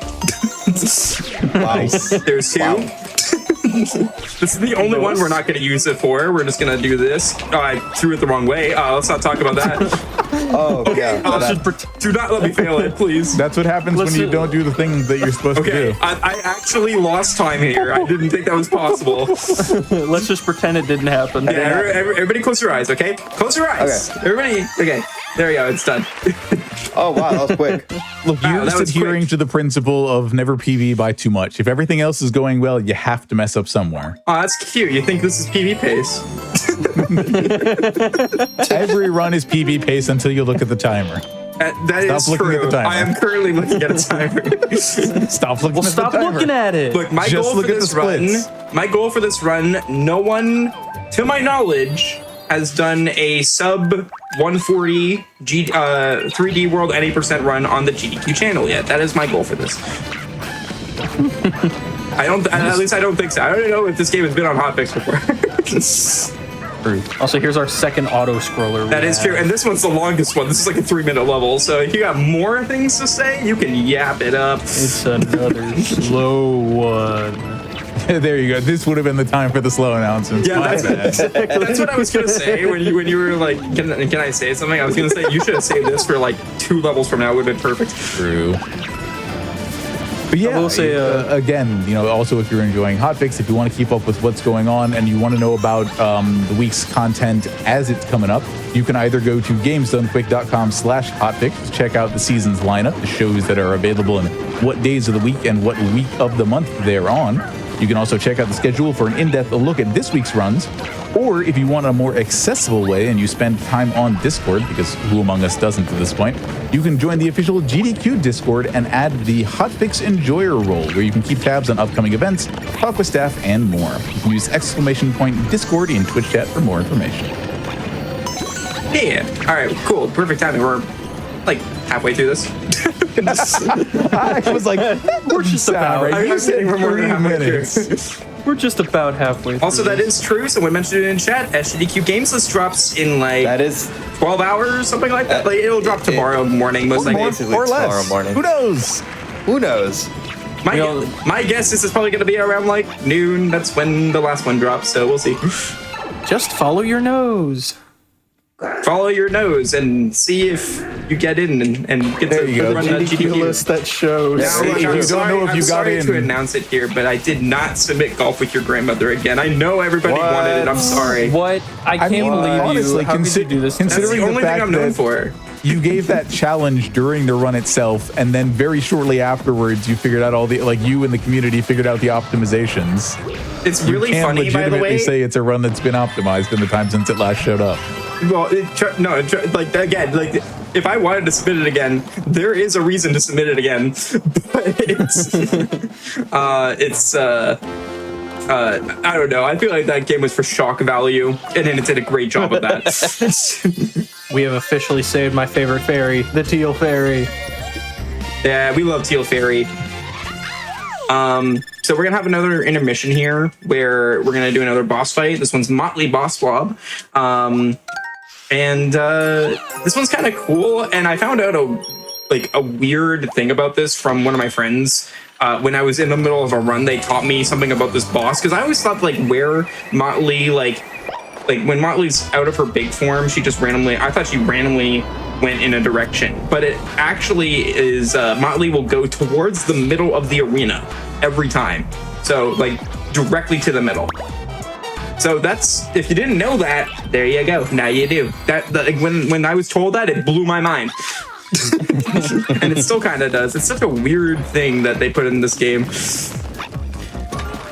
Wow. There's 2. Wow. This is the only one we're not going to use it for. We're just going to do this. Oh, I threw it the wrong way. Let's not talk about that. Oh, yeah. Do not let me fail it, please. That's what happens when you don't do the thing that you're supposed to Okay, do. I actually lost time here. I didn't think that was possible. Let's just pretend it didn't happen. Yeah, everybody close your eyes, okay? Close your eyes. Okay. Everybody, okay. There we go, it's done. Oh, wow, that was quick. Look, Wow, you're that just was adhering quick. to the principle of never PB by too much. If everything else is going well, you have to mess up somewhere. Oh, that's cute. You think this is PV pace? Every run is PB pace until you look at the timer. That is Stop looking at true. the timer. I am currently looking at a timer. Stop looking Well, at stop the timer. looking at it. Look, my Just goal look for at the this run. splits. My goal for this run. No one, to my knowledge, has done a sub 140 3D World any percent run on the GDQ channel yet. That is my goal for this. At least I don't think so. I don't know if this game has been on Hotfix before. Also, here's our second auto scroller. That is true, and this one's the longest one. This is like a 3-minute level, so if you got more things to say, you can yap it up. It's another slow one. There you go. This would have been the time for the slow announcements. Yeah, My bad. that's what I was gonna say when you were like, can I say something? I was gonna say you should have saved this for like 2 levels from now. It would have been perfect. True. But yeah, I will say, again, also if you're enjoying Hotfix, if you want to keep up with what's going on and you want to know about the week's content as it's coming up, you can either go to gamesdonequick.com/hotfix to check out the season's lineup, the shows that are available and what days of the week and what week of the month they're on. You can also check out the schedule for an in-depth look at this week's runs. Or if you want a more accessible way and you spend time on Discord, because who among us doesn't at this point, you can join the official GDQ Discord and add the Hotfix Enjoyer role, where you can keep tabs on upcoming events, talk with staff, and more. You can use !Discord in Twitch chat for more information. Yeah. All right. Cool. Perfect timing. We're like halfway through this. I was like, we're just about. I was sitting for more than halfway through. We're just about halfway. Also, that is true. Someone mentioned it in chat. SGDQ Games List drops in like That is 12 hours, something like that. Like it'll drop tomorrow morning, most likely. basically or tomorrow less. morning. Who knows? Who knows? My guess is it's probably going to be around like noon. That's when the last one drops. So we'll see. Just follow your nose. Follow your nose and see if you get in and get There to you go. run that GDQ GDQ. list that shows. Now, look, You I'm don't sorry, know if I'm you got sorry in. to announce it here, but I did not submit golf with your grandmother again. I know everybody What? wanted it. I'm sorry. What? I can't mean, believe honestly, you. How could you do this? That's considering the the only fact thing I'm known that- for. You gave that challenge during the run itself, and then very shortly afterwards, you figured out you and the community figured out the optimizations. It's really You can funny, by the legitimately way. say it's a run that's been optimized in the time since it last showed up. Well, like again, like if I wanted to submit it again, there is a reason to submit it again. But I don't know. I feel like that game was for shock value, and then it did a great job of that. We have officially saved my favorite fairy, the teal fairy. Yeah, we love Teal Fairy. So we're gonna have another intermission here where we're gonna do another boss fight. This one's Motley Boss Swab. This one's kind of cool, and I found out a weird thing about this from one of my friends. When I was in the middle of a run, they taught me something about this boss, because I always thought where Motley when Motley's out of her big form, I thought she randomly went in a direction, but it actually is Motley will go towards the middle of the arena every time, so directly to the middle. So that's, if you didn't know that, there you go. Now you do. When I was told that, it blew my mind. And it still kind of does. It's such a weird thing that they put in this game.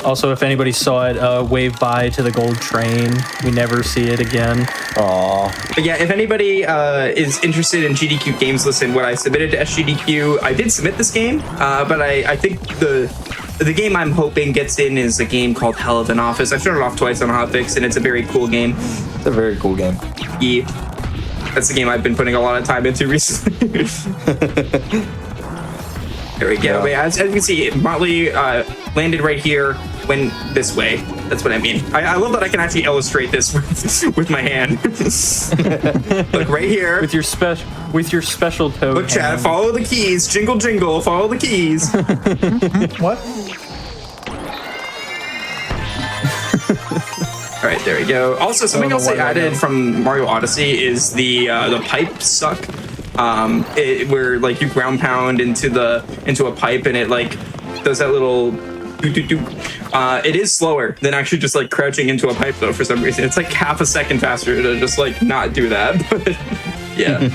Also, if anybody saw it, wave bye to the gold train. We never see it again. Aw. But yeah, if anybody is interested in GDQ Games List and what I submitted to SGDQ, I did submit this game, but I think the game I'm hoping gets in is a game called Hell of an Office. I've shown it off twice on Hotfix, and it's a very cool game. It's a very cool game. Yeah. That's the game I've been putting a lot of time into recently. There we go. Yeah. As you can see, Motley landed right here, went this way. That's what I mean. I love that I can actually illustrate this with my hand. Look, right here. With your special toe. Look, chat, follow the keys. Jingle, jingle, follow the keys. What? All right, there we go. Also, something else they added from Mario Odyssey is the pipe suck. Where you ground pound into a pipe, and it does that little do. It is slower than actually just crouching into a pipe, though. For some reason, it's half a second faster to just not do that. But yeah.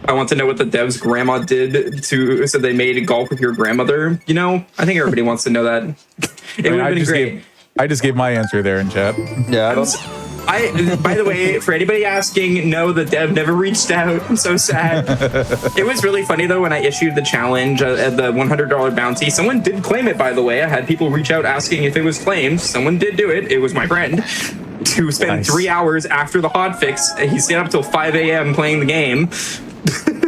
I want to know what the dev's grandma did so they made golf with your grandmother. I think everybody wants to know that. It would have been great. I just gave my answer there in chat. Yeah, By the way, for anybody asking, no, the dev never reached out. I'm so sad. It was really funny, though, when I issued the challenge at the $100 bounty. Someone did claim it, by the way. I had people reach out asking if it was claimed. Someone did do it. It was my friend who spent 3 hours after the hotfix. He stayed up till 5 a.m. playing the game.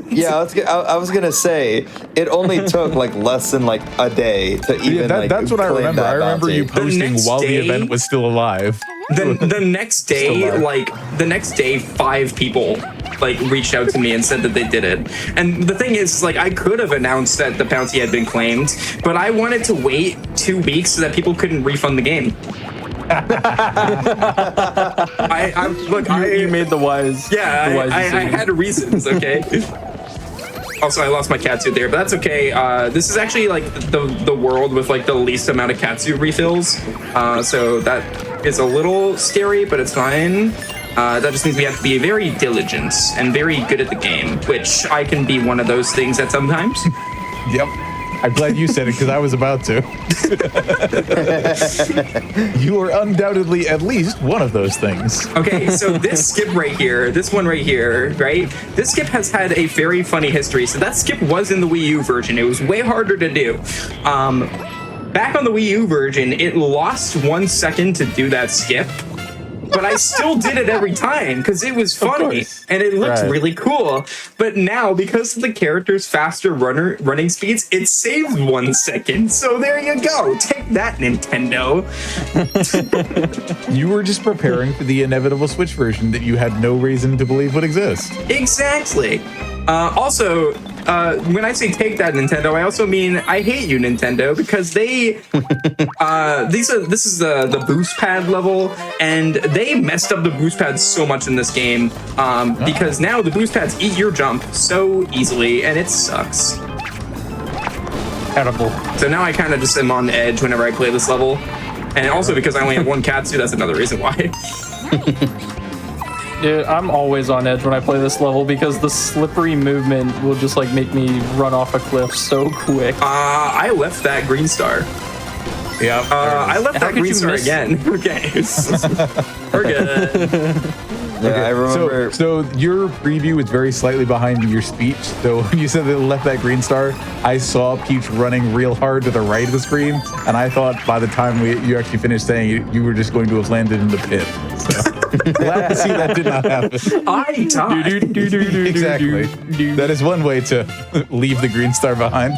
Yeah, I was gonna say it only took less than a day to even. That's what I claim remember. that I remember bounty. you posting while the event was still alive. The next day, 5 people like reached out to me and said that they did it. And the thing is, like, I could have announced that the bounty had been claimed, but I wanted to wait 2 weeks so that people couldn't refund the game. You made the wise. Yeah, the wise I decision. had reasons. Okay. Also, I lost my catsuit there, but that's okay. This is actually like the world with like the least amount of catsuit refills. So that is a little scary, but it's fine. That just means we have to be very diligent and very good at the game, which I can be one of those things at sometimes. Yep. I'm glad you said it because I was about to. You are undoubtedly at least one of those things. Okay, so this skip right here, this one right here, right? This skip has had a very funny history. So that skip was in the Wii U version. It was way harder to do. Back on the Wii U version, it lost 1 second to do that skip. But I still did it every time because it was funny and it looked really cool. But now, because of the character's faster running speeds, it saved 1 second. So there you go. Take that, Nintendo. You were just preparing for the inevitable Switch version that you had no reason to believe would exist. Exactly. Also, when I say take that, Nintendo, I also mean I hate you, Nintendo, because they this is the boost pad level, and they messed up the boost pads so much in this game because now the boost pads eat your jump so easily, and it sucks. Edible. So now I kind of just am on edge whenever I play this level, and also because I only have one Katsu, that's another reason why. Dude, I'm always on edge when I play this level because the slippery movement will just like make me run off a cliff so quick. I left that green star. Yeah. I left that green star again. Okay. We're good. Yeah, I remember. So your preview is very slightly behind your speech. So when you said they left that green star, I saw Peach running real hard to the right of the screen, and I thought by the time you actually finished saying it, you were just going to have landed in the pit. So glad to see that did not happen. I died. Exactly. That is one way to leave the green star behind.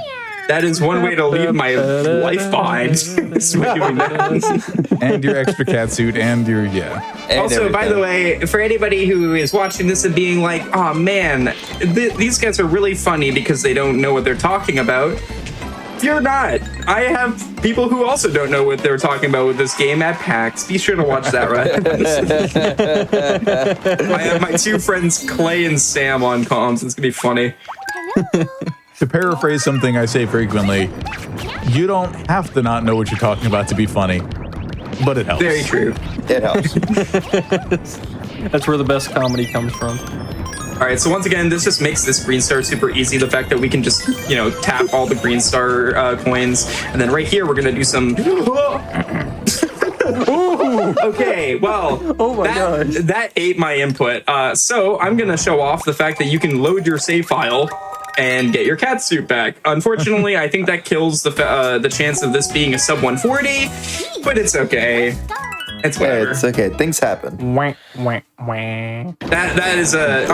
That is one way to leave my life behind. Is by doing that. And your extra catsuit and your And Also, by the way, for anybody who is watching this and being like, "Oh man, these guys are really funny because they don't know what they're talking about," you're not. I have people who also don't know what they're talking about with this game at PAX. Be sure to watch that, right? I have my 2 friends, Clay and Sam, on comms. It's gonna be funny. To paraphrase something I say frequently, you don't have to not know what you're talking about to be funny, but it helps. Very true. It helps. That's where the best comedy comes from. All right, so once again, this just makes this green star super easy. The fact that we can just, tap all the green star coins. And then right here, we're going to do some... Okay, well, that ate my input. So I'm going to show off the fact that you can load your save file and get your catsuit back. Unfortunately, I think that kills the chance of this being a sub 140, but it's okay. It's whatever. Yeah, it's okay. Things happen. Wah, wah, wah. That is a...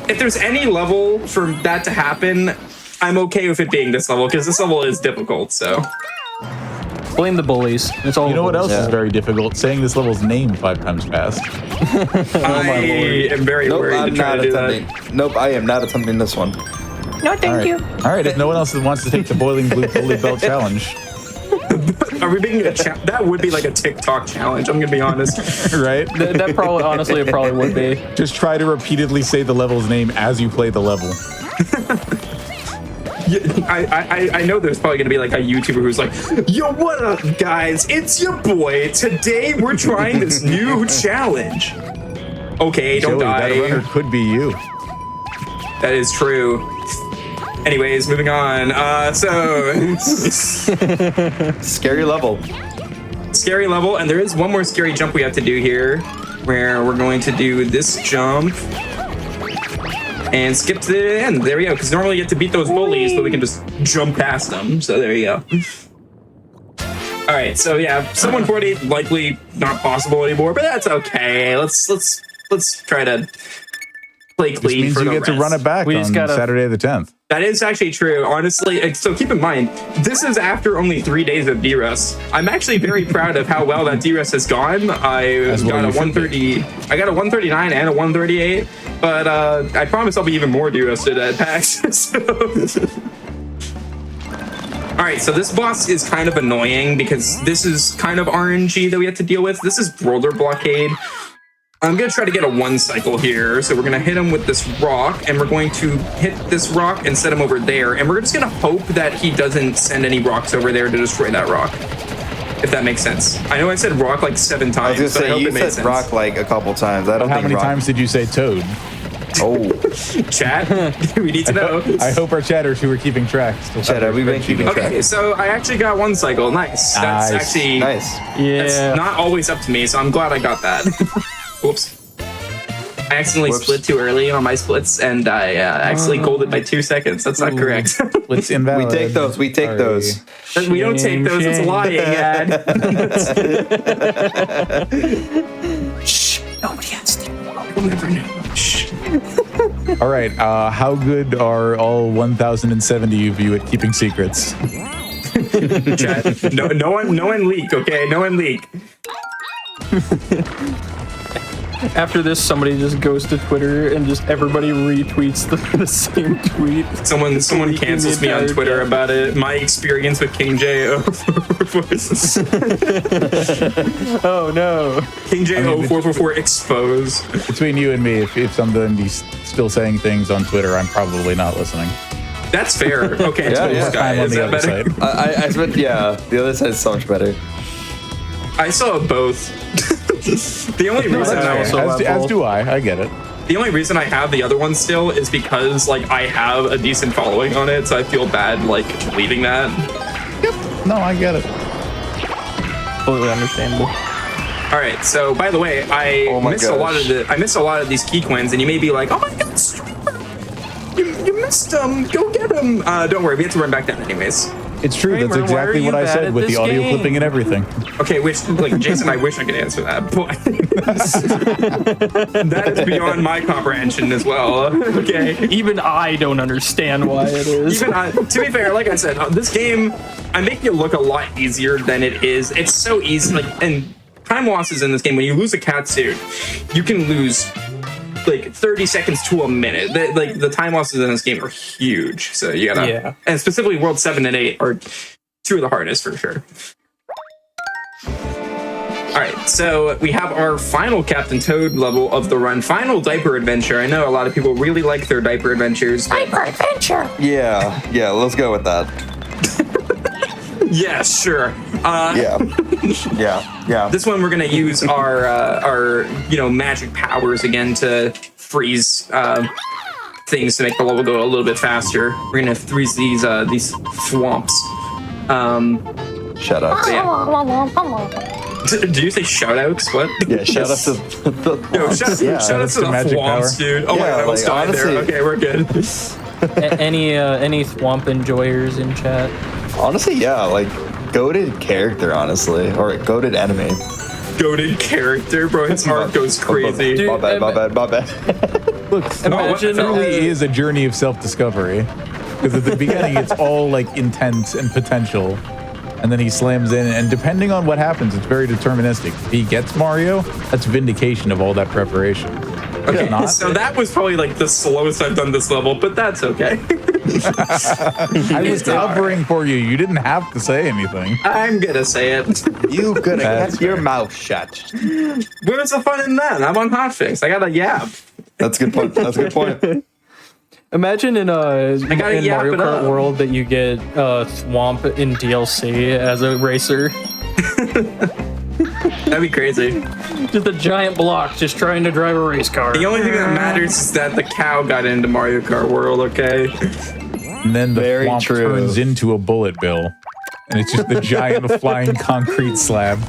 if there's any level for that to happen, I'm okay with it being this level, because this level is difficult, so... Blame the bullies. It's all. You know what else is very difficult? Saying this level's name 5 times fast. I am very worried I'm to try not to do attempting. that. Nope, I am not attempting this one. No, thank you. All right, if no one else wants to take the boiling blue pulley belt challenge, Are we being that would be like a TikTok challenge, I'm gonna be honest. right? That probably, honestly, it probably would be. Just try to repeatedly say the level's name as you play the level. I know there's probably gonna be like a YouTuber who's like, "Yo, what up, guys? It's your boy. Today we're trying this new challenge." Okay, don't Joey, die. that runner could be you. That is true. Anyways, moving on. Scary level. Scary level, and there is one more scary jump we have to do here, where we're going to do this jump and skip to the end. There we go, because normally you have to beat those bullies, but we can just jump past them. So there you go. All right, so yeah, sub 140 likely not possible anymore, but that's okay. Let's try to play Which clean means for you the get to rest. run it back We on just gotta- Saturday the 10th. That is actually true, honestly. So keep in mind, this is after only 3 days of DRS. I'm actually very proud of how well that DRS has gone. I well got a you should 130, I got a 139 and a 138, but I promise I'll be even more DRS at PAX. All right, so this boss is kind of annoying because this is kind of RNG that we have to deal with. This is Roller Blockade. I'm gonna try to get a 1 cycle here. So we're gonna hit him with this rock, and we're going to hit this rock and set him over there. And we're just gonna hope that he doesn't send any rocks over there to destroy that rock. If that makes sense. I know I said rock like 7 I times, was but I gonna hope say, it you made said sense. rock like a couple times. I don't How think many rock. times did you say toad? Oh, Chat, we need to know. I hope our chatters who are keeping track still Chat, have we've their been keeping spreadsheet. Okay, so I actually got 1 cycle. Nice. That's Nice. actually nice. That's Yeah. not always up to me, so I'm glad I got that. Whoops. I accidentally Whoops. split too early on my splits, and I accidentally golded by 2 seconds. That's not correct. It's We invalid. take those. We take Sorry. those. We don't take those. It's Shame. lying, Ad. Shh. Nobody has to. You'll never know. Shh. All right, how good are all 1,070 of you at keeping secrets? Chat. No one leak, okay? No one leak. After this, somebody just goes to Twitter and just everybody retweets the same tweet. Someone Leaking cancels the me on entire Twitter chat. about it. My experience with King J. Oh no. King J 0444 expose. Between you and me, if somebody's still saying things on Twitter, I'm probably not listening. That's fair. Okay, Yeah, Total yeah. Sky. I'm on Is the that other better? side. I spent, yeah, the other side's so much better. I saw both. The only reason that's I, also- As do I get it. the only reason I have the other one still is because like I have a decent following on it, so I feel bad like leaving that. No, I get it. Completely understandable. All right. So by the way, I Oh my missed a lot gosh. of I missed a lot of these key coins, and you may be like, "Oh my God, streamer, you missed them. Go get them." Don't worry, we have to run back down anyways. It's true. Kramer, That's why are exactly you what I bad said at with the this audio game? clipping and everything. Okay, which like Jason, I wish I could answer that, but that is beyond my comprehension as well. Okay. Even I don't understand why it is. Even to be fair, like I said, this game, I'm making it look a lot easier than it is. It's so easy, like, and time losses in this game. When you lose a cat suit, you can lose like 30 seconds to a minute. Like the time losses in this game are huge. So you gotta, Yeah. and specifically World 7 and 8 are 2 of the hardest for sure. All right, so we have our final Captain Toad level of the run, final diaper adventure. I know a lot of people really like their diaper adventures. Diaper adventure. Yeah, let's go with that. Yeah, sure. Yeah. This one we're gonna use our magic powers again to freeze things to make the level go a little bit faster. We're gonna freeze these swamps. Shout out. Did you say shoutouts? What? Yeah, shout out to the Yo, shout out to the magic swamps, power. dude. Oh my Yeah, god, I almost like, died there. honestly- Okay, we're good. Any swamp enjoyers in chat? honestly, yeah, like goated character, honestly, or goated enemy. Goated character, bro. His heart goes crazy. Dude, My bad. Look, Imagine, it really is a journey of self-discovery. Because at the beginning, it's all like intent and potential. And then he slams in, and depending on what happens, it's very deterministic. If he gets Mario, that's vindication of all that preparation. Okay, If not, so that was probably like the slowest I've done this level, but that's okay. I was covering for you. You didn't have to say anything. I'm gonna say it. You could have That's kept your mouth shut. Where's the fun in that? I'm on Hotfix. I got a yap. That's a good point. That's a good point. imagine in gotta yap Mario it Kart up. World that you get Swamp in DLC as a racer. That'd be crazy. Just a giant block just trying to drive a race car. The only thing that matters is that the cow got into Mario Kart World, okay? And then the Very swamp true. turns into a bullet bill. And it's just the giant flying concrete slab.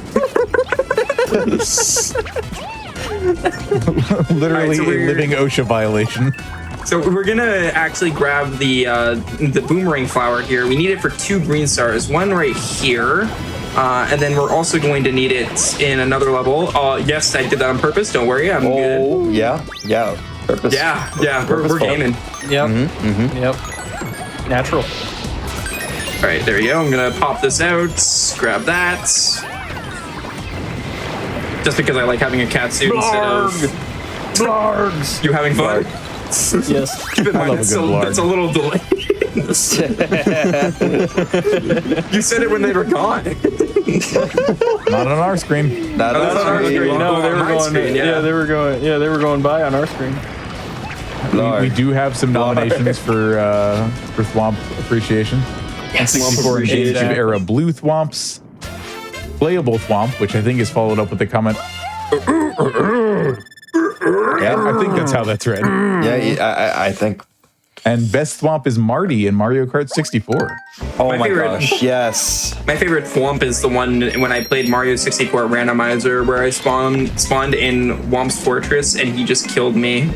Literally Alright, so a we're- living OSHA violation. So we're gonna actually grab the boomerang flower here. We need it for 2 green stars, one right here, and then we're also going to need it in another level. Yes, I did that on purpose. Don't worry, I'm good. Oh, yeah. Purpose. Yeah, we're Purposeful. gaming. Yep. Yep. Natural. All right, there you go. I'm gonna pop this out, grab that. Just because I like having a cat suit instead of Blargs. you having fun. Yes. Keep in mind, love a good blarg. it's a little delayed. You said it when they were gone. Not on our screen. Not Oh, on that's our on our screen. screen. No, they were On my going. screen, yeah. yeah. they were going. Yeah, they were going by on our screen. We do have some nominations for Thwomp appreciation. Yes. For Appreciate GameCube that. era blue Thwomps, playable Thwomp, which I think is followed up with the comment. Yeah, I think that's how that's read. yeah. I think. And best Thwomp is Marty in Mario Kart 64. Oh My my favorite- gosh, yes. My favorite Thwomp is the one when I played Mario 64 randomizer where I spawned in Whomp's Fortress and he just killed me.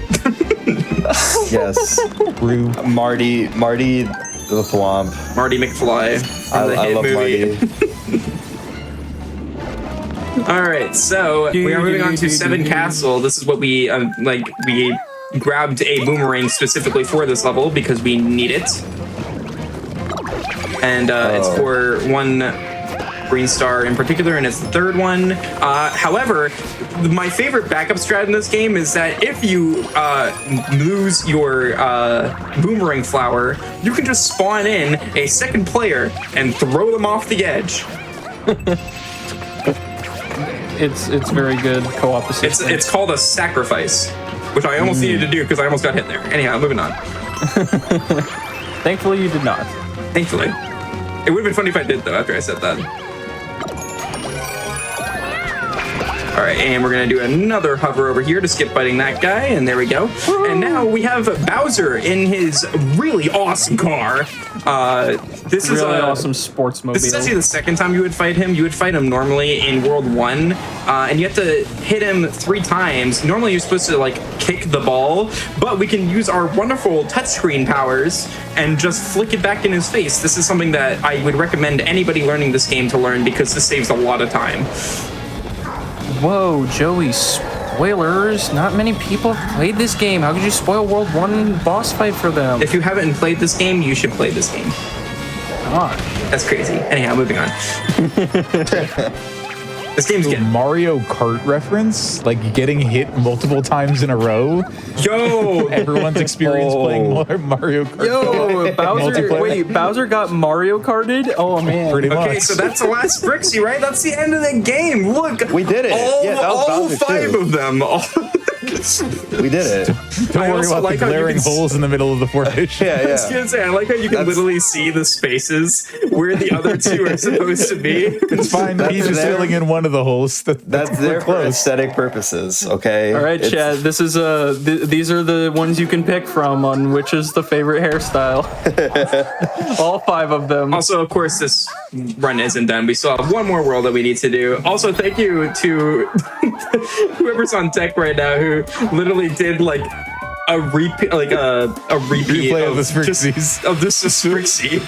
Yes. True. Marty the Thwomp. Marty McFly from the I hit love movie. Marty. All right, so we are moving on to Seven Castle. This is what we we grabbed a boomerang specifically for this level because we need it, and it's for one green star in particular, and it's the third one. However, my favorite backup strat in this game is that if you lose your boomerang flower, you can just spawn in a second player and throw them off the edge. It's very good co-op assistance. It's called a sacrifice, which I almost needed to do because I almost got hit there. Anyhow, moving on. Thankfully, you did not. Thankfully. It would have been funny if I did, though, after I said that. All right, and we're going to do another hover over here to skip biting that guy, and there we go. And now we have Bowser in his really awesome car. This is Really a awesome sports mobile. This is actually the second time you would fight him. You would fight him normally in World 1, and you have to hit him 3 times. Normally you're supposed to like kick the ball, but we can use our wonderful touchscreen powers and just flick it back in his face. This is something that I would recommend anybody learning this game to learn because this saves a lot of time. Whoa, Joey, spoilers. Not many people have played this game. How could you spoil World 1 boss fight for them? If you haven't played this game, you should play this game. Gosh. That's crazy. Anyhow, moving on. This game's getting... Mario Kart reference, like getting hit multiple times in a row. Yo! Everyone's experienced playing Mario Kart. Yo, Bowser, Multiplayer. wait, Bowser got Mario Karted? Oh, man. Pretty much. Okay, so that's the last Brixie, right? That's the end of the game. Look, We did it. Yeah, that was all Bowser 5 too. of them. We did it. Don't I worry also about like the how you glaring can holes in the middle of the formation. I was gonna say, I like how you can literally see the spaces where the other 2 are supposed to be. It's fine. That's He's just there. filling in one of the holes. That's we're there for close. aesthetic purposes, okay? All right, Chad, this is these are the ones you can pick from on which is the favorite hairstyle. All 5 of them. Also, of course, this run isn't done. We still have one more world that we need to do. Also, thank you to whoever's on deck right now who literally did like a repeat, like a repeat Replay of the just- Sprixie. of this Sprixie.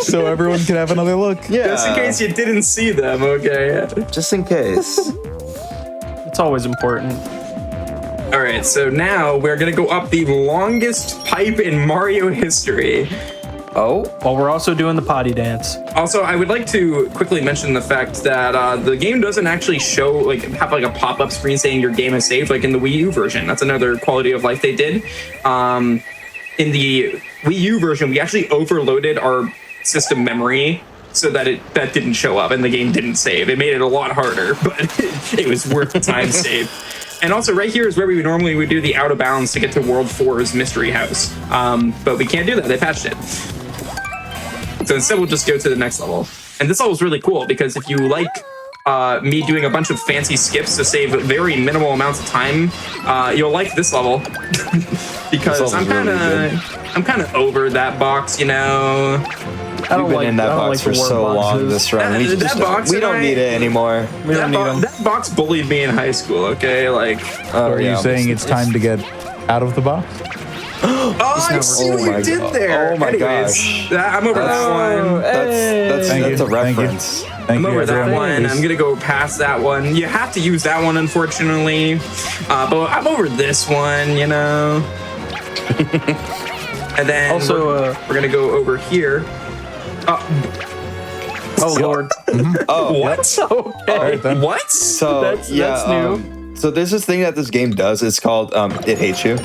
So everyone can have another look. Yeah. Just in case you didn't see them, okay? Just in case. It's always important. All right, so now we're gonna go up the longest pipe in Mario history. Oh, While we're also doing the potty dance. Also, I would like to quickly mention the fact that the game doesn't actually show, like, have like a pop-up screen saying your game is saved, like in the Wii U version. That's another quality of life they did. In the Wii U version, we actually overloaded our system memory so that that didn't show up and the game didn't save. It made it a lot harder, but it was worth the time saved. And also right here is where we normally would do the out of bounds to get to World 4's Mystery House. But we can't do that, they patched it. So instead we'll just go to the next level. And this level is really cool because if you like me doing a bunch of fancy skips to save very minimal amounts of time, you'll like this level. Because This I'm level's really kind of over that box, you know. I we've been in that box for so long this run. We That just box we and don't I- need it anymore. We don't need them. That box bullied me in high school, okay? Like, Oh, Are you yeah. saying it's time to get out of the box? Oh, I see what you did there. Oh my Anyways, gosh. I'm over that one. That's Thank a you. reference. Thank I'm you, over that everyone. one. I'm gonna go past that one. You have to use that one, unfortunately. But I'm over this one, you know. And then Also, we're gonna go over here. oh lord. What? Okay. then. What? So That's new. So there's this thing that this game does. It's called It Hates You.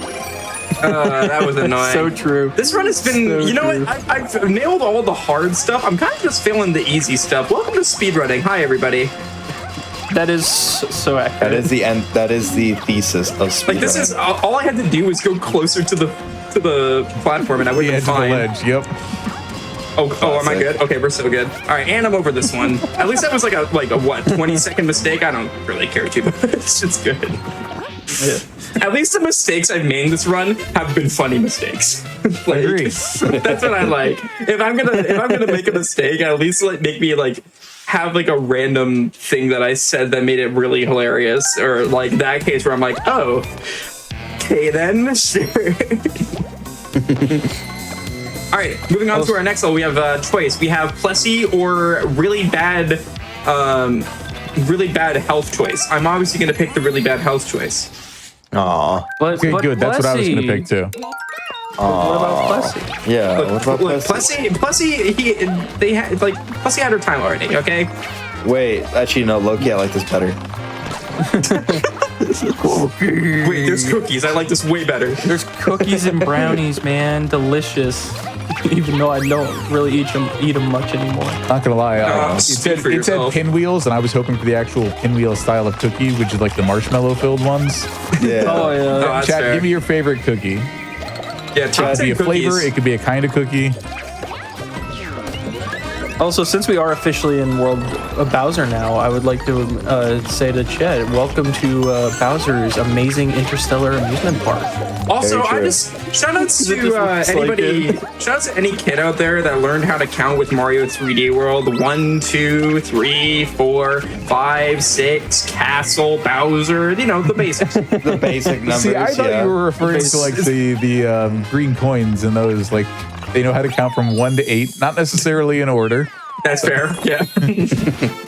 That was annoying. So true. This run has been, So you know true. what? I've nailed all the hard stuff. I'm kind of just feeling the easy stuff. Welcome to speedrunning. Hi, everybody. That is so accurate. That is the end. That is the thesis of speedrunning. Like this is all I had to do was go closer to the platform, and I would The have edge been of the fine. ledge. Yep. Oh, am I good? Okay, we're so good. All right, and I'm over this one. At least that was like a what 20-second mistake. I don't really care too much. It's good. At least the mistakes I've made in this run have been funny mistakes. Like, Agree. that's what I like. If I'm gonna make a mistake, at least like make me like have like a random thing that I said that made it really hilarious, or like that case where I'm like, oh, okay then, sure. All right, moving on to our next level, we have choice. We have Plessy or really bad health choice. I'm obviously going to pick the really bad health choice. Aw. Okay, good. That's what I was going to pick too. What about Plessy? Yeah. What about Look, Plessy? Plessy, Plessy had her time already. Okay. Wait, actually, no, Loki, I like this better. Wait, there's cookies. I like this way better. There's cookies and brownies, man. Delicious. Even though I don't really eat them much anymore. Not gonna lie, Speak for it said yourself. pinwheels, and I was hoping for the actual pinwheel style of cookie, which is like the marshmallow filled ones. Yeah. Oh yeah. That's Chat, fair. give me your favorite cookie. Yeah, It top could 10 be a flavor. cookies. It could be a kind of cookie. Also, since we are officially in World of Bowser now, I would like to say to Chet, welcome to Bowser's amazing interstellar amusement park. Also, Very I true. just shout out It to just looks like anybody, shout out to any kid out there that learned how to count with Mario 3D World. 1, 2, 3, 4, 5, 6, Castle, Bowser. You know the basics. The basic numbers. See, I thought yeah. you were referring to like the green coins and those, like they know how to count from 1 to 8, not necessarily in order. That's fair. Yeah.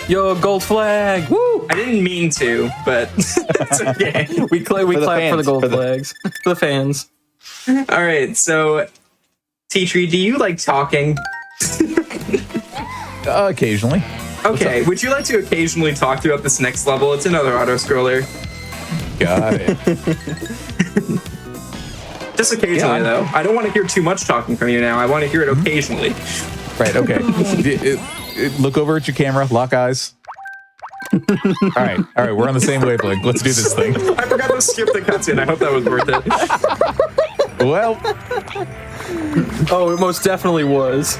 Yo, gold flag! Woo! I didn't mean to, but it's okay. We clap for the fans, gold for the- flags. For the fans. All right. So, T-Tree, do you like talking? Occasionally. Okay. Would you like to occasionally talk throughout this next level? It's another auto scroller. Got it. Just occasionally, Yeah. though. I don't want to hear too much talking from you now. I want to hear it occasionally. Right, okay. Look over at your camera, lock eyes. All right, we're on the same wavelength. Let's do this thing. I forgot to skip the cutscene. I hope that was worth it. Well, Oh, it most definitely was.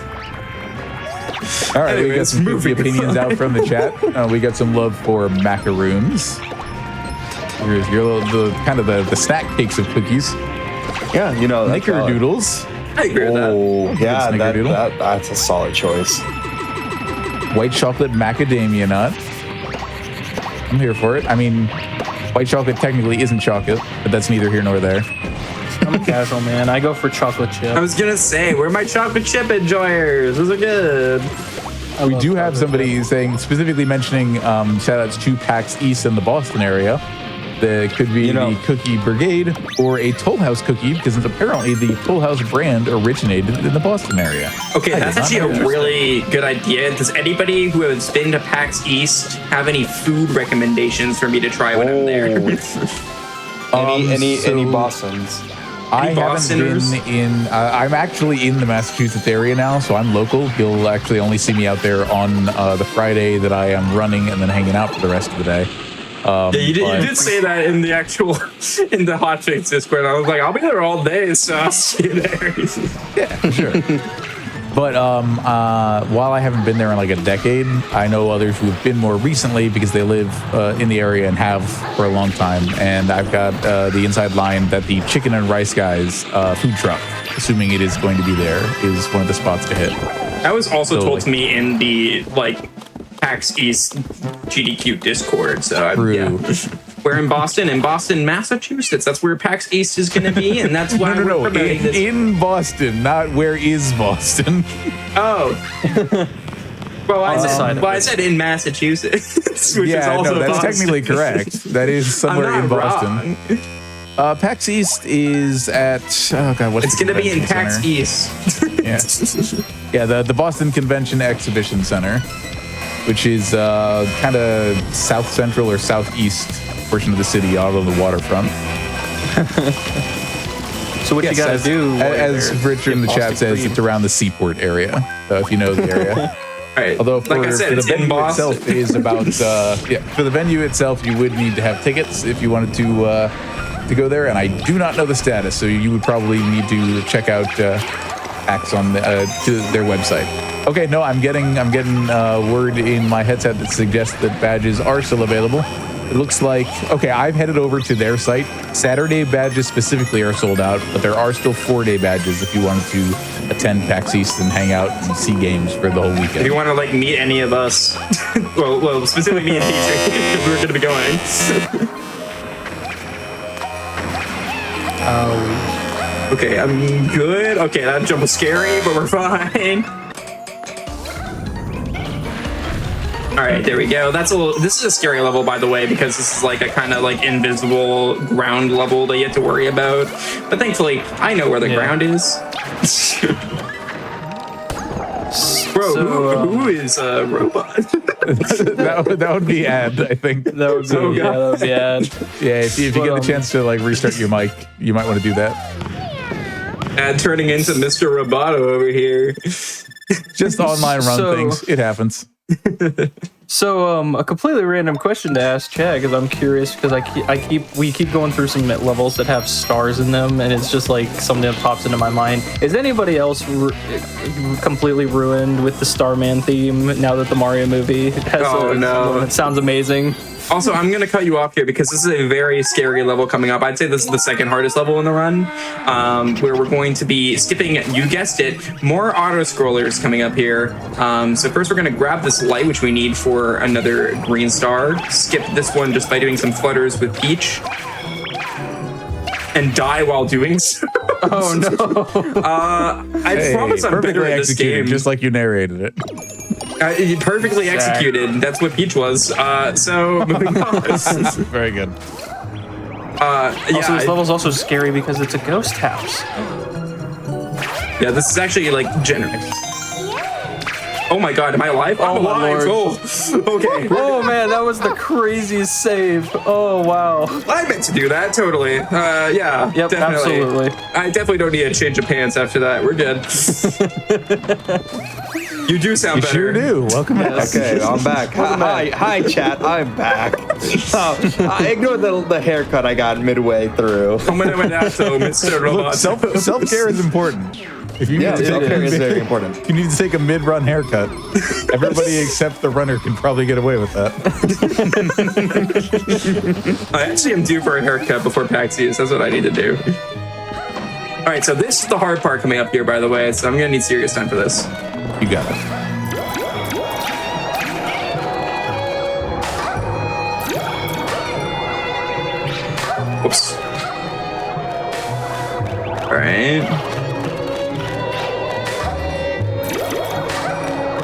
all right, we got Anyways, some moving opinions out from the chat. We got some love for macaroons. Your the kind of the snack cakes of cookies. Yeah, you know. that's valid. Snickerdoodles, I agree with that. Oh, yeah, Snickerdoodle. that's a solid choice. white chocolate macadamia nut. I'm here for it. I mean, white chocolate technically isn't chocolate, but that's neither here nor there. I'm a casual man. I go for chocolate chip. I was gonna say, where are my chocolate chip enjoyers? Those are good. We do have somebody saying, specifically mentioning shout outs to PAX East in the Boston area. That could be the Cookie Brigade or a Toll House cookie, because it's apparently the Toll House brand originated in the Boston area. Okay, I that's did not actually know a that. really good idea. Does anybody who has been to PAX East have any food recommendations for me to try when I'm there? Any so- Bostons? I haven't Bostoners? been in. I'm actually in the Massachusetts area now, so I'm local. You'll actually only see me out there on the Friday that I am running and then hanging out for the rest of the day. Yeah, you did say that in the Hotfix Discord. I was like, I'll be there all day, so I'll see you there. Yeah, sure. But while I haven't been there in like a decade, I know others who have been more recently because they live in the area and have for a long time. And I've got the inside line that the Chicken and Rice Guys food truck, assuming it is going to be there, is one of the spots to hit. That was also So, told like- to me in the PAX East GDQ Discord. So True. yeah. We're in Boston, Massachusetts. That's where PAX East is going to be, and that's why No. we're promoting this. In Boston, not where is Boston. Oh. Well, I said in Massachusetts, which is Yeah, also no, that's Boston. technically correct. That is somewhere I'm in not Boston. wrong. PAX East is at what's It's the going to be in convention PAX center? East. Yeah, the Boston Convention Exhibition Center, which is kind of south central or southeast portion of the city, out on the waterfront. So what you got to do? As Richard in the chat says, it's around the seaport area. So if you know the area. Right. Although for, like I said, for the it's in venue Boston. itself is about for the venue itself, you would need to have tickets if you wanted to go there, and I do not know the status, so you would probably need to check out PAX on to their website. Okay, no, I'm getting word in my headset that suggests that badges are still available. It looks like, okay, I've headed over to their site. Saturday badges specifically are sold out, but there are still 4-day badges if you wanted to attend PAX East and hang out and see games for the whole If weekend. you want to like meet any of us, well, specifically me and TJ, because we're going to be going. Okay, I'm good. Okay, that jump was scary, but we're fine. All right, there we go. This is a scary level, by the way, because this is like a kind of like invisible ground level that you have to worry about. But thankfully, I know where the ground is. Bro, who is a robot? that would be Ad, I think. That would be, yeah, that would be ad. Yeah, if you get the chance to like restart your mic, you might want to do that. Ad turning into Mr. Roboto over here. Just online run So- things. It happens. So, a completely random question to ask Chad, because I'm curious, because we keep going through some levels that have stars in them, and it's just like something that pops into my mind. Is anybody else completely ruined with the Starman theme now that the Mario movie has no. It sounds amazing. Also, I'm going to cut you off here because this is a very scary level coming up. I'd say this is the second hardest level in the run, where we're going to be skipping, you guessed it, more auto-scrollers coming up here. So first we're going to grab this light, which we need for another green star. Skip this one just by doing some flutters with Peach. And die while doing so. Oh, no. I promise I'm better perfectly at this executed, game. just like you narrated it. Perfectly executed. That's what Peach was. So moving on. Very good. Also, this level's also scary because it's a ghost house. Yeah, this is actually like generous. Oh my god, am I alive? I'm my alive. lord. Oh, okay. Oh man, that was the craziest save. Oh wow. I meant to do that, totally. Yeah, Yep, definitely. absolutely. I definitely don't need a change of pants after that. We're good. You do sound You better. sure do. Welcome back. Okay, I'm back. Hi, chat. I'm back. Ignore the haircut I got midway through. Mr. Robot. Self-care is important. If you Yeah, need to take self-care a is very important. If you need to take a mid-run haircut, everybody except the runner can probably get away with that. I actually am due for a haircut before PAX East. That's what I need to do. All right, so this is the hard part coming up here, by the way. So I'm gonna need serious time for this. You got it. Whoops. All right.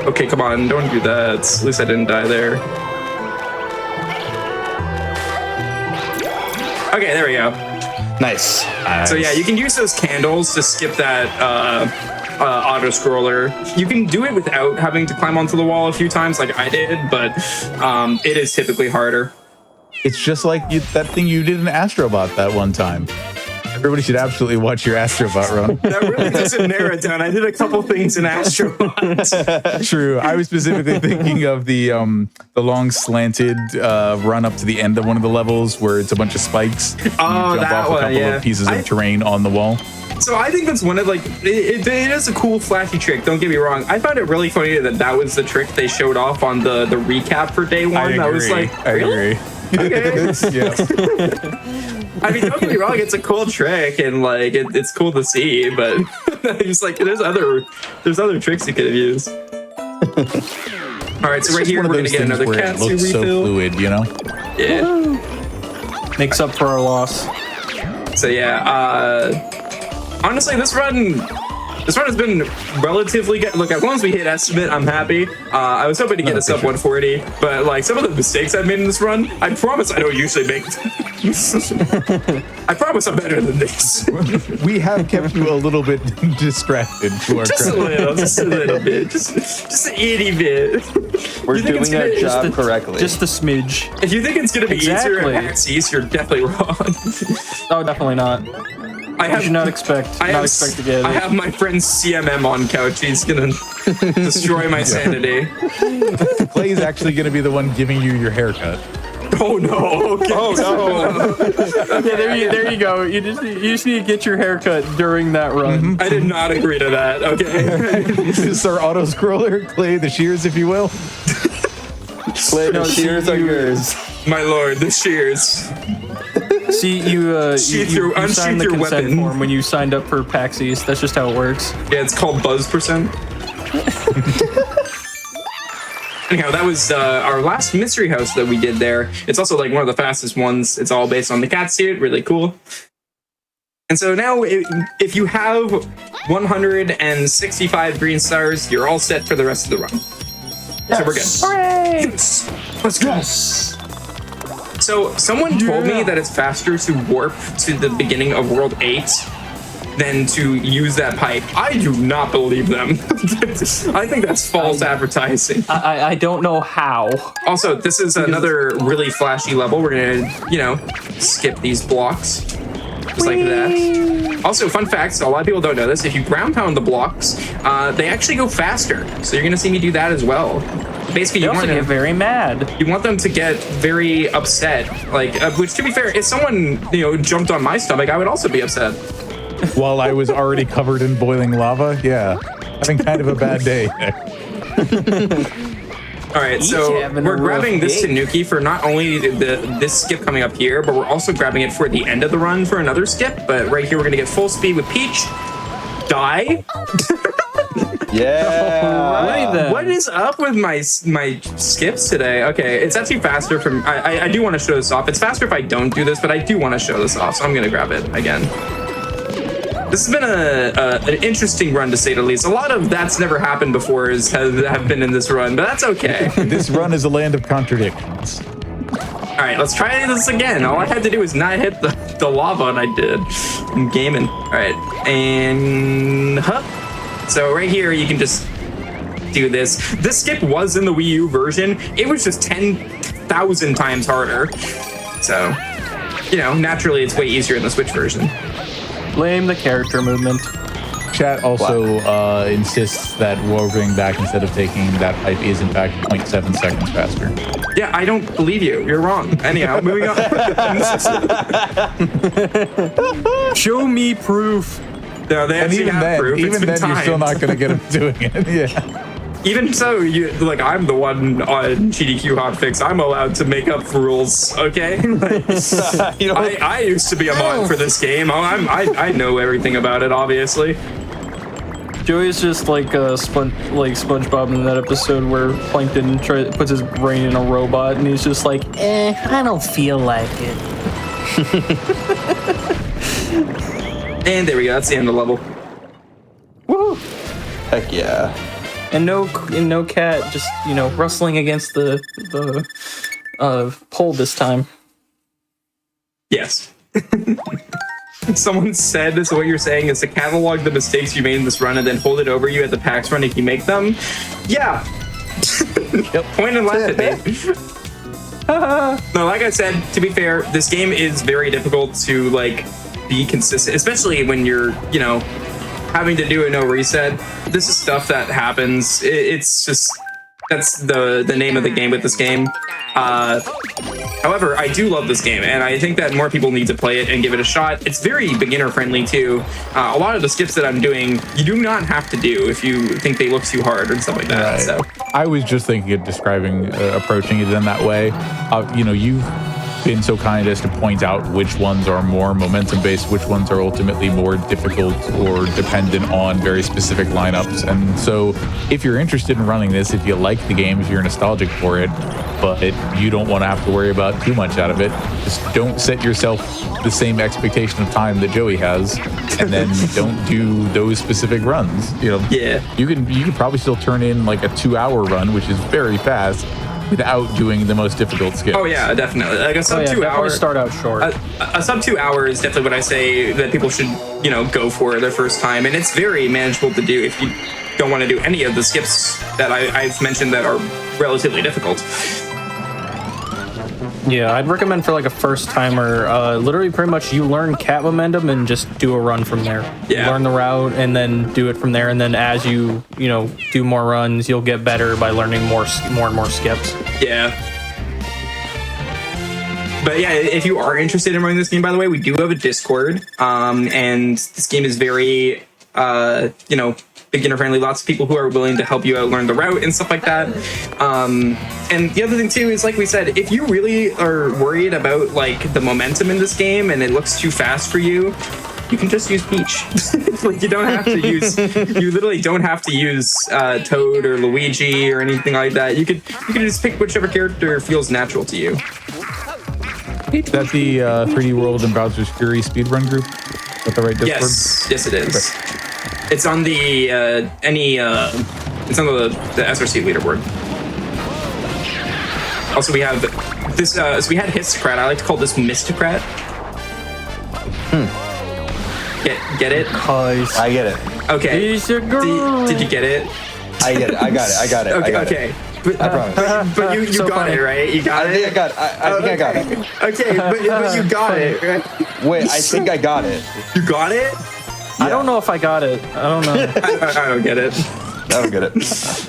Okay, come on, don't do that. At least I didn't die there. Okay, there we go. Nice. So yeah, you can use those candles to skip that auto scroller. You can do it without having to climb onto the wall a few times like I did, but it is typically harder. It's just like that thing you did in Astrobot that one time. Everybody should absolutely watch your Astrobot run. That really doesn't narrow it down. I did a couple things in Astrobot. True. I was specifically thinking of the long slanted run up to the end of one of the levels where it's a bunch of spikes. And Oh, you jump that off a one, couple yeah. of pieces of terrain on the wall. So I think that's one of like it is a cool flashy trick. Don't get me wrong. I found it really funny that was the trick they showed off on the recap for day one. I was like, really? agree. Okay. Yeah. I mean, don't get me wrong. It's a cool trick and like it's cool to see, but it's like there's other tricks you could have used. All right, so right here we're gonna get another where it Katsu looks so refill. fluid, you know? Yeah. Makes up for our loss. So yeah, honestly, this run has been relatively good. Look, as long as we hit estimate, I'm happy. I was hoping to get a sub 140, but like some of the mistakes I've made in this run, I promise I don't usually make. I promise I'm better than this. We have kept you a little bit distracted to our Just a little bit, just an itty bit. We're You think it's doing our gonna- job correctly. Just the smidge. If you think it's gonna be easier Exactly. at PAX East, you're definitely wrong. Oh, definitely not. I You should not expect. Not expect to get I it. have my friend CMM on couch. He's gonna destroy my sanity. Clay's actually going to be the one giving you your haircut. Oh no! Okay. Oh no! Yeah, there you go. You just need to get your haircut during that run. I did not agree to that. Okay. This is our auto scroller, Clay, the shears, if you will. Clay, the shears are yours. My lord, the shears. See, you Sheath your- you signed the unsheath your consent weapon. form when you signed up for PAX East. That's just how it works. Yeah, it's called Buzz Percent. Anyhow, that was our last mystery house that we did there. It's also like one of the fastest ones. It's all based on the cat suit. Really cool. And so now, if you have 165 green stars, you're all set for the rest of the run. So we're good. Hooray! Yes. Let's go. So someone told me that it's faster to warp to the beginning of World 8 than to use that pipe. I do not believe them. I think that's false advertising. I don't know how. Also, this is another really flashy level. We're gonna, skip these blocks. Just like that. Also, fun fact, a lot of people don't know this, if you ground pound the blocks, they actually go faster. So you're gonna see me do that as well. Basically, They you also want get very mad. you want them to get very upset. Like, which to be fair, if someone, jumped on my stomach, I would also be upset. While I was already covered in boiling lava, yeah. Having kind of a bad day. All right, so we're grabbing this Tanuki for not only this skip coming up here, but we're also grabbing it for the end of the run for another skip. But right here, we're gonna get full speed with Peach. Die. Yeah. Alright then. What is up with my skips today? Okay, it's actually faster from. I do want to show this off. It's faster if I don't do this, but I do want to show this off, so I'm gonna grab it again. This has been an interesting run, to say the least. A lot of that's never happened before have been in this run, but that's okay. This run is a land of contradictions. All right, let's try this again. All I had to do was not hit the lava, and I did. I'm gaming. All right, and so right here, you can just do this. This skip was in the Wii U version. It was just 10,000 times harder. So, naturally, it's way easier in the Switch version. Blame the character movement. Chat also insists that warping back instead of taking that pipe is in fact 0.7 seconds faster. Yeah, I don't believe you. You're wrong. Anyhow, moving on. Show me proof. No, they And actually even have then, proof. It's even been then you're still timed. not going to get him doing it. Yeah. Even so, I'm the one on GDQ Hotfix. I'm allowed to make up rules, okay? I used to be a mod for this game. I know everything about it, obviously. Joey's just like SpongeBob in that episode where Plankton puts his brain in a robot and he's just like, I don't feel like it. And there we go. That's the end of the level. Woo! Heck yeah. And no cat just rustling against the pole this time. Yes. Someone said, so what you're saying is to catalog the mistakes you made in this run and then hold it over you at the PAX run if you make them? Yeah. Point and laugh at me. No, like I said, to be fair, this game is very difficult to be consistent, especially when you're, having to do a no reset. This is stuff that happens. It's just, that's the name of the game with this game. However, I do love this game, and I think that more people need to play it and give it a shot. It's very beginner friendly too. A lot of the skips that I'm doing, you do not have to do if you think they look too hard and stuff like that. Right. So I was just thinking of approaching it in that way. been so kind as to point out which ones are more momentum based, which ones are ultimately more difficult or dependent on very specific lineups. And so if you're interested in running this, if you like the game, if you're nostalgic for it, but you don't want to have to worry about too much out of it, just don't set yourself the same expectation of time that Joey has, and then don't do those specific runs. You know, you can probably still turn in like a 2-hour run, which is very fast, without doing the most difficult skips. Oh yeah, definitely. Like a sub 2 hour. Start out short. A sub 2 hour is definitely what I say that people should, go for their first time, and it's very manageable to do if you don't want to do any of the skips that I've mentioned that are relatively difficult. Yeah, I'd recommend for like a first timer, literally pretty much you learn cat momentum and just do a run from there. Yeah. You learn the route and then do it from there. And then as you do more runs, you'll get better by learning more and more skips. Yeah. But yeah, if you are interested in running this game, by the way, we do have a Discord. And this game is very, beginner friendly. Lots of people who are willing to help you out learn the route and stuff like that. And the other thing too is, like we said, if you really are worried about like the momentum in this game and it looks too fast for you, you can just use Peach. Like you don't have to use, you literally don't have to use Toad or Luigi or anything like that. You can just pick whichever character feels natural to you. Is that the 3D World and Bowser's Fury speedrun group? Is that the right Discord? Yes, it is. Okay. It's on the it's on the SRC leaderboard. Also, we have this. So we had Histocrat. I like to call this Mistocrat. Get it? I get it. Okay. Did you get it? I get it. I got it. Okay. But, I promise. But you so got funny. it, right? You got it? I think I got it. I think I got it. Okay, but you got it, right? Wait, I think I got it. You got it? I don't know if I got it. I don't know. I don't get it. I don't get it.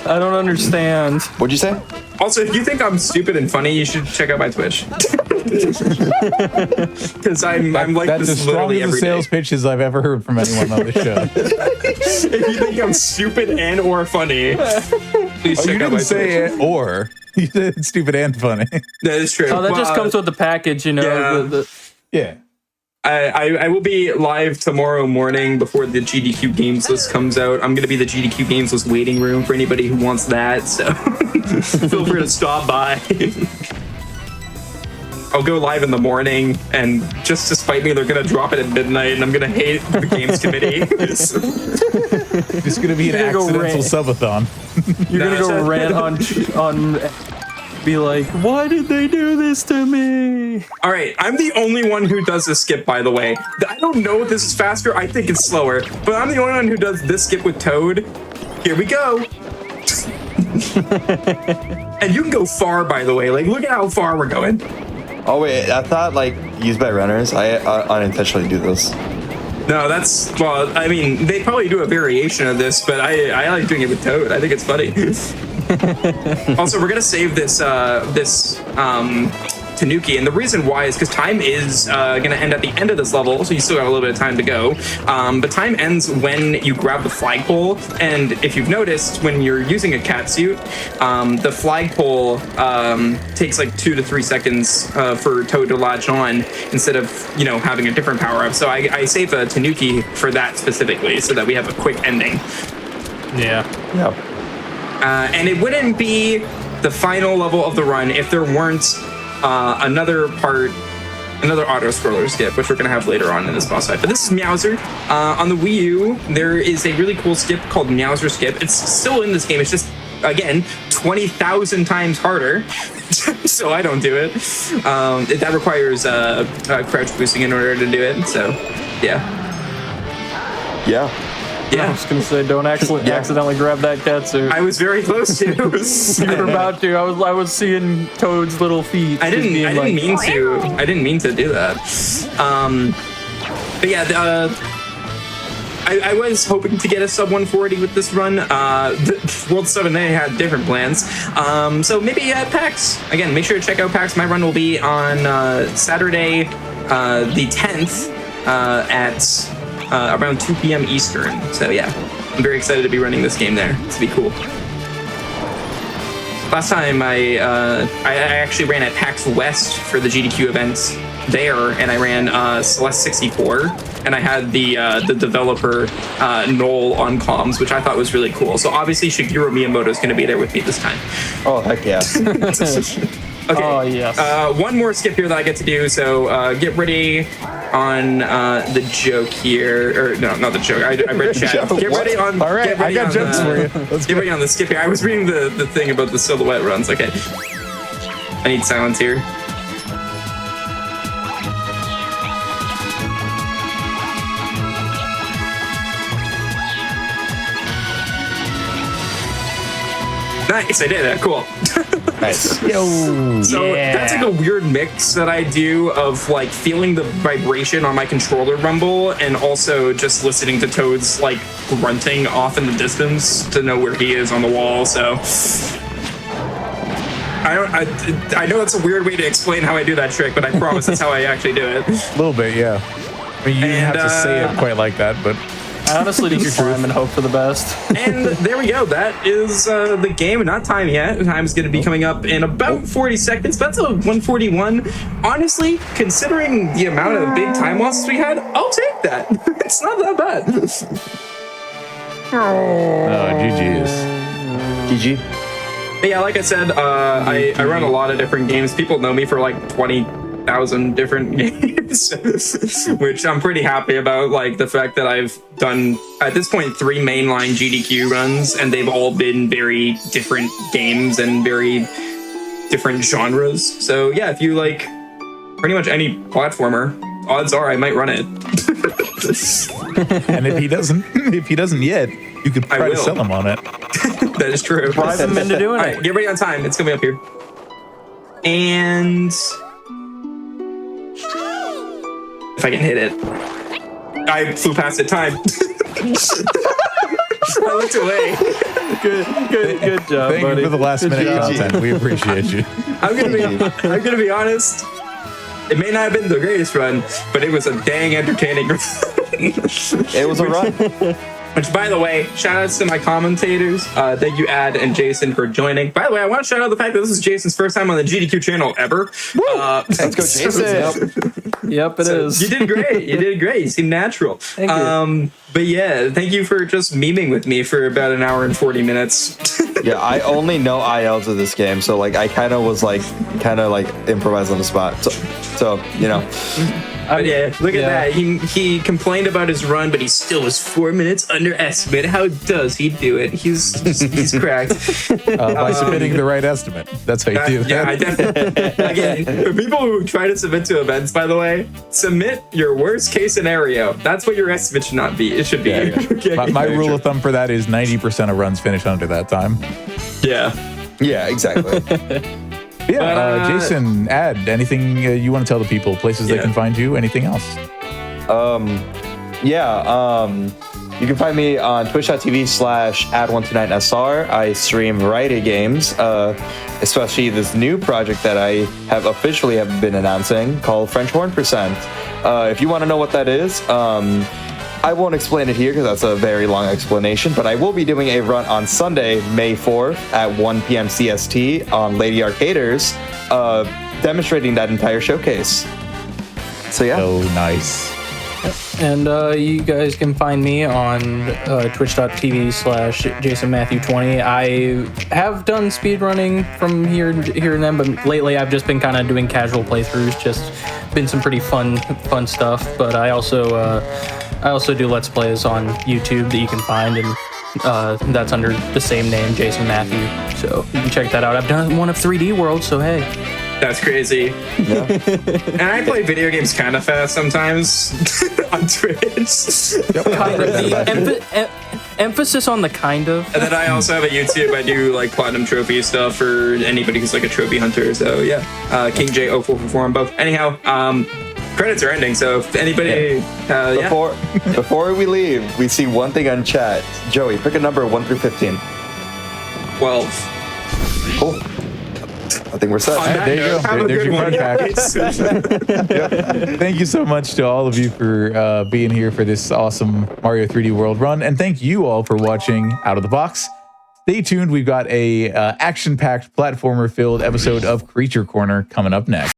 I don't understand. What'd you say? Also, if you think I'm stupid and funny, you should check out my Twitch. Because I'm like That's this as literally strong as the every sales day. pitches I've ever heard from anyone on the show. If you think I'm stupid and or funny, please check You out my didn't say Twitch. it, or you said stupid and funny. That is true. Oh, that just Well, comes with the package, yeah. Yeah. I will be live tomorrow morning before the GDQ Games List comes out. I'm going to be the GDQ Games List waiting room for anybody who wants that, so feel free to stop by. I'll go live in the morning, and just to spite me, they're going to drop it at midnight, and I'm going to hate the games committee. It's going to be an You're gonna go accidental subathon. You're gonna go rant on be like, why did they do this to me? All right, I'm the only one who does this skip, by the way. I don't know if this is faster. I think it's slower, but I'm the only one who does this skip with Toad. Here we go. And you can go far, by the way. Like, look at how far we're going. Oh wait, I thought like used by runners. I unintentionally do this. No, that's, well, I mean, they probably do a variation of this, but I like doing it with Toad. I think it's funny. Also, we're gonna save this Tanuki, and the reason why is because time is gonna end at the end of this level, so you still got a little bit of time to go. But time ends when you grab the flagpole, and if you've noticed, when you're using a cat suit, the flagpole takes like 2 to 3 seconds for Toad to latch on instead of having a different power up. So I save a Tanuki for that specifically, so that we have a quick ending. Yeah. Yeah. And it wouldn't be the final level of the run if there weren't another auto-scroller skip, which we're going to have later on in this boss fight. But this is Meowser. On the Wii U, there is a really cool skip called Meowser Skip. It's still in this game. It's just, again, 20,000 times harder. So I don't do it. That requires crouch boosting in order to do it. So, yeah. Yeah. I Yeah. was gonna say, don't accidentally grab that cat suit. I was very close to. You were about to. I was seeing Toad's little feet. I didn't mean to do that. But yeah, I was hoping to get a sub 140 with this run. The World 7A had different plans. So maybe PAX. Again, make sure to check out PAX. My run will be on Saturday, the 10th, at around 2 p.m. Eastern. So yeah, I'm very excited to be running this game there. It's gonna be cool. Last time I actually ran at PAX West for the GDQ events there, and I ran Celeste 64, and I had the developer Noel on comms, which I thought was really cool. So obviously Shigeru Miyamoto is going to be there with me this time. Oh, heck yeah. Okay. Oh, yes. One more skip here that I get to do. So get ready on the joke here, or no, not the joke. I read chat. Get ready on. All right, I got jokes for you. Let's get ready on the skip here. I was reading the thing about the silhouette runs. Okay. I need silence here. Nice, I did that. Cool. Nice. Yo. So that's like a weird mix that I do of like feeling the vibration on my controller rumble and also just listening to Toad's like grunting off in the distance to know where he is on the wall. So I know that's a weird way to explain how I do that trick, but I promise that's how I actually do it. A little bit, yeah. I mean, you didn't have to say it quite like that, but I honestly just climb and hope for the best. And there we go. That is the game. Not time yet. Time's going to be coming up in about 40 seconds. That's a 141. Honestly, considering the amount of big time losses we had, I'll take that. It's not that bad. GG's. GG. But yeah, like I said, I run a lot of different games. People know me for like 20,000 different games, which I'm pretty happy about. Like the fact that I've done, at this point, 3 mainline GDQ runs, and they've all been very different games and very different genres. So yeah, if you like pretty much any platformer, odds are I might run it. And if he doesn't yet, you could try to sell him on it. That is true. Drive them into doing All it. right, get ready on time. It's gonna be up here. And if I can hit it, I flew past the time. I looked away. Good job, Thank buddy. you for the last minute content. We appreciate you. I'm gonna be honest. It may not have been the greatest run, but it was a dang entertaining run. It was a run. Which, by the way, shout outs to my commentators. Thank you, Ad and Jason, for joining. By the way, I want to shout out the fact that this is Jason's first time on the GDQ channel ever. Let's go, Jason. Yep, it is. You did great. You did great. You seem natural. Thank you. But yeah, thank you for just memeing with me for about an hour and 40 minutes. Yeah, I only know ILs of this game, so like I kind of improvised on the spot. So you know. But yeah, look at that. He complained about his run, but he still was 4 minutes underestimate. How does he do it? He's cracked. By submitting the right estimate. That's how you do that. Yeah, I definitely. Again, for people who try to submit to events, by the way, submit your worst case scenario. That's what your estimate should not be. It should be. Yeah. Okay. My rule of thumb for that is 90% of runs finish under that time. Yeah. Yeah, exactly. Yeah, Jason, Ad, anything you want to tell the people? Places they can find you? Anything else? You can find me on twitch.tv/ad129sr. I stream variety of games, especially this new project that I have officially been announcing called French Horn Percent. If you want to know what that is, I won't explain it here because that's a very long explanation, but I will be doing a run on Sunday, May 4th at 1 p.m. CST on Lady Arcaders, demonstrating that entire showcase. So yeah. Oh, nice. And you guys can find me on twitch.tv/JasonMatthew20. I have done speedrunning from here and then, but lately I've just been kind of doing casual playthroughs, just been some pretty fun stuff. But I also do Let's Plays on YouTube that you can find, and that's under the same name, Jason Matthew. So you can check that out. I've done one of 3D World, so hey. That's crazy. Yeah. And I play video games kind of fast sometimes on Twitch. Kind of. Emphasis on the kind of. And then I also have a YouTube. I do like platinum trophy stuff for anybody who's like a trophy hunter. So yeah, King J0444 on both. Anyhow, credits are ending. So if anybody, Before we leave, we see one thing on chat. Joey, pick a number 1 through 15. 12. Cool. I think we're set. There you go. Have a There's good your one, card guys. Thank you so much to all of you for being here for this awesome Mario 3D World run. And thank you all for watching Out of the Box. Stay tuned. We've got a action-packed, platformer-filled episode of Creature Corner coming up next.